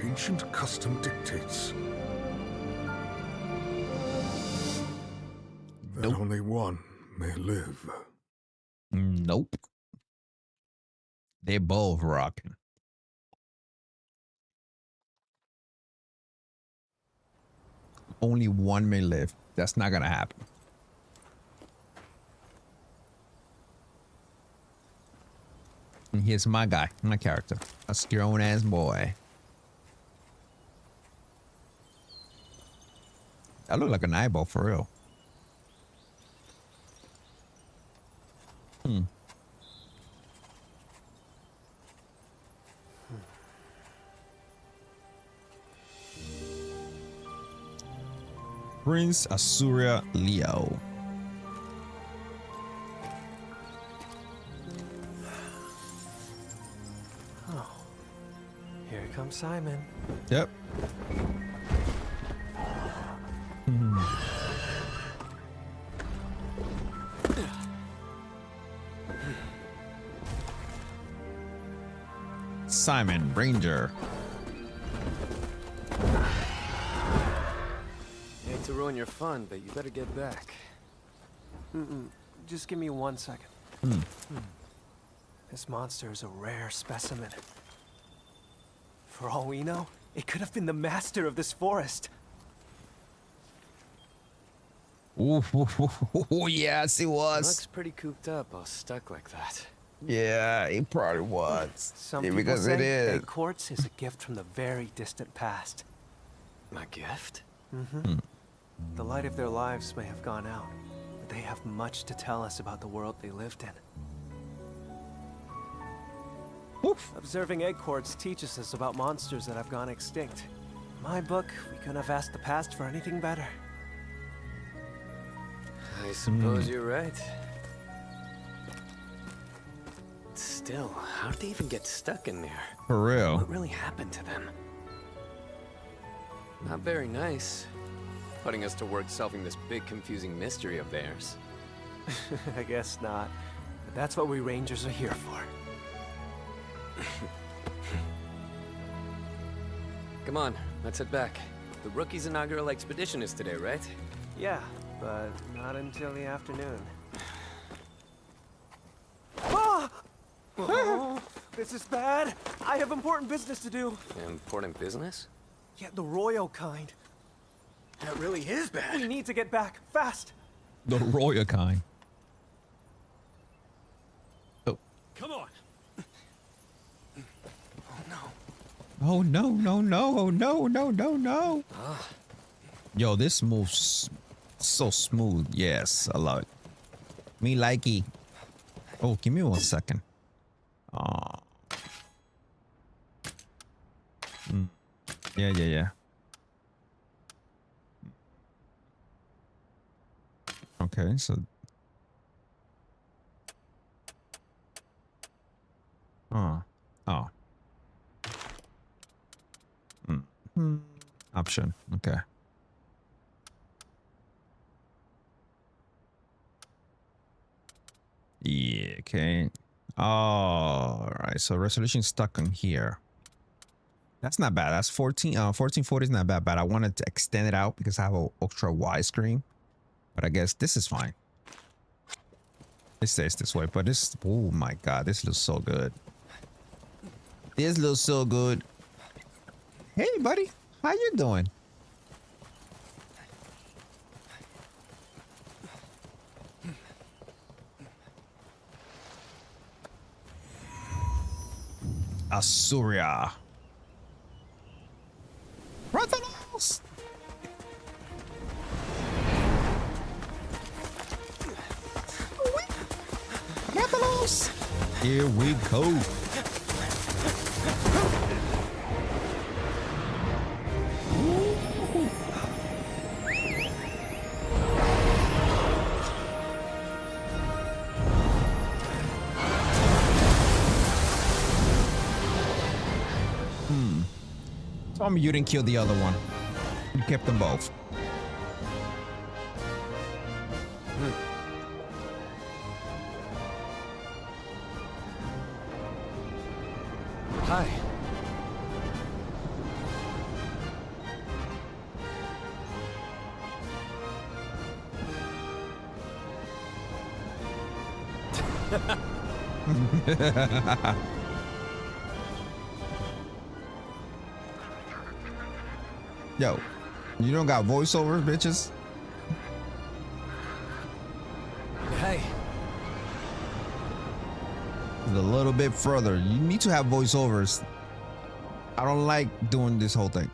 C: ancient custom dictates that only one may live.
A: Nope. They both rocking. Only one may live. That's not gonna happen. And here's my guy, my character. A grown ass boy. I look like an eyeball for real. Hmm. Prince Asuria Leo.
Q: Oh, here comes Simon.
A: Yep. Simon Ranger.
Q: to ruin your fun, but you better get back. Just give me 1 second. This monster is a rare specimen. For all we know, it could have been the master of this forest.
A: Ooh, yes, it was.
Q: Looks pretty cooped up, all stuck like that.
A: Yeah, it probably was.
Q: Some
A: Yeah,
Q: people
A: because
Q: say
A: it is.
Q: egg quartz is a gift from the very distant past.
H: My gift?
Q: The light of their lives may have gone out, but they have much to tell us about the world they lived in. Observing egg quartz teaches us about monsters that have gone extinct. In my book, we couldn't have asked the past for anything better.
H: I suppose you're right. Still, how'd they even get stuck in there?
A: For real.
H: What really happened to them? Not very nice. Putting us to work solving this big confusing mystery of theirs.
Q: I guess not. But that's what we Rangers are here for.
H: Come on, let's head back. The rookie's inaugural expedition is today, right?
Q: Yeah, but not until the afternoon. Ah! Oh, this is bad. I have important business to do.
H: Important business?
Q: Yeah, the royal kind.
H: That really is bad.
Q: We need to get back, fast.
A: The royal kind. Oh.
N: Come on.
A: Oh no, no, no, no, no, no, no. Yo, this moves so smooth. Yes, I love it. Me likey. Oh, give me 1 second. Yeah. Okay, so. Oh. Option. Okay. Yeah. Okay. All right. So resolution stuck on here. That's not bad. That's 1440 is not bad. But I wanted to extend it out because I have an ultra wide screen. But I guess this is fine. It stays this way. But this. Oh my God. This looks so good. This looks so good. Hey, buddy. How you doing? Asuria. Rathalos! Rathalos! Here we go. Tell me you didn't kill the other one. You kept them both.
Q: Hi.
A: Yo, you don't got voiceovers, bitches?
Q: Hey.
A: A little bit further. You need to have voiceovers. I don't like doing this whole thing.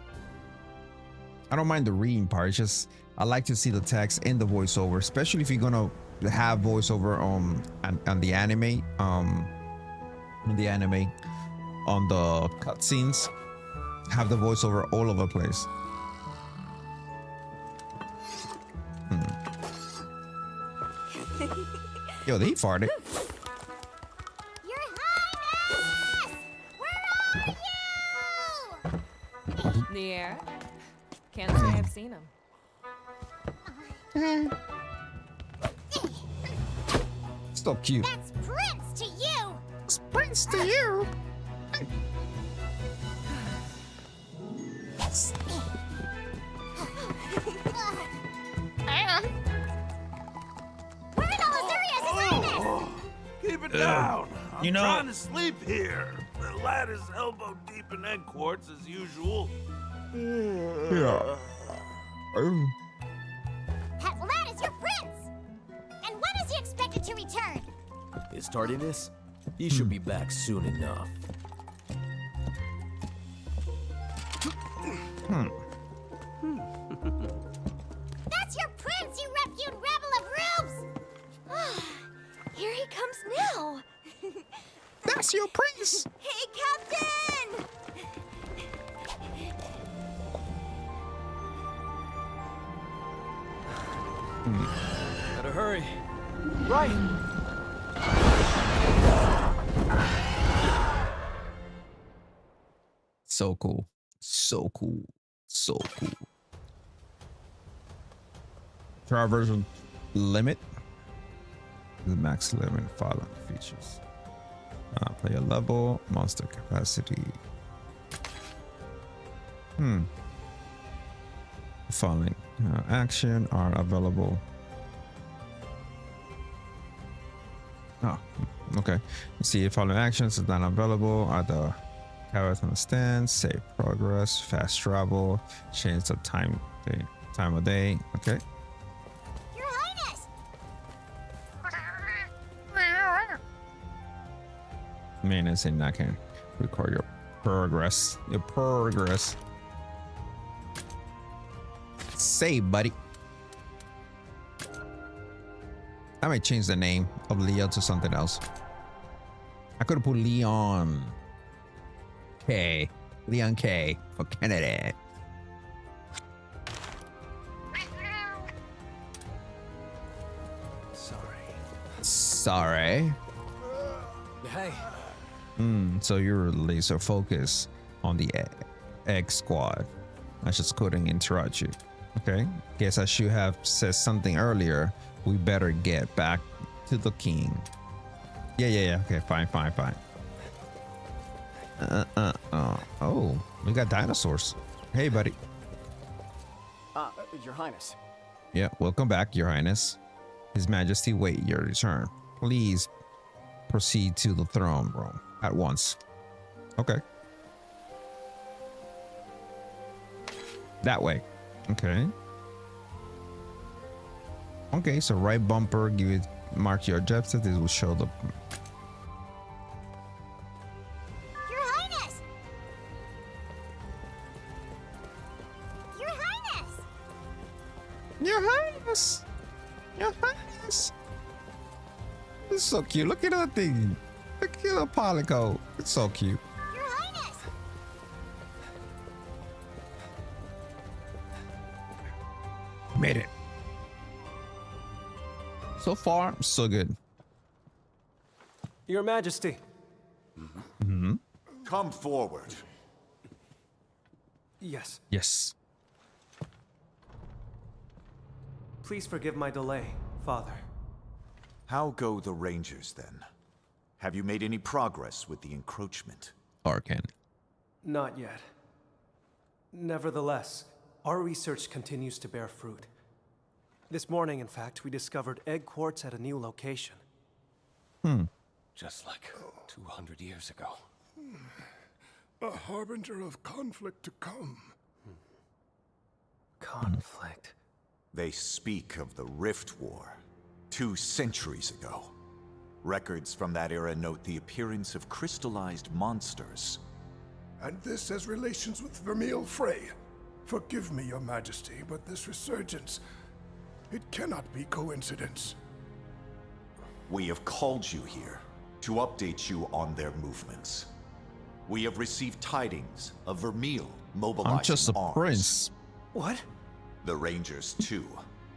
A: I don't mind the reading part. It's just I like to see the text in the voiceover, especially if you're gonna have voiceover on the anime, on the cutscenes. Have the voiceover all over the place. Yo, they farted.
V: Your Highness! Where are you?
B: The air? Can't say I've seen him.
A: So cute.
V: That's Prince to you!
A: It's Prince to you!
E: Keep it down. I'm
A: you know-
E: trying to sleep here. The ladder's elbow deep in egg quartz as usual.
A: Yeah.
F: That lad is your prince! And when is he expected to return?
T: His tardiness? He should be back soon enough.
F: That's your prince, you repute rabble of rubes! Here he comes now.
A: That's your prince!
P: Hey, Captain!
T: Better hurry.
Q: Right.
A: So cool. So cool. So cool. Traverse limit. The max limit following features. Player level, monster capacity. The following action are available. Oh, okay. You see, the following actions is not available are the carrots on the stand, save progress, fast travel, change the time of day. Okay.
F: Your Highness!
A: Maintenance and I can record your progress. Your progress. Save, buddy. I might change the name of Leo to something else. I could have put Leon K. Leon K for Kennedy. Sorry.
T: Hey.
A: So you're laser focused on the egg squad. I just couldn't interrupt you. Okay. Guess I should have said something earlier. We better get back to the king. Yeah. Okay, fine. Oh, we got dinosaurs. Hey, buddy.
Q: Your Highness.
A: Yeah, welcome back, Your Highness. His Majesty wait your return. Please proceed to the throne room at once. Okay. That way. Okay. Okay, so right bumper, give it, mark your objective. This will show the.
F: Your Highness! Your Highness!
A: Your Highness! Your Highness! It's so cute. Look at that thing. Look at the Polyco. It's so cute.
F: Your Highness!
A: Made it. So far, so good.
Q: Your Majesty.
D: Come forward.
Q: Yes.
A: Yes.
Q: Please forgive my delay, Father.
D: How go the Rangers then? Have you made any progress with the encroachment?
A: Arcan.
Q: Not yet. Nevertheless, our research continues to bear fruit. This morning, in fact, we discovered egg quartz at a new location.
T: Just like 200 years ago.
C: A harbinger of conflict to come.
Q: Conflict.
D: They speak of the Rift War, 2 centuries ago. Records from that era note the appearance of crystallized monsters.
C: And this has relations with Vermeil Frey. Forgive me, Your Majesty, but this resurgence, it cannot be coincidence.
D: We have called you here to update you on their movements. We have received tidings of Vermeil mobilizing
A: I'm just a
D: arms.
A: prince.
Q: What?
D: The Rangers, too,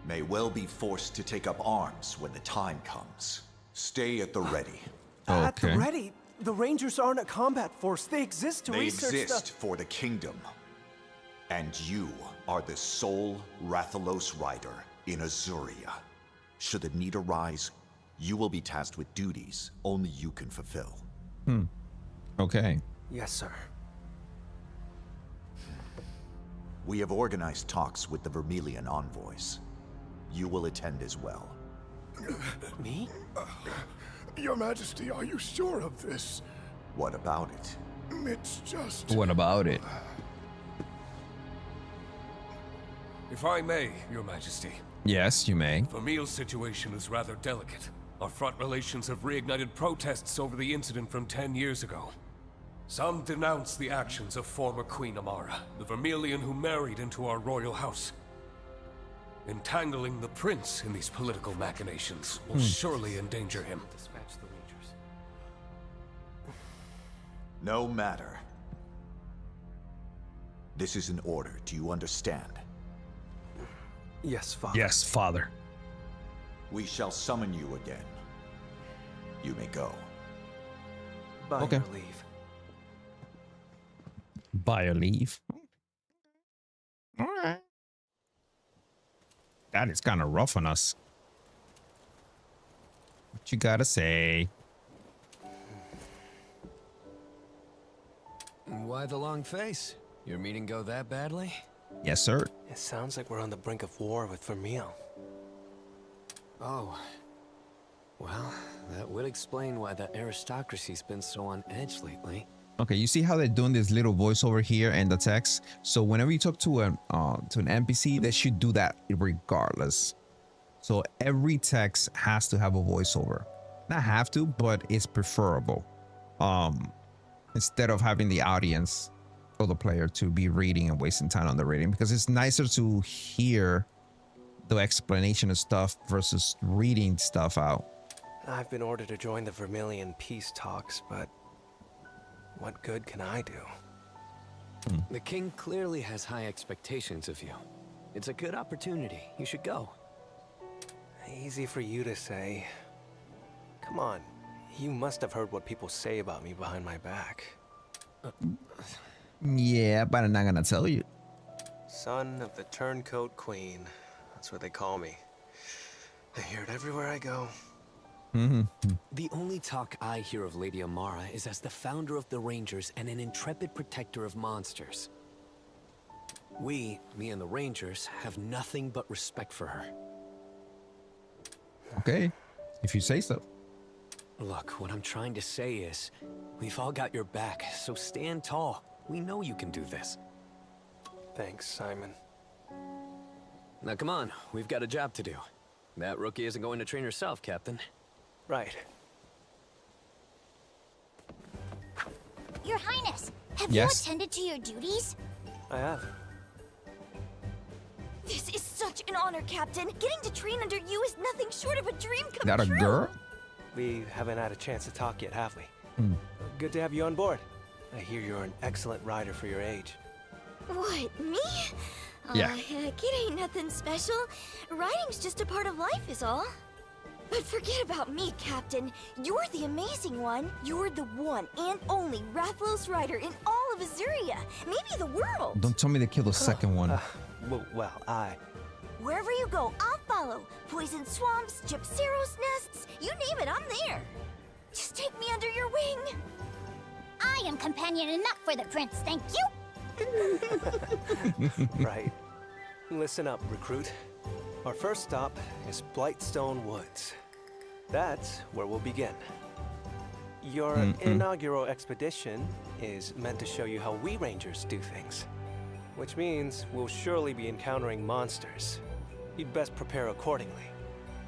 D: may well be forced to take up arms when the time comes. Stay at the ready.
Q: At the ready? The Rangers aren't a combat force. They exist to
D: They
Q: research
D: exist for the kingdom. And you are the sole Rathalos rider in Azuria. Should the need arise, you will be tasked with duties only you can fulfill.
A: Okay.
Q: Yes, sir.
D: We have organized talks with the Vermilion envoys. You will attend as well.
Q: Me?
C: Your Majesty, are you sure of this?
D: What about it?
C: It's just...
A: What about it?
O: If I may, Your Majesty.
A: Yes, you may.
O: Vermeil's situation is rather delicate. Our front relations have reignited protests over the incident from 10 years ago. Some denounce the actions of former Queen Amara, the Vermilion who married into our royal house. Entangling the prince in these political machinations will surely endanger him.
D: No matter. This is an order. Do you understand?
Q: Yes, Father.
A: Yes, Father.
D: We shall summon you again. You may go.
Q: By
A: Okay.
Q: your leave.
A: By your leave. All right. That is kind of rough on us. What you gotta say?
H: Why the long face? Your meeting go that badly?
A: Yes, sir.
Q: It sounds like we're on the brink of war with Vermeil.
H: Oh. Well, that would explain why the aristocracy's been so on edge lately.
A: Okay, you see how they're doing this little voiceover here in the text? So whenever you talk to an NPC, they should do that regardless. So every text has to have a voiceover. Not have to, but it's preferable. Instead of having the audience or the player to be reading and wasting time on the reading, because it's nicer to hear the explanation of stuff versus reading stuff out.
Q: I've been ordered to join the Vermilion peace talks, but what good can I do?
H: The king clearly has high expectations of you. It's a good opportunity. You should go.
Q: Easy for you to say. Come on, you must have heard what people say about me behind my back.
A: Yeah, but I'm not gonna tell you.
Q: Son of the Turncoat Queen. That's what they call me. I hear it everywhere I go.
H: The only talk I hear of Lady Amara is as the founder of the Rangers and an intrepid protector of monsters. We, me and the Rangers, have nothing but respect for her.
A: Okay, if you say so.
H: Look, what I'm trying to say is, we've all got your back, so stand tall. We know you can do this.
Q: Thanks, Simon.
H: Now come on, we've got a job to do. That rookie isn't going to train herself, Captain.
Q: Right.
F: Your Highness, have
A: Yes?
F: you attended to your duties?
Q: I have.
V: This is such an honor, Captain. Getting to train under you is nothing short of a dream come
A: That a
V: true.
A: girl?
Q: We haven't had a chance to talk yet, have we? Good to have you on board. I hear you're an excellent rider for your age.
V: What, me?
A: Yeah.
V: Heck, it ain't nothing special. Riding's just a part of life is all. But forget about me, Captain. You're the amazing one. You're the one and only Rathalos rider in all of Azuria. Maybe the world.
A: Don't tell me they killed the second one.
Q: Well,
V: Wherever you go, I'll follow. Poison swamps, Gypceros nests, you name it, I'm there. Just take me under your wing.
F: I am companion enough for the prince, thank you.
Q: Right. Listen up, recruit. Our first stop is Blightstone Woods. That's where we'll begin. Your inaugural expedition is meant to show you how we Rangers do things. Which means we'll surely be encountering monsters. You'd best prepare accordingly.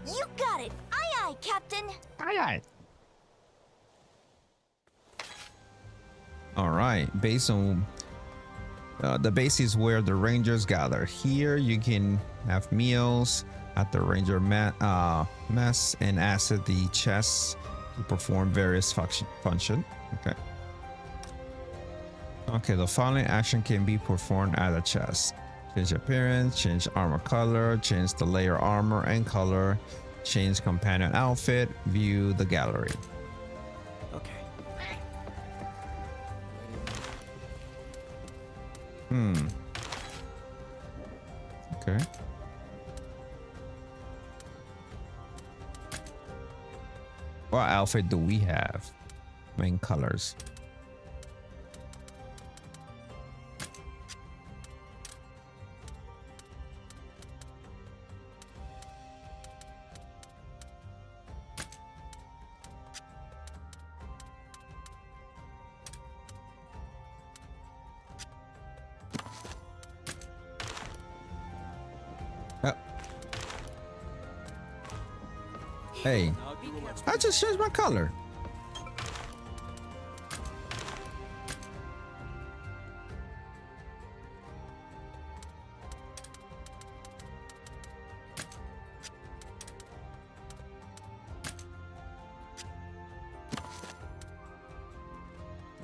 V: You got it. Aye, aye, Captain.
A: Aye, aye. All right, based on the base is where the Rangers gather. Here you can have meals at the Ranger mess and access the chests to perform various function. Okay. Okay, the following action can be performed at a chest. Change appearance, change armor color, change the layer armor and color, change companion outfit, view the gallery.
Q: Okay.
A: Okay. What outfit do we have? Main colors. Hey, I just changed my color.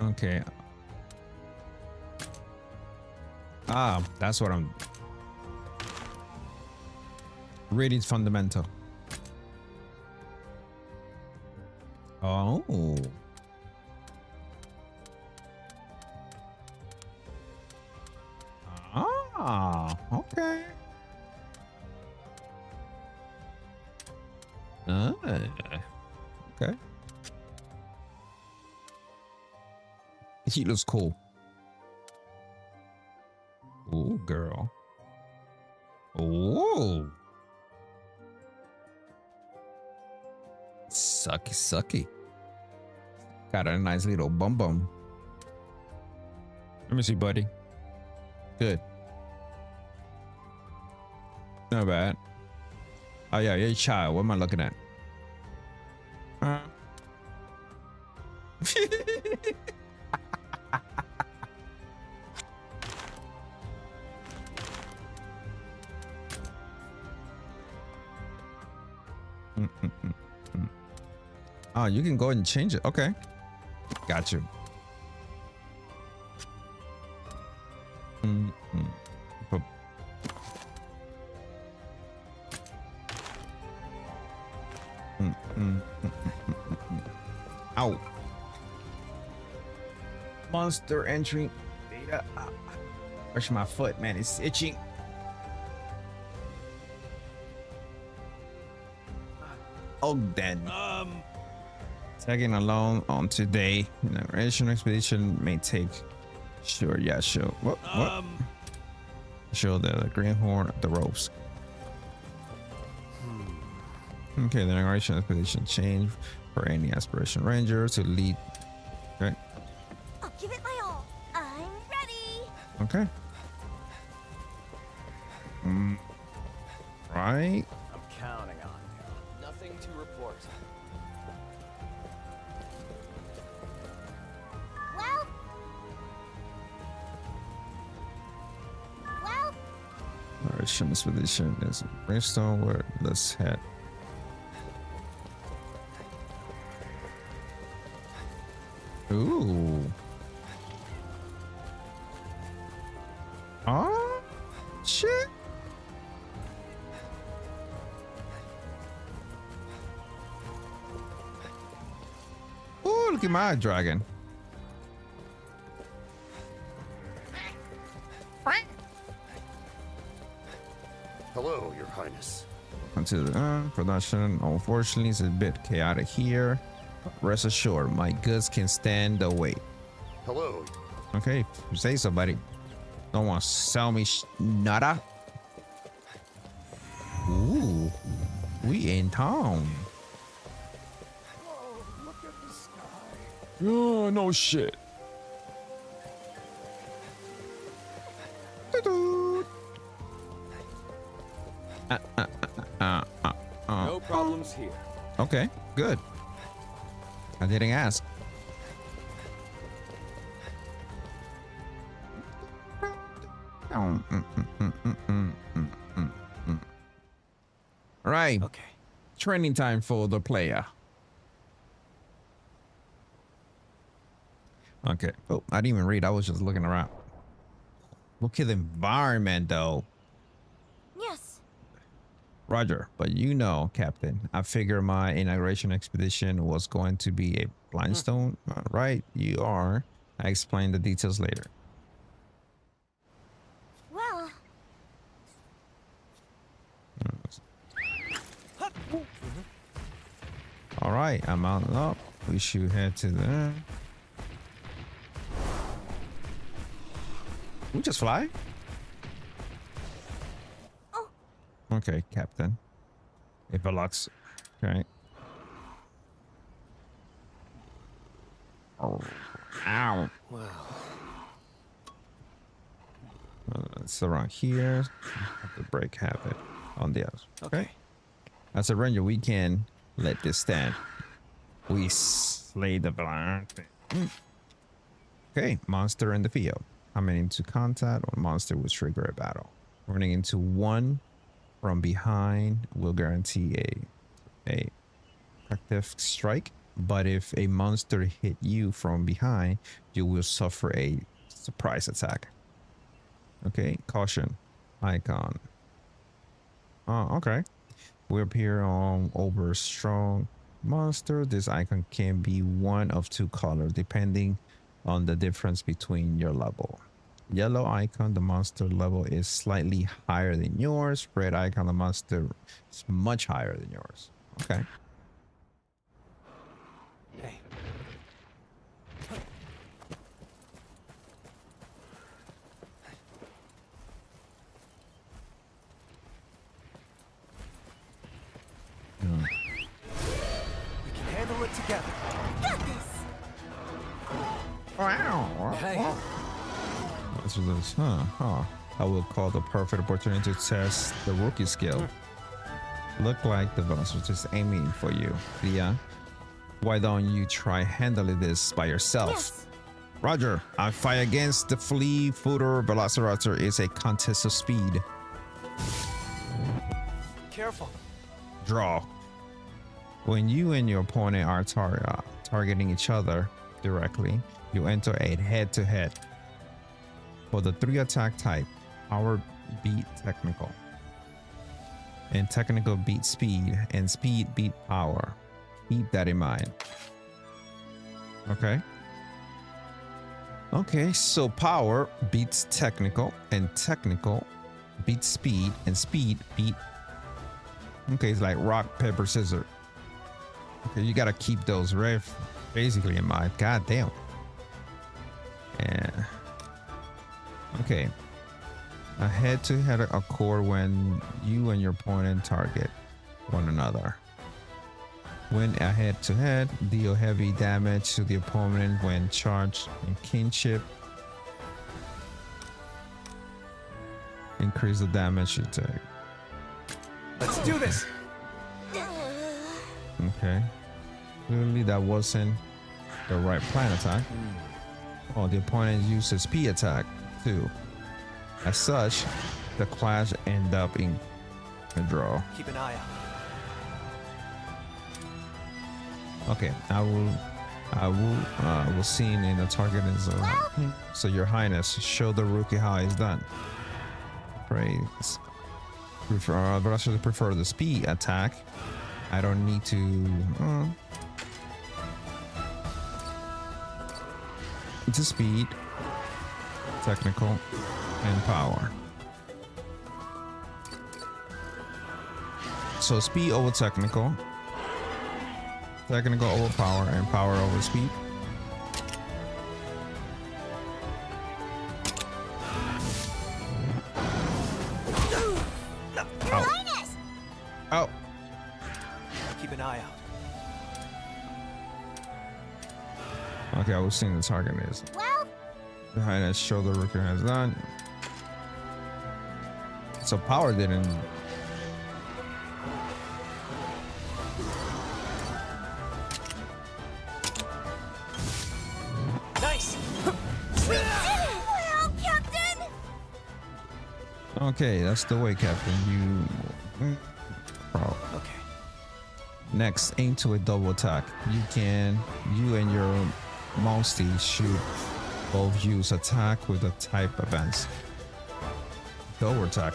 A: Okay. Ah, that's what I'm. Reading's fundamental. Oh. Ah, okay. Okay. He looks cool. Oh, girl. Oh. Sucky, sucky. Got a nice little bum bum. Let me see, buddy. Good. Not bad. Oh, yeah, you're a child. What am I looking at? Oh, you can go and change it. Okay. Got you. Ow. Monster entry. Beta. Push my foot, man. It's itching. Oh, then. Tagging along on today. Narration expedition may take. Sure, yeah, sure. What? Show the greenhorn the ropes. Okay, the narration expedition change for any aspiration ranger to lead. Okay.
V: I'll give it my all. I'm ready.
A: Okay. Right.
T: I'm counting on you. Nothing to report.
A: Narration expedition is Brimstone. Where let's head. Ooh. Oh, shit. Oh, look at my dragon.
G: Hello, Your Highness.
A: Until the production, unfortunately, is a bit chaotic here. Rest assured, my goods can stand the wait.
G: Hello.
A: Okay, say so, buddy. Don't want to sell me nada. Ooh, we in town.
C: Whoa, look at the sky.
A: Oh, no shit.
T: No problems here.
A: Okay, good. I didn't ask. All right.
H: Okay.
A: Training time for the player. Okay. Oh, I didn't even read. I was just looking around. Look at the environment, though.
V: Yes.
A: Roger, but you know, Captain, I figure my inauguration expedition was going to be a blindstone, right? You are. I explain the details later.
V: Well.
A: All right, I'm mounted up. We should head to the. We just fly?
V: Oh.
A: Okay, Captain. If it locks. Okay. Oh. Ow.
H: Wow.
A: It's around here. Have the brake habit on the other. Okay. As a ranger, we can Let this stand. We slay the blind. Okay, monster in the field. Coming into contact with monster will trigger a battle. Running into one from behind will guarantee a protective strike. But if a monster hit you from behind, you will suffer a surprise attack. Okay, caution icon. Oh, okay. We appear on over strong monster. This icon can be one of two colors depending on the difference between your level. Yellow icon, the monster level is slightly higher than yours. Red icon, the monster is much higher than yours. Okay.
Q: Hey. We can handle it together.
F: Got this!
A: Wow.
Q: Hey.
A: What's this? Huh. I will call the perfect opportunity to test the rookie skill. Look like the boss was just aiming for you. Yeah. Why don't you try handling this by yourself?
F: Yes.
A: Roger. I fight against the flea-footer velociraptor. It's a contest of speed.
Q: Careful.
A: Draw. When you and your opponent are targeting each other directly, you enter a head-to-head. For the 3 attack type, power beat technical, and technical beat speed, and speed beat power. Keep that in mind. Okay, so power beats technical, and technical beats speed, and speed beat. Okay, it's like rock, paper, scissors. Okay, you gotta keep those basically in mind. God damn. Yeah. Okay. A head-to-head occur when you and your opponent target one another. When a head-to-head, deal heavy damage to the opponent when charged and kinship. Increase the damage you take.
Q: Let's do this.
A: Okay. Clearly that wasn't the right plan attack. Oh, the opponent uses P attack too. As such, the clash end up in a draw.
Q: Keep an eye out.
A: Okay, I will see in the target is so your highness, show the rookie how it's done. Praise. Prefer the speed attack. I don't need to it's a speed, technical, and power. So speed over technical, technical over power, and power over speed.
F: Your Highness!
A: Oh.
Q: Keep an eye out.
A: Okay, I was seeing the target is.
F: Well,
A: The highness, show the rookie has done. So power didn't.
Q: Nice.
F: we did it! Well, Captain!
A: Okay, that's the way, Captain. You.
Q: Okay.
A: Next, aim to a double attack. You and your monstie should both use attack with a type advance. Double attack.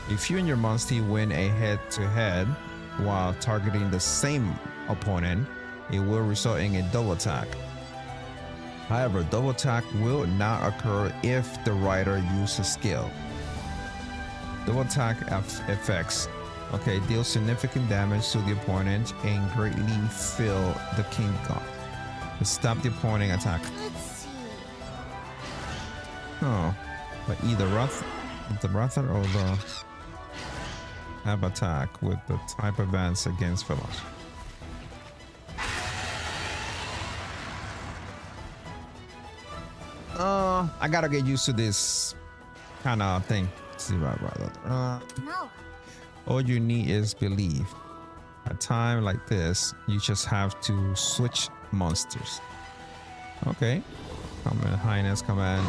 A: If you and your monstie win a head-to-head while targeting the same opponent, it will result in a double attack. However, double attack will not occur if the rider uses skill. Double attack effects. Okay, deal significant damage to the opponent and greatly fill the kingdom. Stop the opponent attack.
F: Let's see.
A: Oh, but either the Rather or the have attack with the type advance against fellows. I gotta get used to this kind of thing. Let's see, right.
F: No.
A: All you need is belief. a time like this, you just have to switch monsters. Okay. Command Highness command.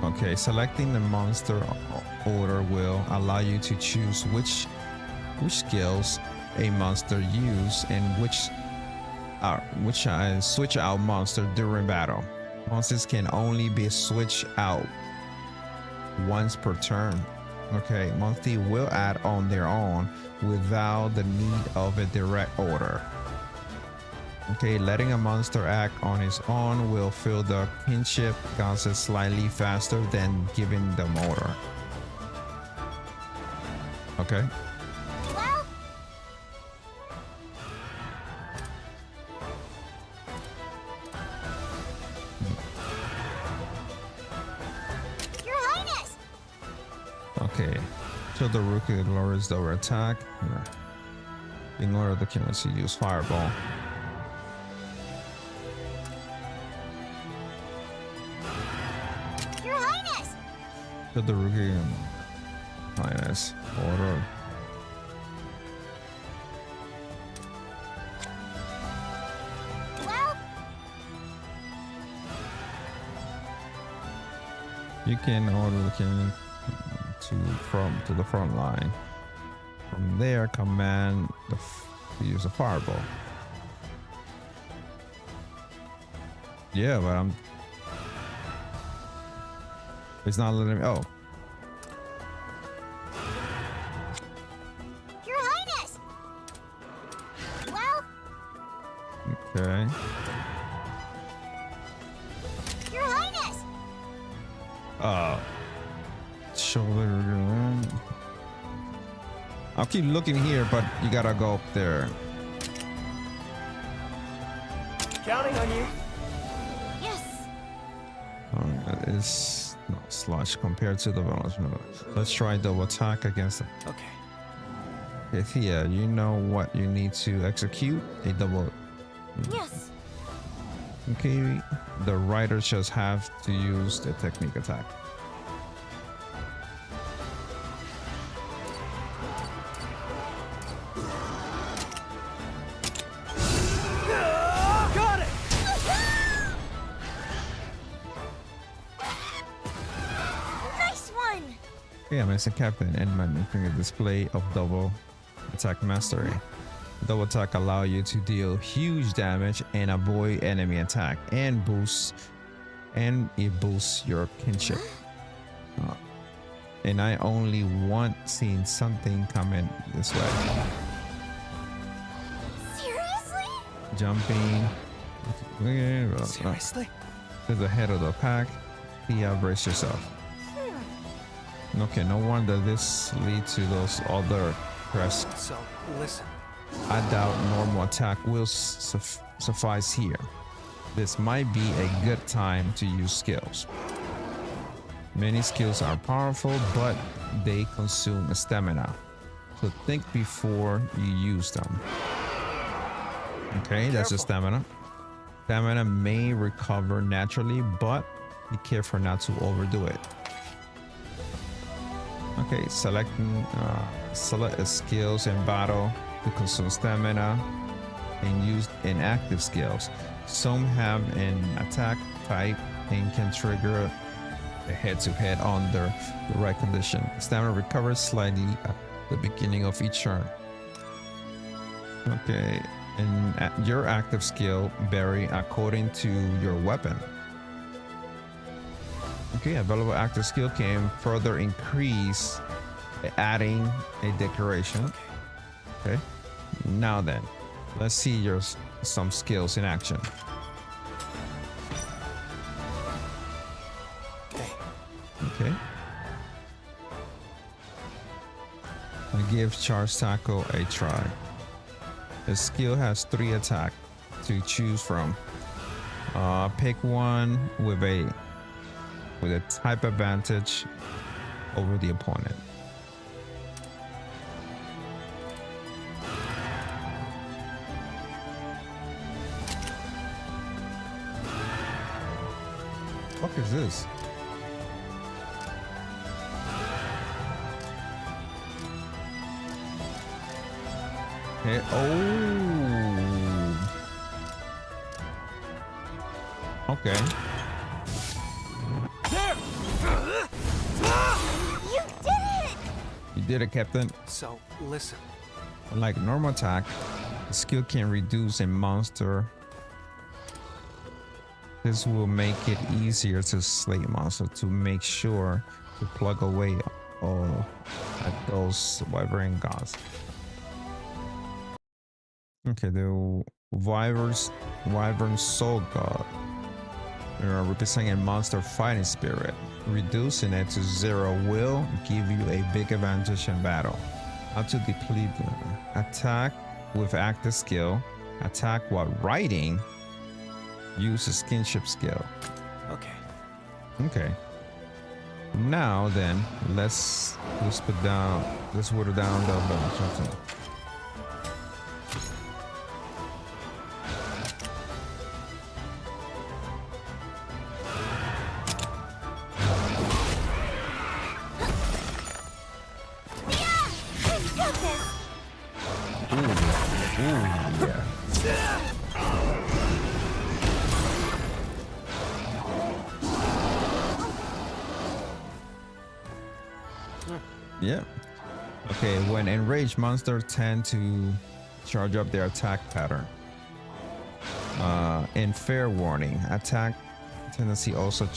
A: Okay, selecting the monster order will allow you to choose which skills a monster use and which switch out monster during battle. Monsters can only be switched out once per turn. Okay, monsters will add on their own without the need of a direct order. Okay, letting a monster act on its own will fill the kinship concept slightly faster than giving them order. Okay.
F: Well, Your Highness!
A: Okay. Till the rookie lowers the attack. In order the king to use fireball.
F: Your Highness!
A: Till the rookie Highness order.
F: Well,
A: You can order the king to the front line. From there, command to use a fireball. Yeah, but it's not letting me. Oh,
F: Your Highness! Well,
A: okay.
F: Your Highness!
A: Shoulder. I'll keep looking here, but you gotta go up there.
Q: Counting on you.
F: Yes!
A: It's not slush compared to the bonus. Let's try double attack against it.
Q: Okay.
A: Okay, Thea, you know what you need to execute? A double.
V: Yes.
A: Okay, the rider just have to use the technique attack.
Q: Got it!
F: Nice one!
A: Okay, I'm Mr. Captain and making a display of double attack mastery. Double attack allow you to deal huge damage and avoid enemy attack and it boosts your kinship. And I only want seeing something coming this way.
F: Seriously?
A: Jumping.
Q: Seriously?
A: To the head of the pack. Yeah, brace yourself. Okay, no wonder this leads to those other crests.
Q: So, listen.
A: I doubt normal attack will suffice here. This might be a good time to use skills. Many skills are powerful, but they consume stamina. So think before you use them. Okay, that's the stamina. Stamina may recover naturally, but be careful not to overdo it. Okay, select skills in battle to consume stamina and use inactive skills. Some have an attack type and can trigger a head-to-head under the right condition. Stamina recovers slightly at the beginning of each turn. Okay, and your active skill vary according to your weapon. Okay, available active skill can further increase by adding a decoration. Okay, now then, let's see some skills in action. Okay. I give Charge Tackle a try. The skill has 3 attacks to choose from. Pick one with a type advantage over the opponent. What is this? Okay. Oh. Okay.
F: You did it!
A: You did it, Captain.
Q: So, listen.
A: Unlike normal attack, the skill can reduce a monster. This will make it easier to slay monster to make sure to plug away all at those wyvern gods. Okay, the wyvern soul god representing a monster fighting spirit. Reducing it to 0 will give you a big advantage in battle. How to deplete attack with active skill. Attack while riding. Use a skinship skill.
Q: Okay.
A: Okay. Now then, let's put down. Let's water down the something. Yeah. Okay, when enraged, monsters tend to charge up their attack pattern. In fair warning, attack tendency also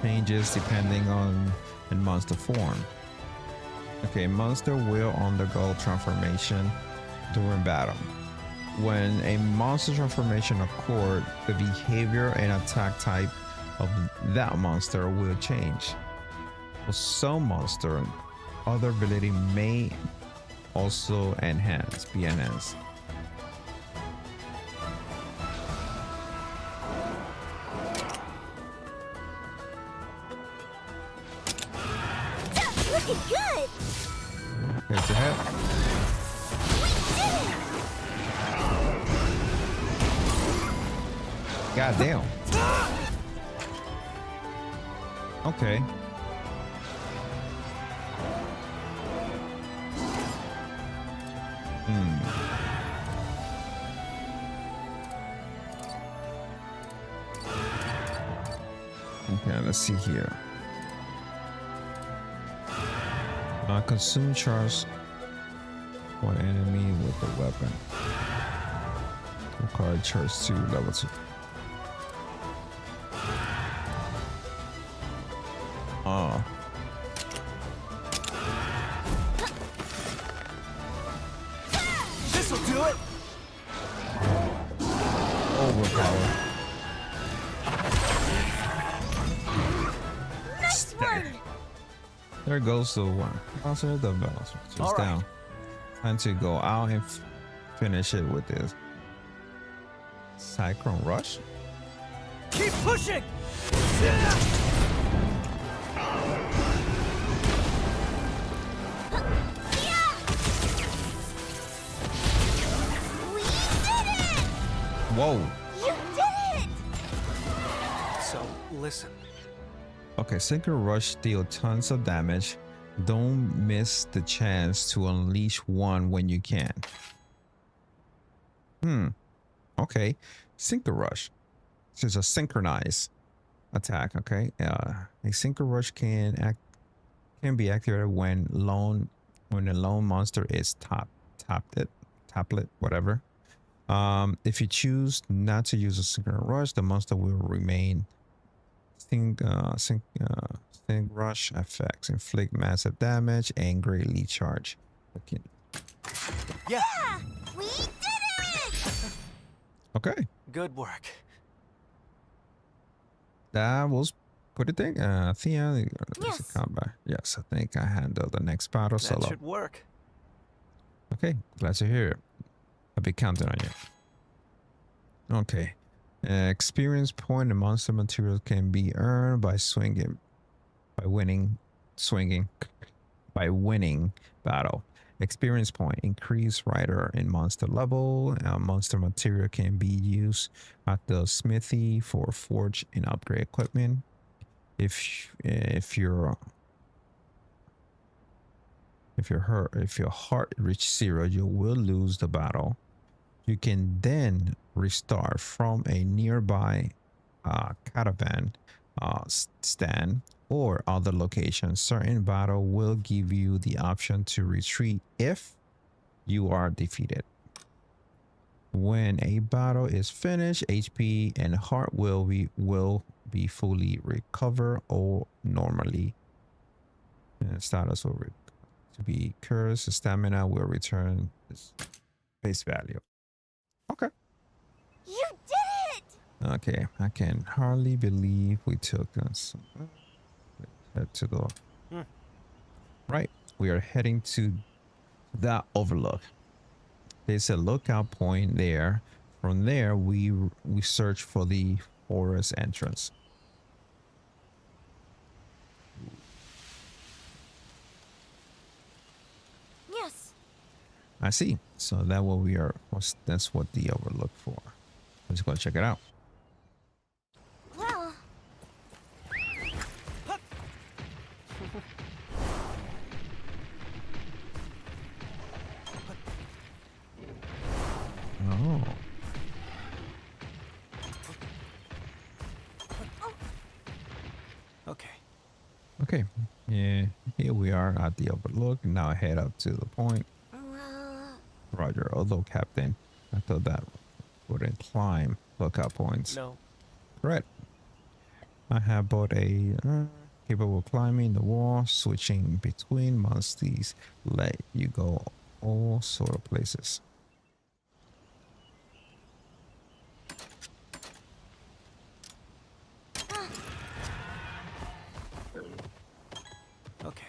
A: changes depending on in monster form. Okay, monster will undergo transformation during battle. When a monster transformation occurs, the behavior and attack type of that monster will change. For some monster, other ability may also be enhanced.
F: Looking good!
A: Here's the head. God damn. Okay. Okay, let's see here. Consume charge one enemy with a weapon. Required charge 2, level 2. Oh.
Q: This'll do it.
A: Overpower.
F: Nice one!
A: There goes the one. Also the bells. Just down. Time to go out and finish it with this. Cyclone Rush?
Q: Keep pushing!
A: Whoa.
F: You did it!
Q: So, listen.
A: Okay, Synchro Rush deal tons of damage. Don't miss the chance to unleash one when you can. Okay. Synchro Rush. This is a synchronized attack, okay? A Synchro Rush can be activated when a lone monster is tablet, whatever. If you choose not to use a Synchro Rush, the monster will remain Sync Rush effects. Inflict massive damage and greatly charge. Okay.
Q: Yeah.
F: We did it!
A: Okay.
Q: Good work.
A: That was pretty thing. Thea,
F: Yes.
A: combat. Yes, I think I handled the next battle
Q: That
A: solo.
Q: should work.
A: Okay, glad to hear it. I'll be counting on you. Okay. Experience point and monster materials can be earned by winning battle. Experience point increase rider in monster level. Monster material can be used at the smithy for forge and upgrade equipment. If you're If your heart reaches 0, you will lose the battle. You can then restart from a nearby caravan stand or other location. Certain battle will give you the option to retreat if you are defeated. When a battle is finished, HP and heart will be fully recovered or normally. And status will to be cursed. Stamina will return its base value. Okay.
V: You did it!
A: Okay, I can hardly believe we took us. Head to the right. We are heading to that overlook. There's a lookout point there. From there, we search for the forest entrance.
V: Yes.
A: I see. So that what we are. That's what the overlook for. Let's go check it out.
V: Well.
A: Oh.
Q: Okay.
A: Okay. Yeah. Here we are at the overlook. Now head up to the point. Roger. Although, Captain, I thought that wouldn't climb lookout points.
Q: No.
A: Correct. I have bought a capable of climbing the wall, switching between monsters, let you go all sort of places.
Q: Okay.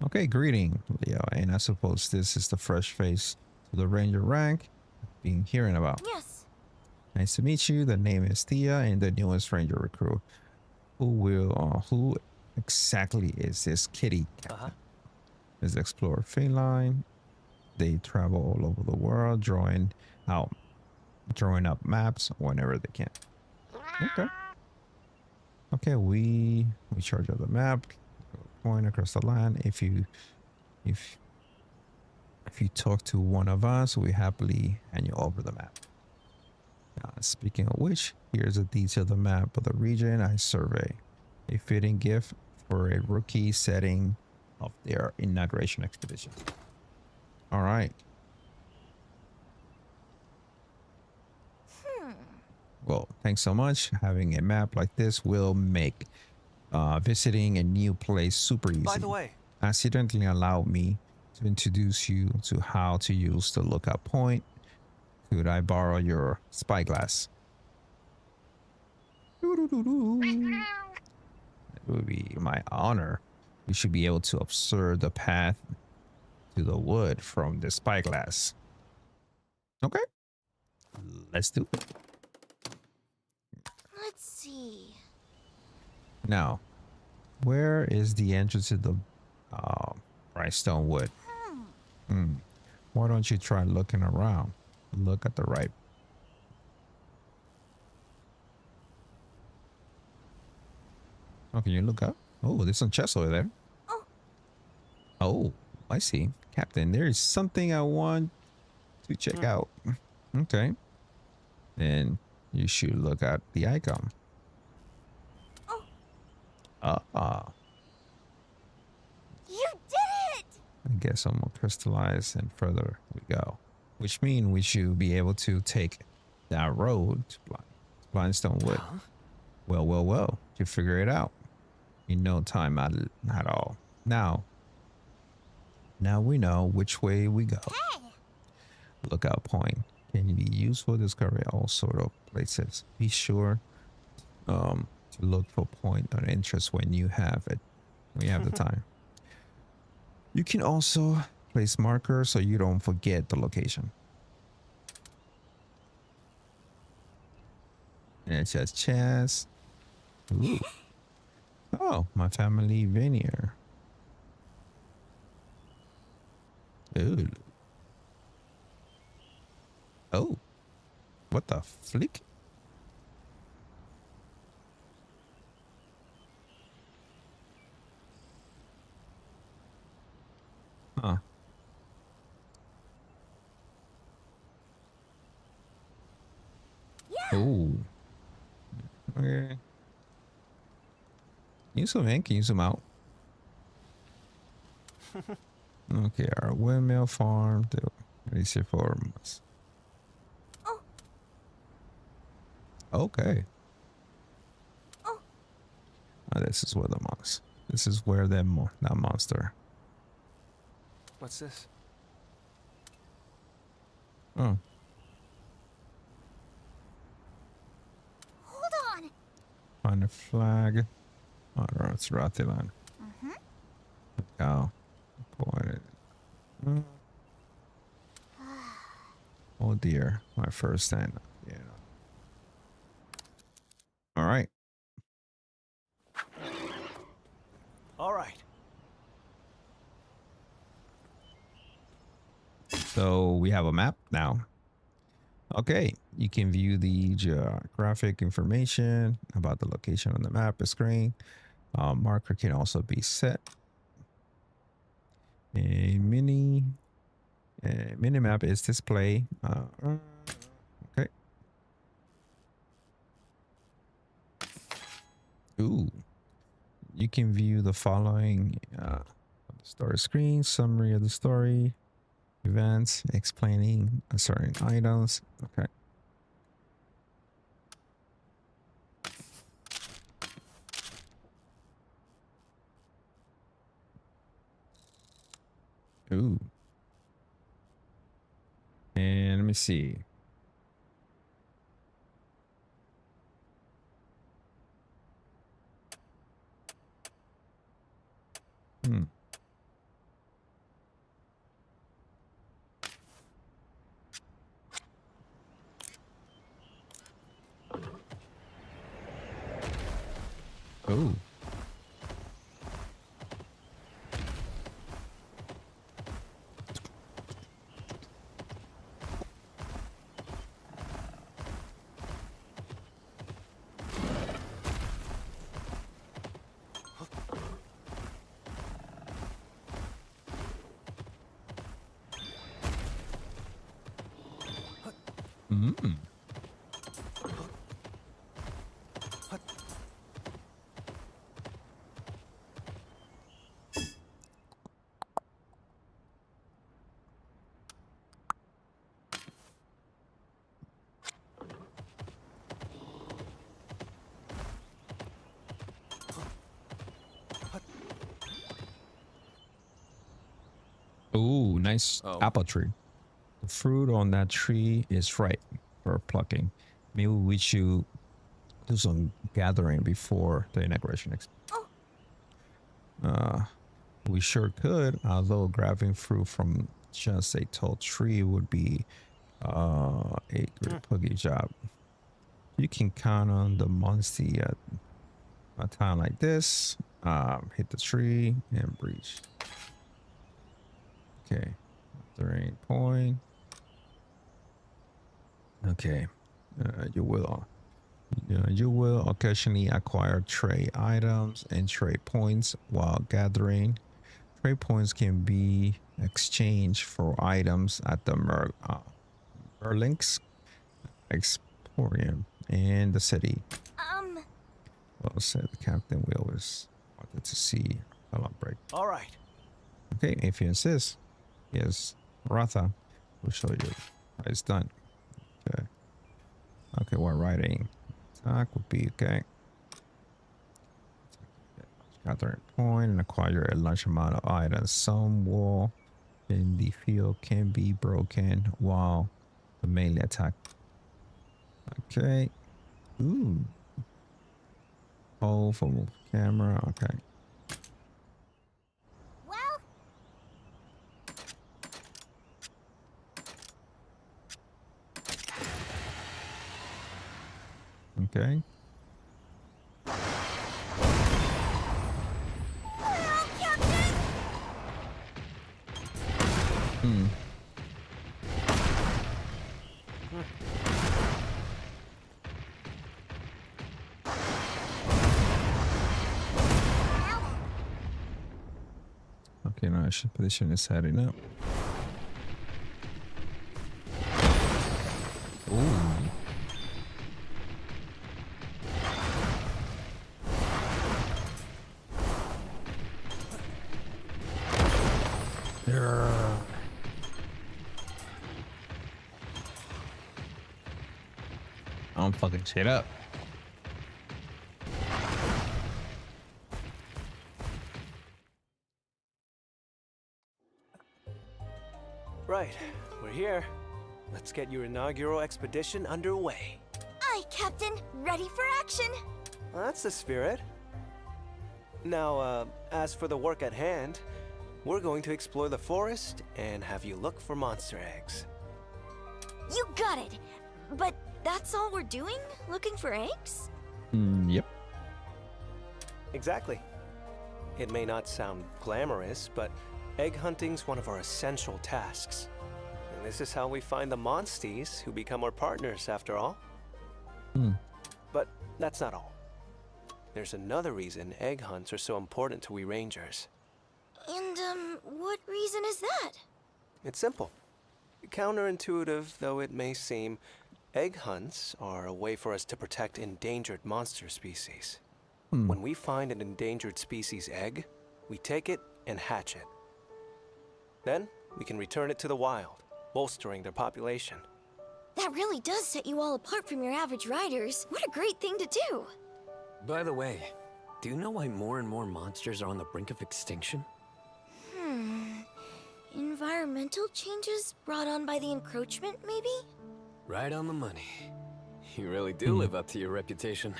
A: Okay, greeting, Leo, and I suppose this is the fresh face to the ranger rank I've been hearing about.
V: Yes.
A: Nice to meet you. The name is Thea, and the newest ranger recruit. Who exactly is this kitty captain? Is explorer feline. They travel all over the world, drawing up maps whenever they can. Okay. Okay, we charge up the map, point across the land. If you talk to one of us, we happily hand you over the map. Speaking of which, here's a detailed map of the region I survey. A fitting gift for a rookie setting of their inauguration expedition. All right. Well, thanks so much. Having a map like this will make visiting a new place super easy.
Q: By the way,
A: Accidentally allowed me to introduce you to how to use the lookout point. Could I borrow your spyglass? It would be my honor. You should be able to observe the path to the wood from the spyglass. Okay, let's do it.
V: Let's see.
A: Now, where is the entrance to the Brightstone Wood? Why don't you try looking around? Look at the right. Oh, can you look up? Oh, there's some chests over there. Oh, I see. Captain, there is something I want to check out. Okay. Then you should look at the icon.
V: You did it!
A: I guess I'm more crystallized and further we go. Which means we should be able to take that road to Blindstone Wood. Well. You figure it out in no time at all. Now we know which way we go. Lookout point can be used for discovering all sort of places. Be sure to look for point of interest when you have it. When you have the time. You can also place markers so you don't forget the location. And it says chest. Ooh. Oh, my family veneer. Ooh. Oh, what the flick? Huh.
V: Yeah.
A: Ooh. Okay. Can you zoom in? Can you zoom out? Okay, our windmill farm. Easy for us.
V: Oh.
A: Okay.
V: Oh.
A: This is where the monster. This is where that monster.
Q: What's this?
A: Oh.
V: Hold on.
A: Find a flag. Oh, no, it's Rathilan. Oh. Point it. Oh dear. My first stand. Yeah. All right.
Q: All right.
A: So we have a map now. Okay, you can view the geographic information about the location on the map screen. Marker can also be set. A mini map is display. Okay. Ooh. You can view the following on the story screen: summary of the story, events, explaining certain items. Okay. Ooh. And let me see. Oh. Mm. Ooh, nice apple tree. The fruit on that tree is ripe for plucking. Maybe we should do some gathering before the inauguration. We sure could, although grabbing fruit from just a tall tree would be a great pluggy job. You can count on the monster at a time like this. Hit the tree and breach. Okay, terrain point. Okay, you will occasionally acquire trade items and trade points while gathering. Trade points can be exchanged for items at the Merlink's Exporium in the city. Well said, Captain. We always wanted to see a long break.
Q: All right.
A: Okay, if you insist. Yes, Ratha will show you how it's done. Okay. Okay, while riding. Attack would be okay. Gathering point and acquire a large amount of items. Some wall in the field can be broken while the melee attack. Okay. Ooh. Hold for move camera. Okay. Okay. Okay, Position is heading up. Ooh. I'm fucking shit up.
Q: Right, we're here. Let's get your inaugural expedition underway.
V: Aye, Captain. Ready for action.
Q: Well, that's the spirit. Now, as for the work at hand, we're going to explore the forest and have you look for monster eggs.
V: You got it. But that's all we're doing? Looking for eggs?
A: Yep.
Q: Exactly. It may not sound glamorous, but egg hunting's one of our essential tasks. And this is how we find the monsties who become our partners, after all. But that's not all. There's another reason egg hunts are so important to we Rangers.
V: And, what reason is that?
Q: It's simple. Counterintuitive though it may seem, egg hunts are a way for us to protect endangered monster species. When we find an endangered species egg, we take it and hatch it. Then, we can return it to the wild, bolstering their population.
V: That really does set you all apart from your average riders. What a great thing to do!
H: By the way, do you know why more and more monsters are on the brink of extinction?
V: Environmental changes brought on by the encroachment, maybe?
H: Right on the money. You really do live up to your reputation.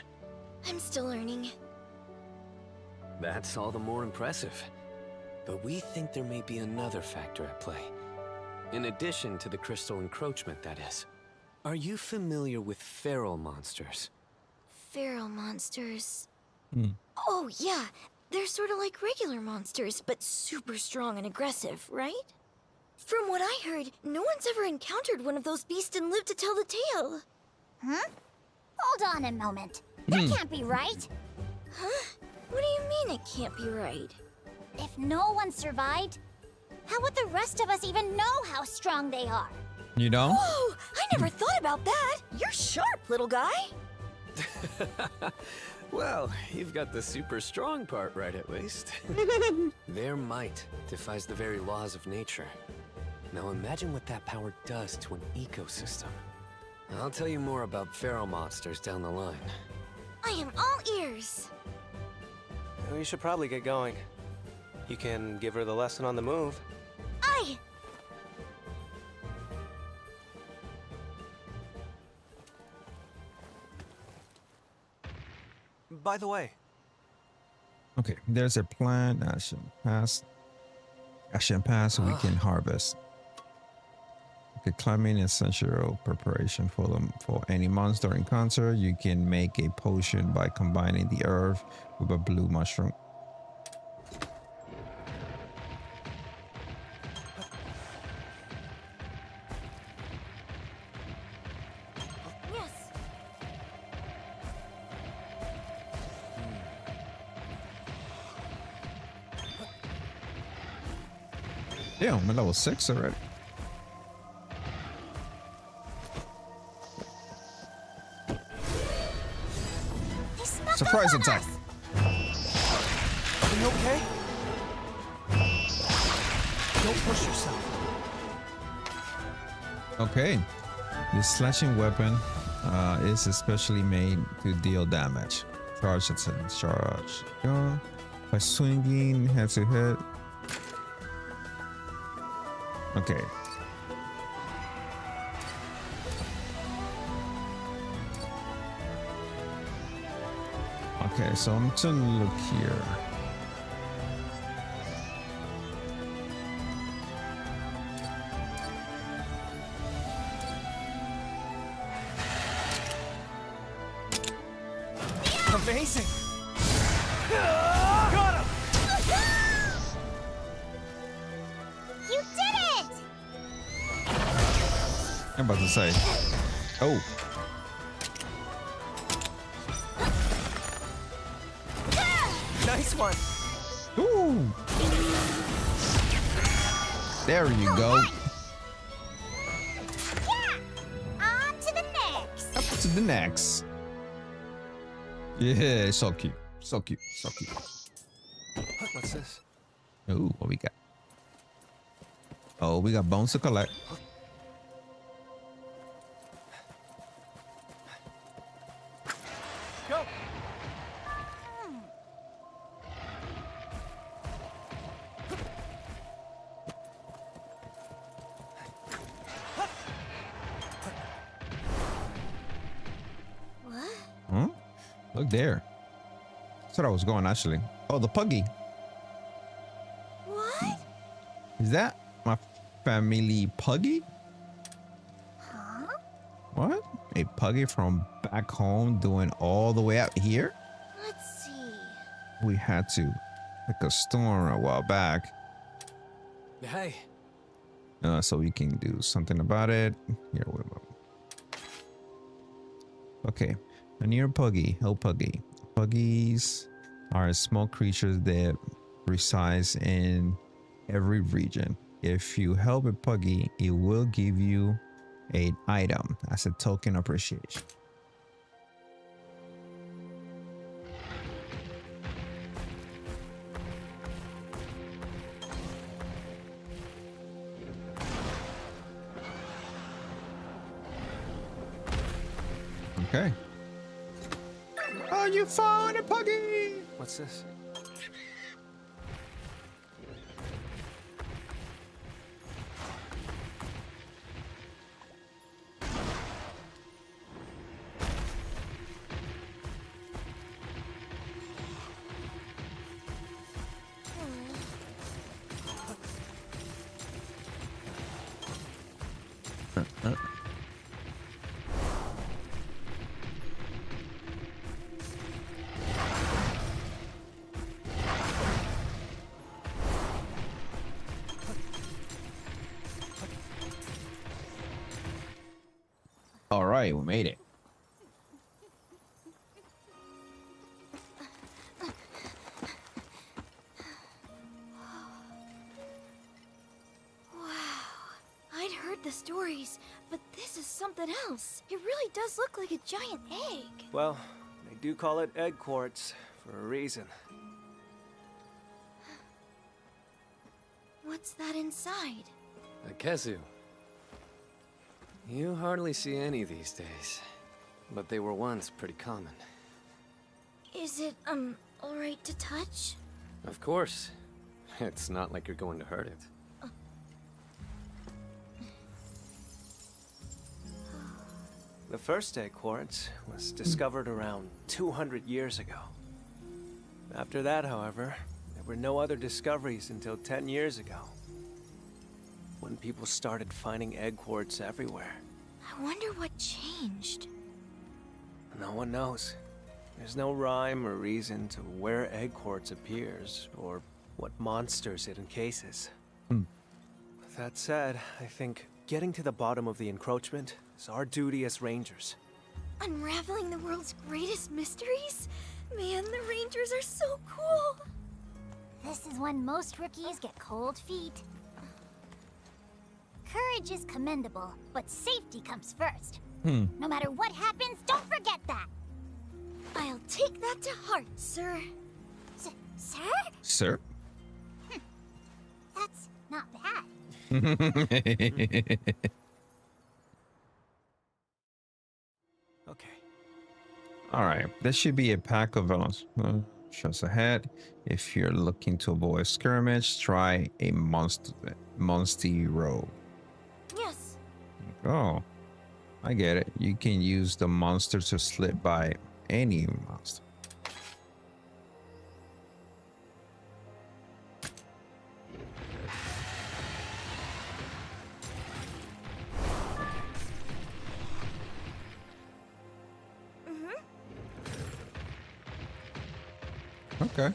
V: I'm still learning.
H: That's all the more impressive. But we think there may be another factor at play. In addition to the crystal encroachment, that is. Are you familiar with feral monsters?
V: Feral monsters. Oh, yeah. They're sort of like regular monsters, but super strong and aggressive, right? From what I heard, no one's ever encountered one of those beasts and lived to tell the tale.
F: Huh? Hold on a moment. That can't be right.
V: Huh? What do you mean it can't be right?
F: If no one survived, how would the rest of us even know how strong they are?
A: You don't?
V: Whoa! I never thought about that! You're sharp, little guy!
H: Well, you've got the super strong part right, at least. Their might defies the very laws of nature. Now imagine what that power does to an ecosystem. I'll tell you more about feral monsters down the line.
V: I am all ears!
Q: We should probably get going. You can give her the lesson on the move.
V: Aye!
Q: By the way.
A: Okay, there's a plant action pass we can harvest. Okay, climbing is essential preparation for any monster encounter. You can make a potion by combining the herb with a blue mushroom. Yeah, I'm at level 6 already. Surprise attack!
Q: Are you okay? Don't push yourself. Okay.
A: This slashing weapon is especially made to deal damage. Charge attack. Charge. By swinging head to head. Okay. Okay, so I'm gonna look here.
Q: Amazing! Got him!
F: You did it!
A: I'm about to say. Oh.
Q: Nice one.
A: Ooh. There you go.
F: Yeah! On to the next!
A: Up to the next. Yeah, so cute. So cute. So cute.
Q: What's this?
A: Ooh, what we got? Oh, we got bones to collect.
Q: Go.
F: What?
A: Huh? Look there. That's what I was going actually. Oh, the puggy.
F: What?
A: Is that my family puggy?
F: Huh?
A: What? A puggy from back home doing all the way out here?
F: Let's see.
A: We had to like a storm a while back.
H: Hey.
A: So we can do something about it. Here, wait a moment. Okay, a near puggy. Help puggy. Puggies are small creatures that resides in every region. If you help a puggy, it will give you an item as a token of appreciation. Okay. Oh, you found a puggy!
Q: What's this?
A: All right, we made it.
F: Wow. I'd heard the stories, but this is something else. It really does look like a giant egg.
Q: Well, they do call it egg quartz for a reason.
F: What's that inside?
H: A Kezu. You hardly see any these days, but they were once pretty common.
F: Is it, alright to touch?
H: Of course. It's not like you're going to hurt it.
Q: The first egg quartz was discovered around 200 years ago. After that, however, there were no other discoveries until 10 years ago, when people started finding egg quartz everywhere.
F: I wonder what changed.
Q: No one knows. There's no rhyme or reason to where egg quartz appears, or what monsters it encases. With that said, I think getting to the bottom of the encroachment is our duty as Rangers.
F: Unraveling the world's greatest mysteries? Man, the Rangers are so cool!
L: This is when most rookies get cold feet. Courage is commendable, but safety comes first. No matter what happens, don't forget that!
F: I'll take that to heart, sir.
L: Sir?
A: Sir?
L: That's not bad.
Q: Okay.
A: All right, this should be a pack of villains. Just ahead. If you're looking to avoid skirmish, try a Monsty Rogue.
F: Yes.
A: Oh, I get it. You can use the monster to slip by any monster. Okay.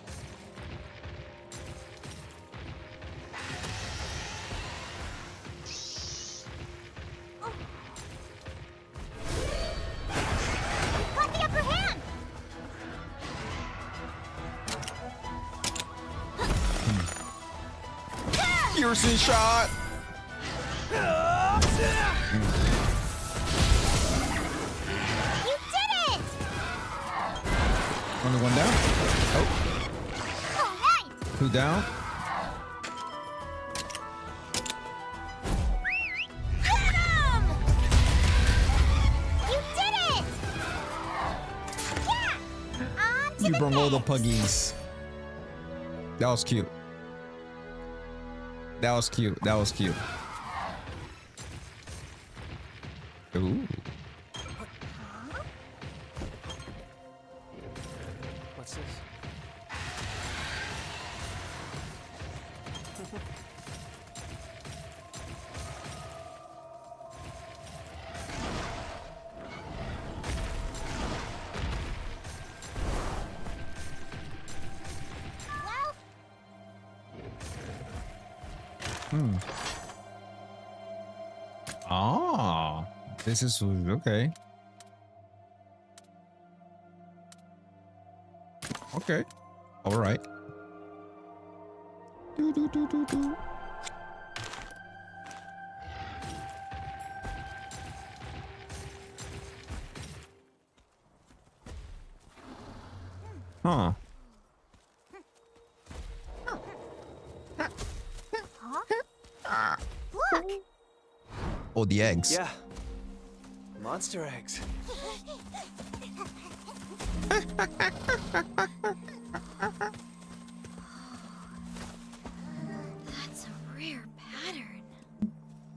L: Got the upper hand!
A: You piercing shot.
F: You did it!
A: Only one down. Oh.
F: All right.
A: 2 down.
F: Get him! You did it! Yeah! On to
A: You
F: the
A: brought all the
F: next.
A: puggies. That was cute. That was cute. That was cute. Ooh.
Q: What's this?
A: Ah, this is okay. Okay. All right. Do, do, do, do, do. Huh.
F: Look!
A: Oh, the eggs.
Q: Yeah. Monster eggs.
V: That's a rare pattern.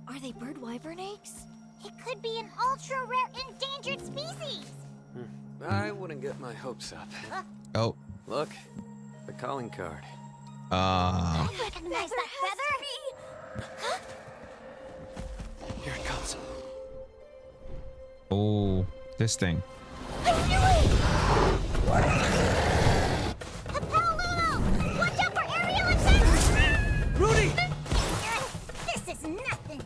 V: Are they bird wyvern eggs?
F: It could be an ultra-rare endangered species!
H: I wouldn't get my hopes up.
A: Oh.
H: Look, the calling card.
F: I recognize that feather!
H: Here it comes.
A: Oh, this thing.
F: I knew it! Hapalulu! Watch out for aerial attacks!
Q: Rudy!
F: This is nothing!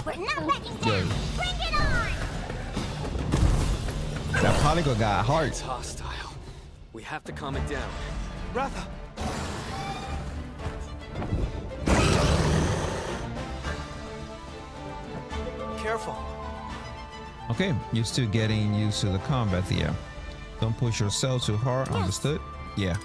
F: We're not backing
A: Yo.
F: down! Bring it on!
A: That polygon got hard.
H: It's hostile. We have to calm it down.
Q: Ratha! Careful.
A: Okay, you're still getting used to the combat, Thea. Don't push yourself too hard, understood? Yeah.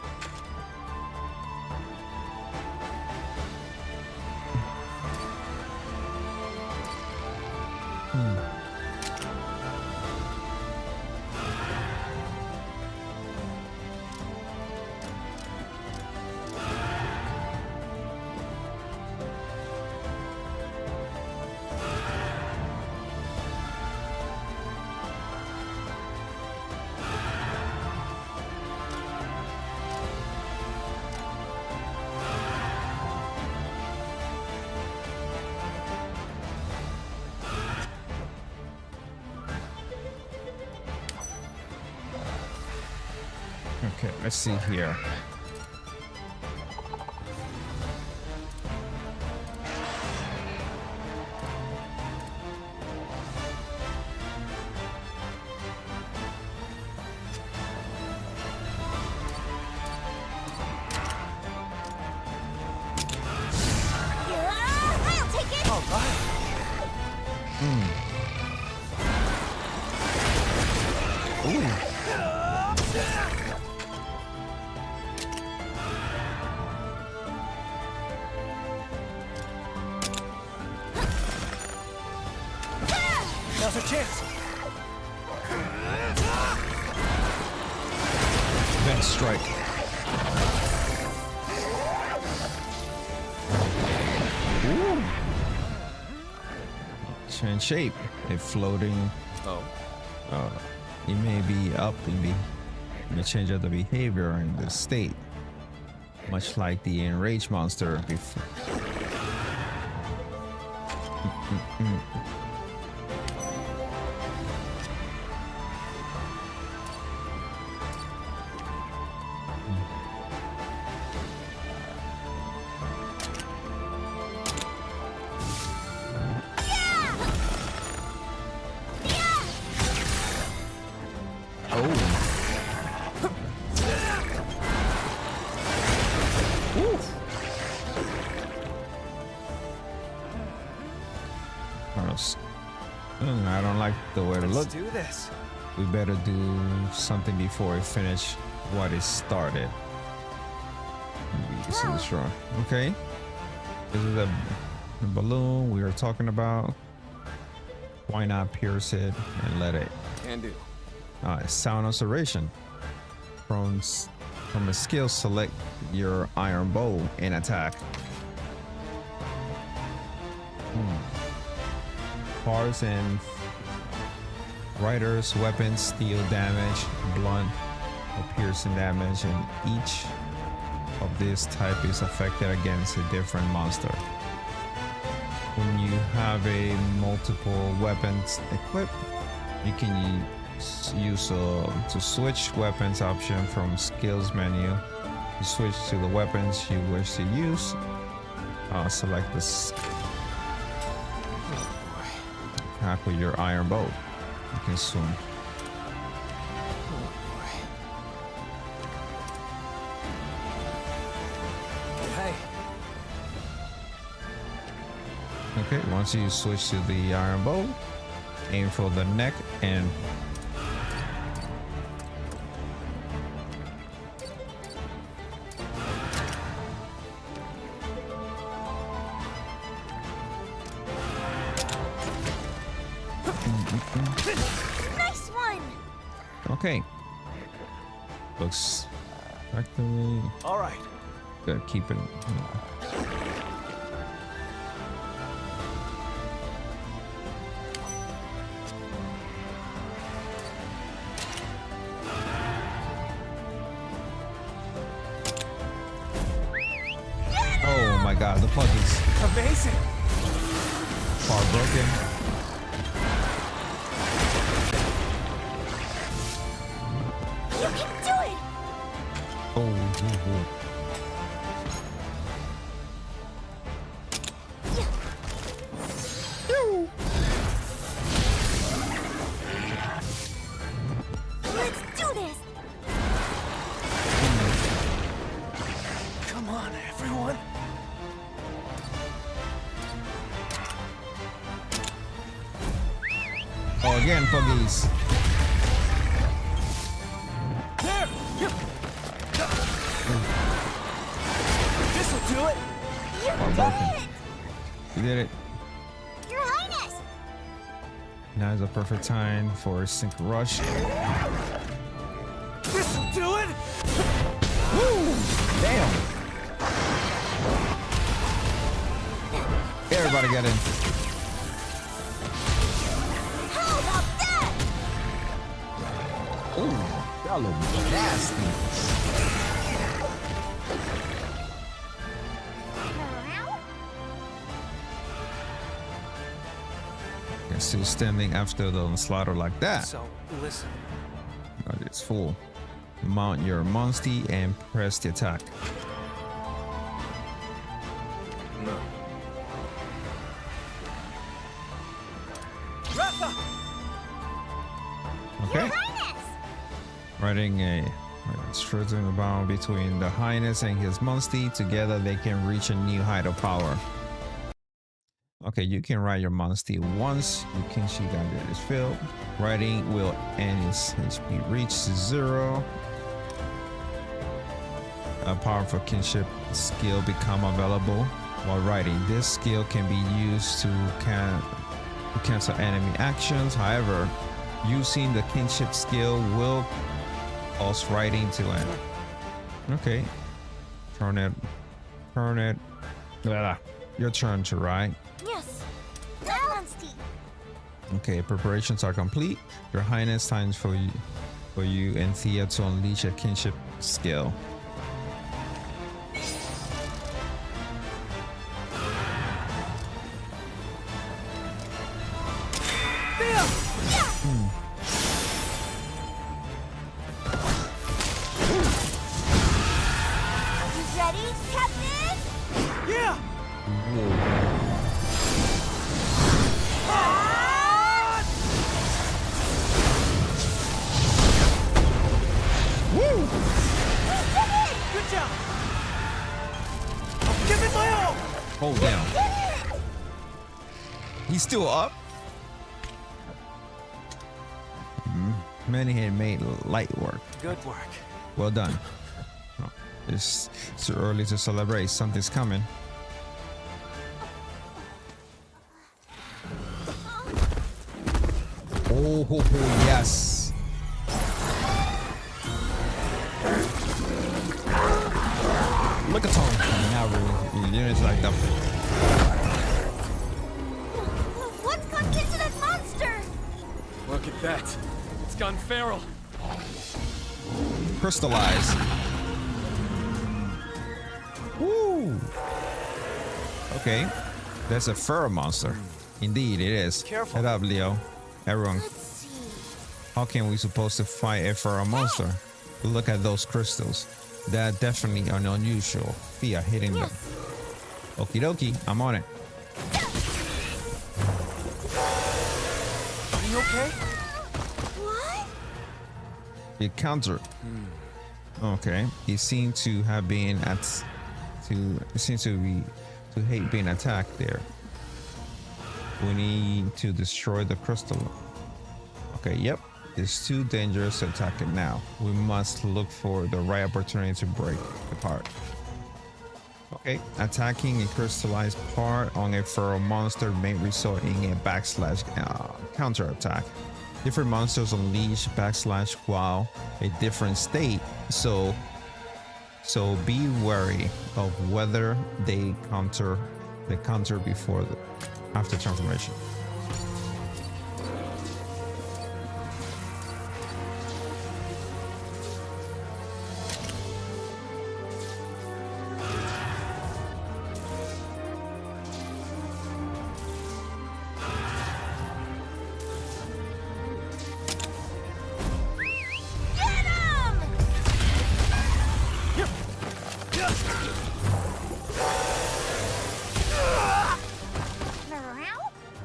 A: Okay, let's see here.
F: I'll take it!
Q: All right. Now's our chance.
A: Vent strike. Ooh. Change shape. If floating.
H: Oh.
A: It may be up in the. It may change of the behavior in the state, much like the enraged monster before. I don't like the way it looks.
Q: Let's do this.
A: We better do something before we finish what is started. This is strong. Okay. This is the balloon we were talking about. Why not pierce it and let it?
Q: Can do.
A: Sound oscillation. From a skill, select your iron bow and attack. Parts and riders, weapons, deal damage, blunt or piercing damage, and each of this type is affected against a different monster. When you have a multiple weapons equipped, you can use to switch weapons option from skills menu. To switch to the weapons you wish to use, select this. Attack with your iron bow. You can swing.
Q: Hey.
A: Okay, once you switch to the iron bow, aim for the neck and
L: Nice one!
A: okay. Looks effectively.
Q: All right.
A: Good, keep it. Oh my god, the plug is
Q: Amazing.
A: far broken.
L: You can do it!
A: Oh.
L: Let's do this!
Q: Come on, everyone.
A: Oh, again, Puggies.
Q: There. This'll do it.
L: You
A: Far
L: did
A: broken.
L: it!
A: You did it.
L: Your Highness!
A: Now is the perfect time for a sync rush.
Q: This'll do it.
A: Woo! Damn. Everybody get in.
L: How about that?
A: Oh, y'all look nasty. And still standing after the slaughter like that.
Q: So listen.
A: It's full. Mount your Monstie and press the attack.
Q: No. Ratha!
A: Okay. Writing a strengthening the bond between the Highness and his Monstie. Together they can reach a new height of power. Okay, you can ride your Monstie once. You can see that it is filled. Riding will end its HP reach to 0. A powerful kinship skill become available while riding. This skill can be used to cancel enemy actions. However, using the kinship skill will cause riding to end. Okay. Turn it. Blah. Your turn to ride.
L: Yes. Monstie.
A: Okay, preparations are complete. Your Highness, time for you and Thea to unleash a kinship skill.
L: You ready, Captain?
Q: Yeah.
A: Woo!
Q: Good job. I'll give it my all.
A: Hold down. He's still up. Many had made light work.
Q: Good work.
A: Well done. Oh, it's too early to celebrate. Something's coming. Oh, yes. Look at Tom. Now really, units like them.
L: What's gone into that monster?
Q: Look at that. It's gone feral.
A: Crystallize. Woo. Okay. That's a fur monster. Indeed, it is.
Q: Careful.
A: Head up, Leo. Everyone. How can we supposed to fight a fur monster? Look at those crystals. That definitely are unusual. Via hitting them. Okie dokie, I'm on it.
Q: Are you okay?
L: What?
A: It countered. Okay. He seemed to have been to hate being attacked there. We need to destroy the crystal. Okay, yep. It's too dangerous to attack it now. We must look for the right opportunity to break it apart. Okay, attacking a crystallized part on a feral monster may result in a backslash counterattack. Different monsters unleash backslash while a different state, so be wary of whether they counter before after transformation.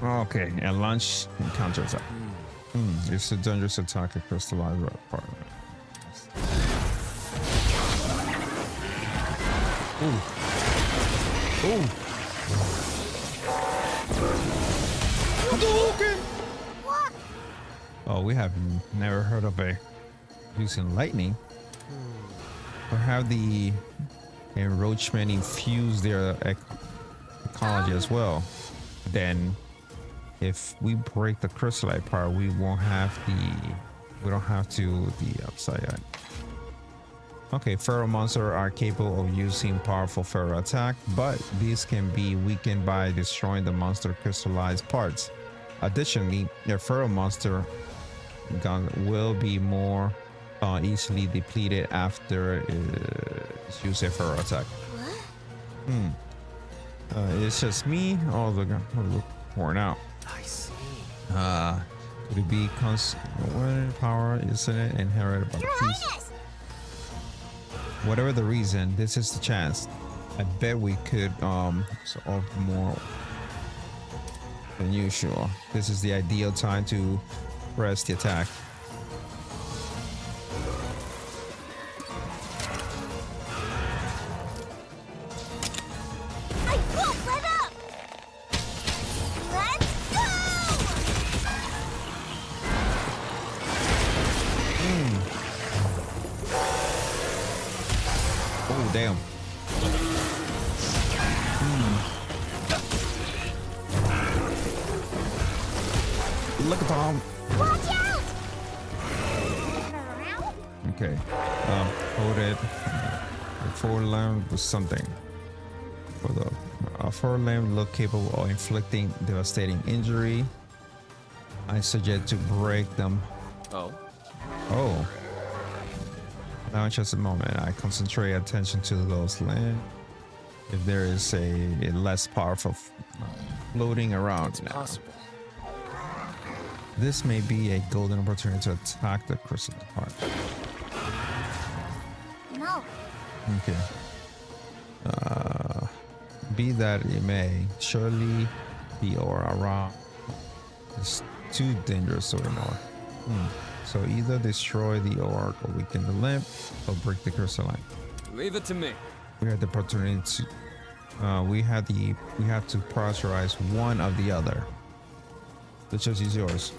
A: Okay, and launch and counter attack. It's a dangerous attack a crystallized part. Ooh. Ooh. Hadouken! Oh, we have never heard of a using lightning. Or have the enroachment infuse their ecology as well. Then if we break the crystallite part, we don't have the upside yet. Okay, feral monsters are capable of using powerful feral attack, but these can be weakened by destroying the monster crystallized parts. Additionally, a feral monster gun will be more easily depleted after it's used a feral attack. It's just me. Oh, look worn out.
Q: I see.
A: Could it be power, isn't it? Inherited by the priest. Whatever the reason, this is the chance. I bet we could solve more than usual. This is the ideal time to press the attack. Damn. Look at Tom.
L: Watch out!
A: Okay. Hold it. The forelimb was something. For the forelimb look capable of inflicting devastating injury. I suggest to break them. Oh. Now just a moment. I concentrate attention to those land. If there is a less powerful floating around now.
Q: Possible.
A: This may be a golden opportunity to attack the crystal part.
L: No.
A: Okay. Be that it may, surely the aura around is too dangerous to ignore. So either destroy the orc or weaken the limb or break the crystalline.
Q: Leave it to me.
A: We had the opportunity to we have to prioritize one of the other. The choice is yours.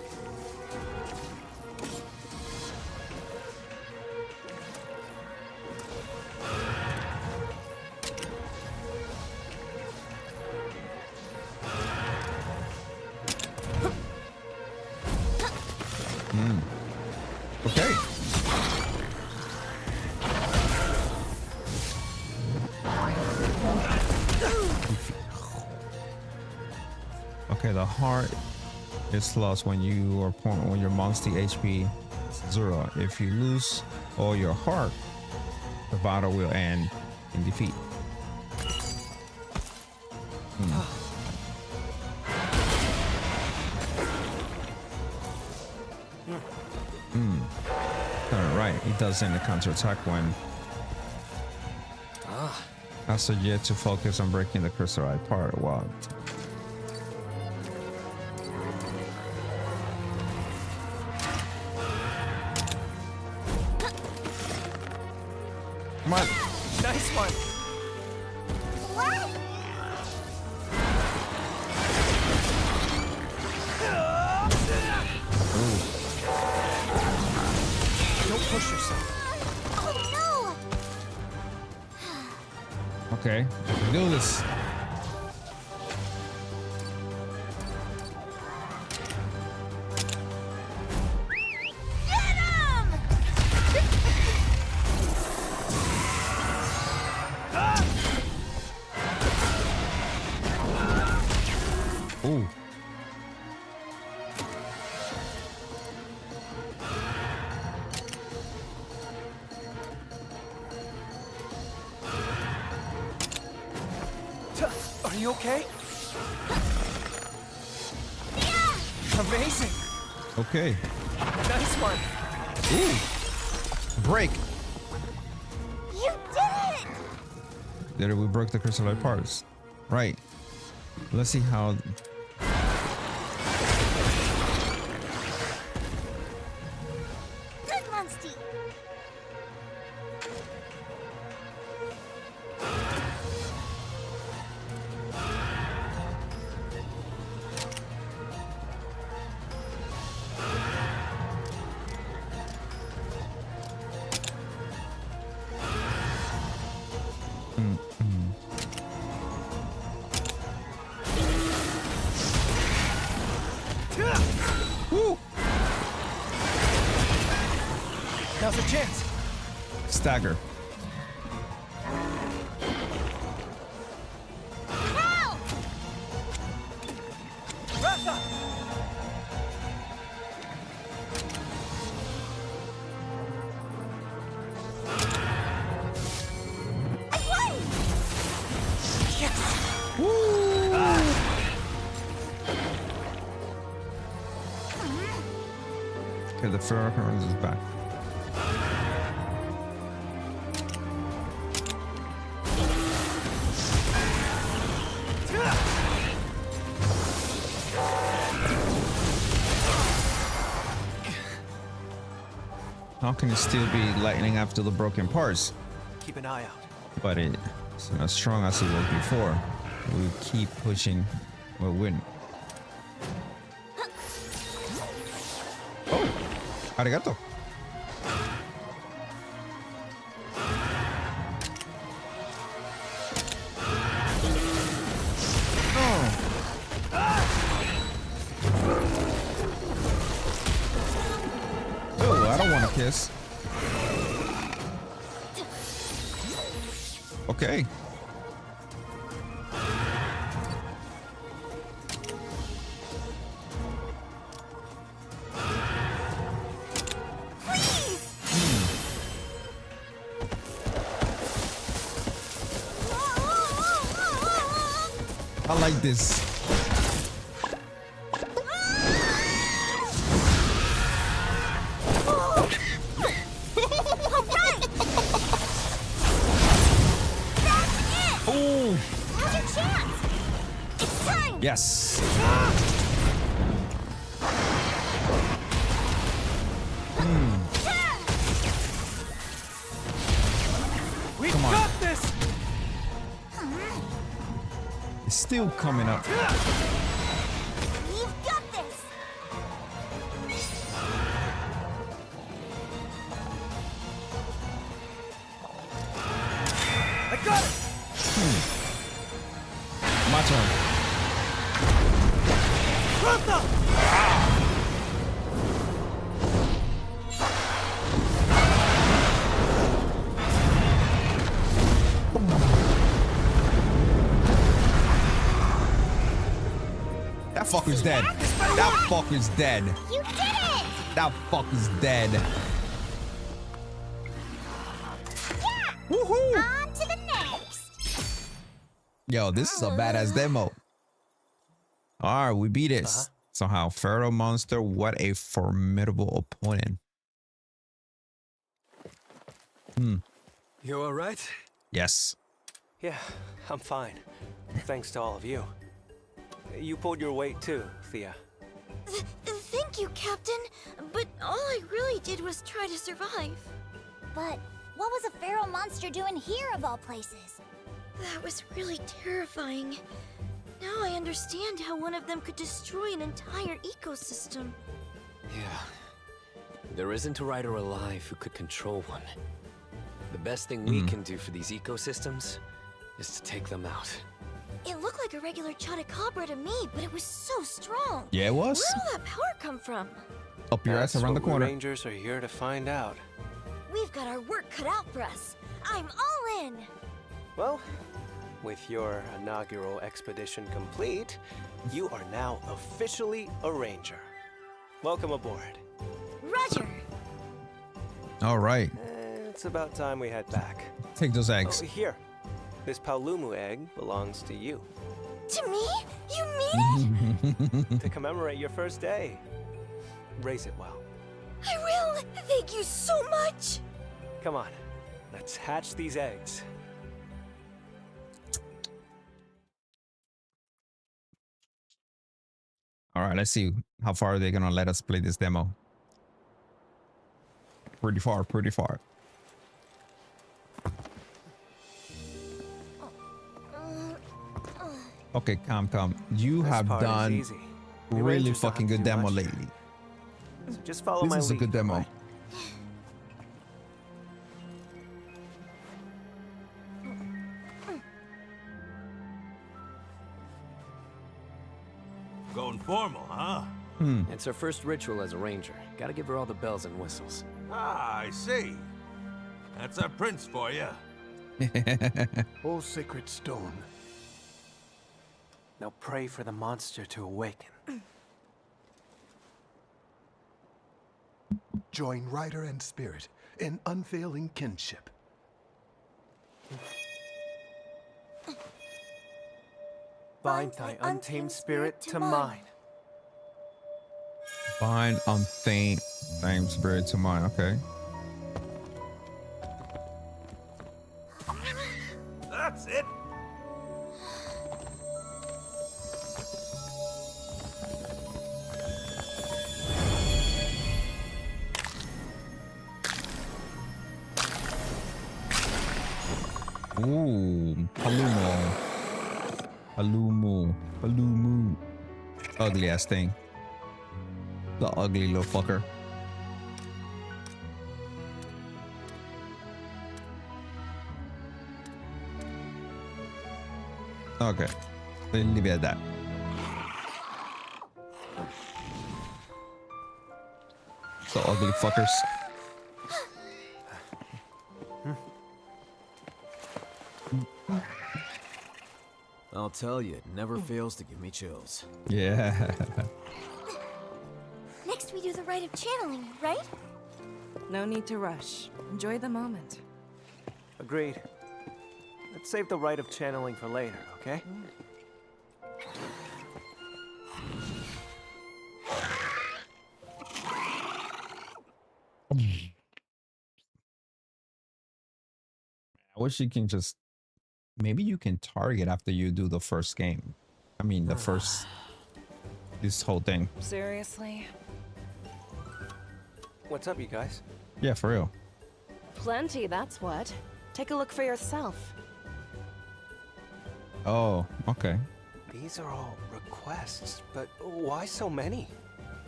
A: Okay. Okay, the heart is lost when your monster HP is 0. If you lose all your heart, the battle will end in defeat. Alright, it does end the counterattack when I suggest to focus on breaking the crystal apart. Wow. Come on.
Q: Nice one.
L: What?
Q: Don't push yourself.
L: Oh
A: Okay, I can do this. Ooh.
Q: Are you okay? Amazing.
A: Okay.
Q: Nice one.
A: Ooh. Break.
L: You did it!
A: There we broke the crystallite parts. Right. Let's see how.
L: Good, Munster.
A: Woo.
Q: Now's a chance.
A: Stagger.
L: Help!
Q: Ratha!
L: I won!
Q: Yes!
A: Okay, the Ferrochron is back. How can it still be lightning after the broken parts?
Q: Keep an eye out.
A: But it's not as strong as it was before. We keep pushing, we'll win. Oh, arigato. Oh, I don't want to kiss. Okay. I like this. Oh!
L: Now's your chance! It's time!
A: Yes.
Q: We
A: Come on.
Q: got this!
A: It's still coming up.
L: You've got this!
A: That fucker's dead. That fucker's dead.
F: You did it!
A: That fucker's dead.
F: Yeah!
A: Woohoo!
F: On to the next!
A: Yo, this is a badass demo. All right, we beat it. Somehow, Pharaoh Monster, what a formidable opponent.
Q: You all right?
A: Yes.
Q: Yeah, I'm fine. Thanks to all of you. You pulled your weight too, Thea.
V: Thank you, Captain. But all I really did was try to survive.
F: But what was a feral monster doing here of all places?
V: That was really terrifying. Now I understand how one of them could destroy an entire ecosystem.
H: Yeah. There isn't a rider alive who could control one. The best thing we can do for these ecosystems is to take them out.
V: It looked like a regular Chotacabra to me, but it was so strong.
A: Yeah, it was.
V: Where'd all that power come from?
A: Up your ass around the corner.
Q: We Rangers are here to find out.
V: We've got our work cut out for us. I'm all in.
Q: Well, with your inaugural expedition complete, you are now officially a ranger. Welcome aboard.
V: Roger.
A: All right.
Q: It's about time we head back.
A: Take those eggs.
Q: Oh, here. This Paolumu egg belongs to you.
V: To me? You mean it?
Q: To commemorate your first day. Raise it well.
V: I will. Thank you so much.
Q: Come on. Let's hatch these eggs.
A: All right, let's see how far are they gonna let us play this demo. Pretty far, pretty far. Okay, calm. You
Q: This
A: have
Q: part is
A: done
Q: easy. The
A: really
Q: Rangers don't
A: fucking
Q: have to
A: good
Q: do
A: demo
Q: much.
A: lately.
Q: So just follow
A: This
Q: my
A: is a
Q: lead,
A: good demo.
Q: alright?
E: Going formal, huh?
H: It's her first ritual as a ranger. Gotta give her all the bells and whistles.
E: Ah, I see. That's our prince for you.
C: O sacred stone.
Q: Now pray for the monster to awaken.
C: Join rider and spirit in unfailing kinship.
Q: Bind thy untamed spirit to mine.
A: Bind untamed spirit to mine. Okay.
E: That's it.
A: Ooh, Paolumu. Ugly ass thing. The ugly little fucker. Okay, then leave it at that. The ugly fuckers.
I: I'll tell you, it never fails to give me chills.
A: Yeah.
V: Next we do the rite of channeling, right?
S: No need to rush. Enjoy the moment.
Q: Agreed. Let's save the rite of channeling for later, okay?
A: I wish you can just, maybe you can target after you do the first game. I mean, the first, this whole thing.
S: Seriously?
Q: What's up, you guys?
A: Yeah, for real.
S: Plenty, that's what. Take a look for yourself.
A: Oh, okay.
Q: These are all requests, but why so many?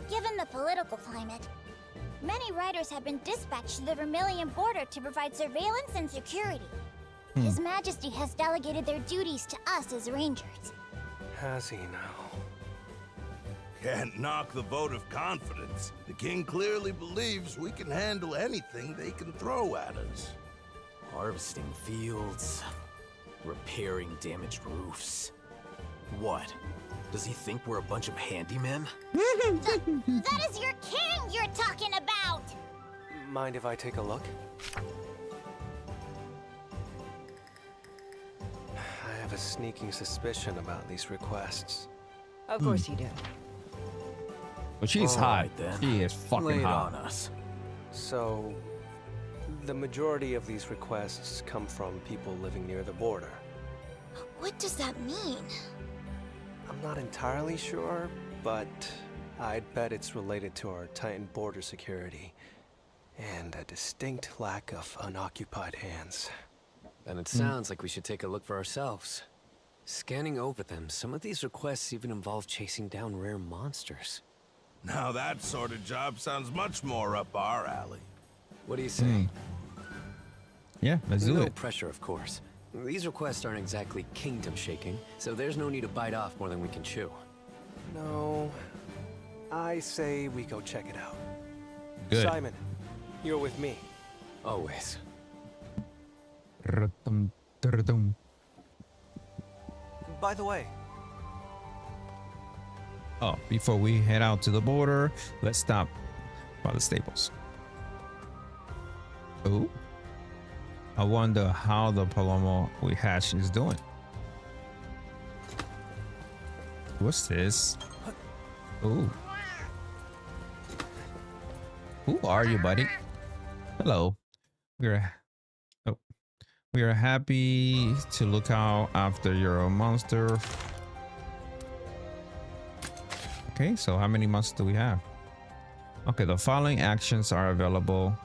F: Given the political climate, many riders have been dispatched to the Vermilion border to provide surveillance and security. His Majesty has delegated their duties to us as rangers.
Q: Has he now?
E: Can't knock the vote of confidence. The king clearly believes we can handle anything they can throw at us.
T: Harvesting fields, repairing damaged roofs. What? Does he think we're a bunch of handymen?
L: That is your king you're talking about!
Q: Mind if I take a look? I have a sneaking suspicion about these requests.
S: Of course you do.
A: But she's
T: All
A: hot.
T: right, then.
A: She is fucking
T: Lay it
A: hot.
T: on us.
Q: So, the majority of these requests come from people living near the border.
V: What does that mean?
Q: I'm not entirely sure, but I'd bet it's related to our tightened border security and a distinct lack of unoccupied hands.
H: Then it sounds like we should take a look for ourselves. Scanning over them, some of these requests even involve chasing down rare monsters.
E: Now that sort of job sounds much more up our alley.
H: What do you say?
A: Yeah, let's do
H: No
A: it.
H: pressure, of course. These requests aren't exactly kingdom-shaking, so there's no need to bite off more than we can chew.
Q: No, I say we go check it out.
A: Good.
Q: Simon, you're with me.
H: Always.
Q: By the way,
A: Oh, before we head out to the border, let's stop by the stables. Oh, I wonder how the Palomo we hatched is doing. What's this? Oh, who are you, buddy? Hello. We are happy to look out after your monster. Okay, so how many months do we have? Okay, the following actions are available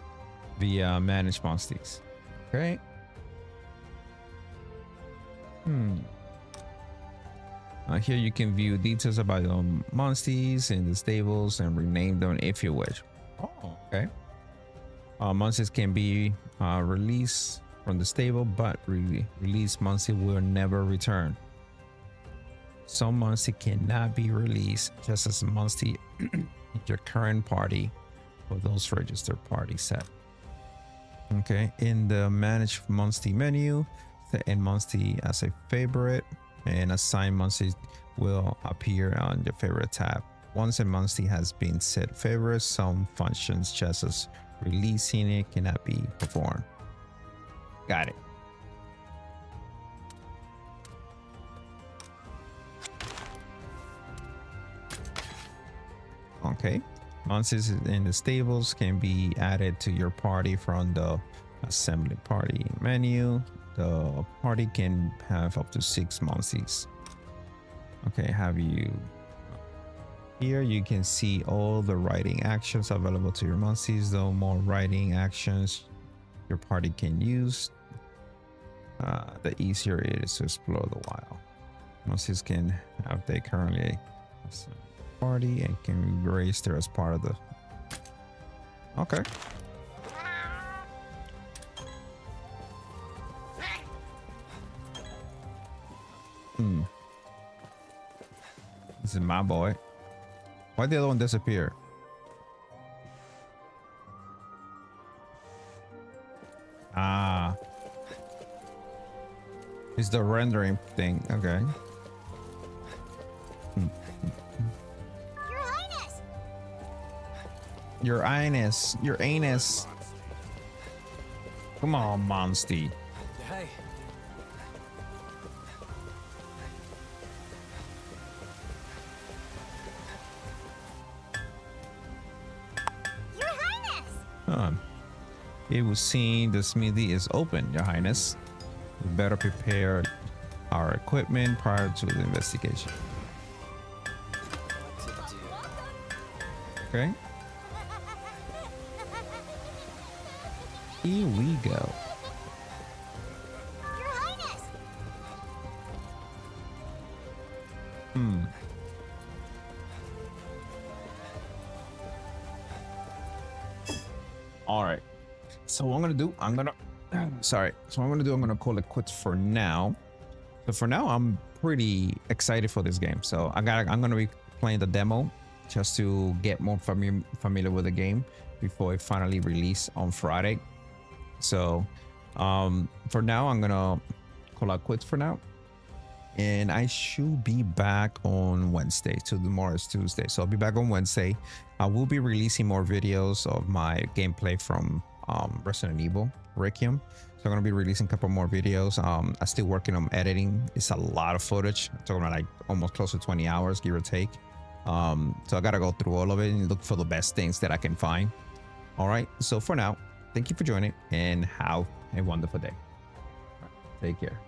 A: via manage monsters. Okay. Here you can view details about your monsters in the stables and rename them if you wish. Oh, okay. Monsters can be released from the stable, but released monster will never return. Some monster cannot be released just as a monster in your current party for those registered party set. Okay, in the manage monster menu, set in monster as a favorite and assign monster will appear on your favorite tab. Once a monster has been set favorite, some functions just as releasing it cannot be performed. Got it. Okay, monsters in the stables can be added to your party from the assembly party menu. The party can have up to 6 monsters. Okay, here you can see all the writing actions available to your monsters. The more writing actions your party can use, the easier it is to explore the wild. Monsters can have they currently party and can be raised there as part of the. Okay. This is my boy. Why'd the other one disappear? Ah. It's the rendering thing. Okay. Your Highness. Your anus. Come on, Monsty.
H: Hey.
L: Your Highness!
A: It was seen the smithy is open, Your Highness. We better prepare our equipment prior to the investigation. Okay. Here we go.
L: Your Highness!
A: All right. So what I'm gonna do, I'm gonna call it quits for now. So for now, I'm pretty excited for this game. So I'm gonna be playing the demo just to get more familiar with the game before it finally release on Friday. So for now, I'm gonna call out quits for now, and I should be back on Wednesday. So tomorrow is Tuesday, so I'll be back on Wednesday. I will be releasing more videos of my gameplay from Resident Evil Requiem. So I'm gonna be releasing a couple more videos. I'm still working on editing. It's a lot of footage. I'm talking about like almost close to 20 hours, give or take. So I gotta go through all of it and look for the best things that I can find. All right, so for now, thank you for joining and have a wonderful day. Take care.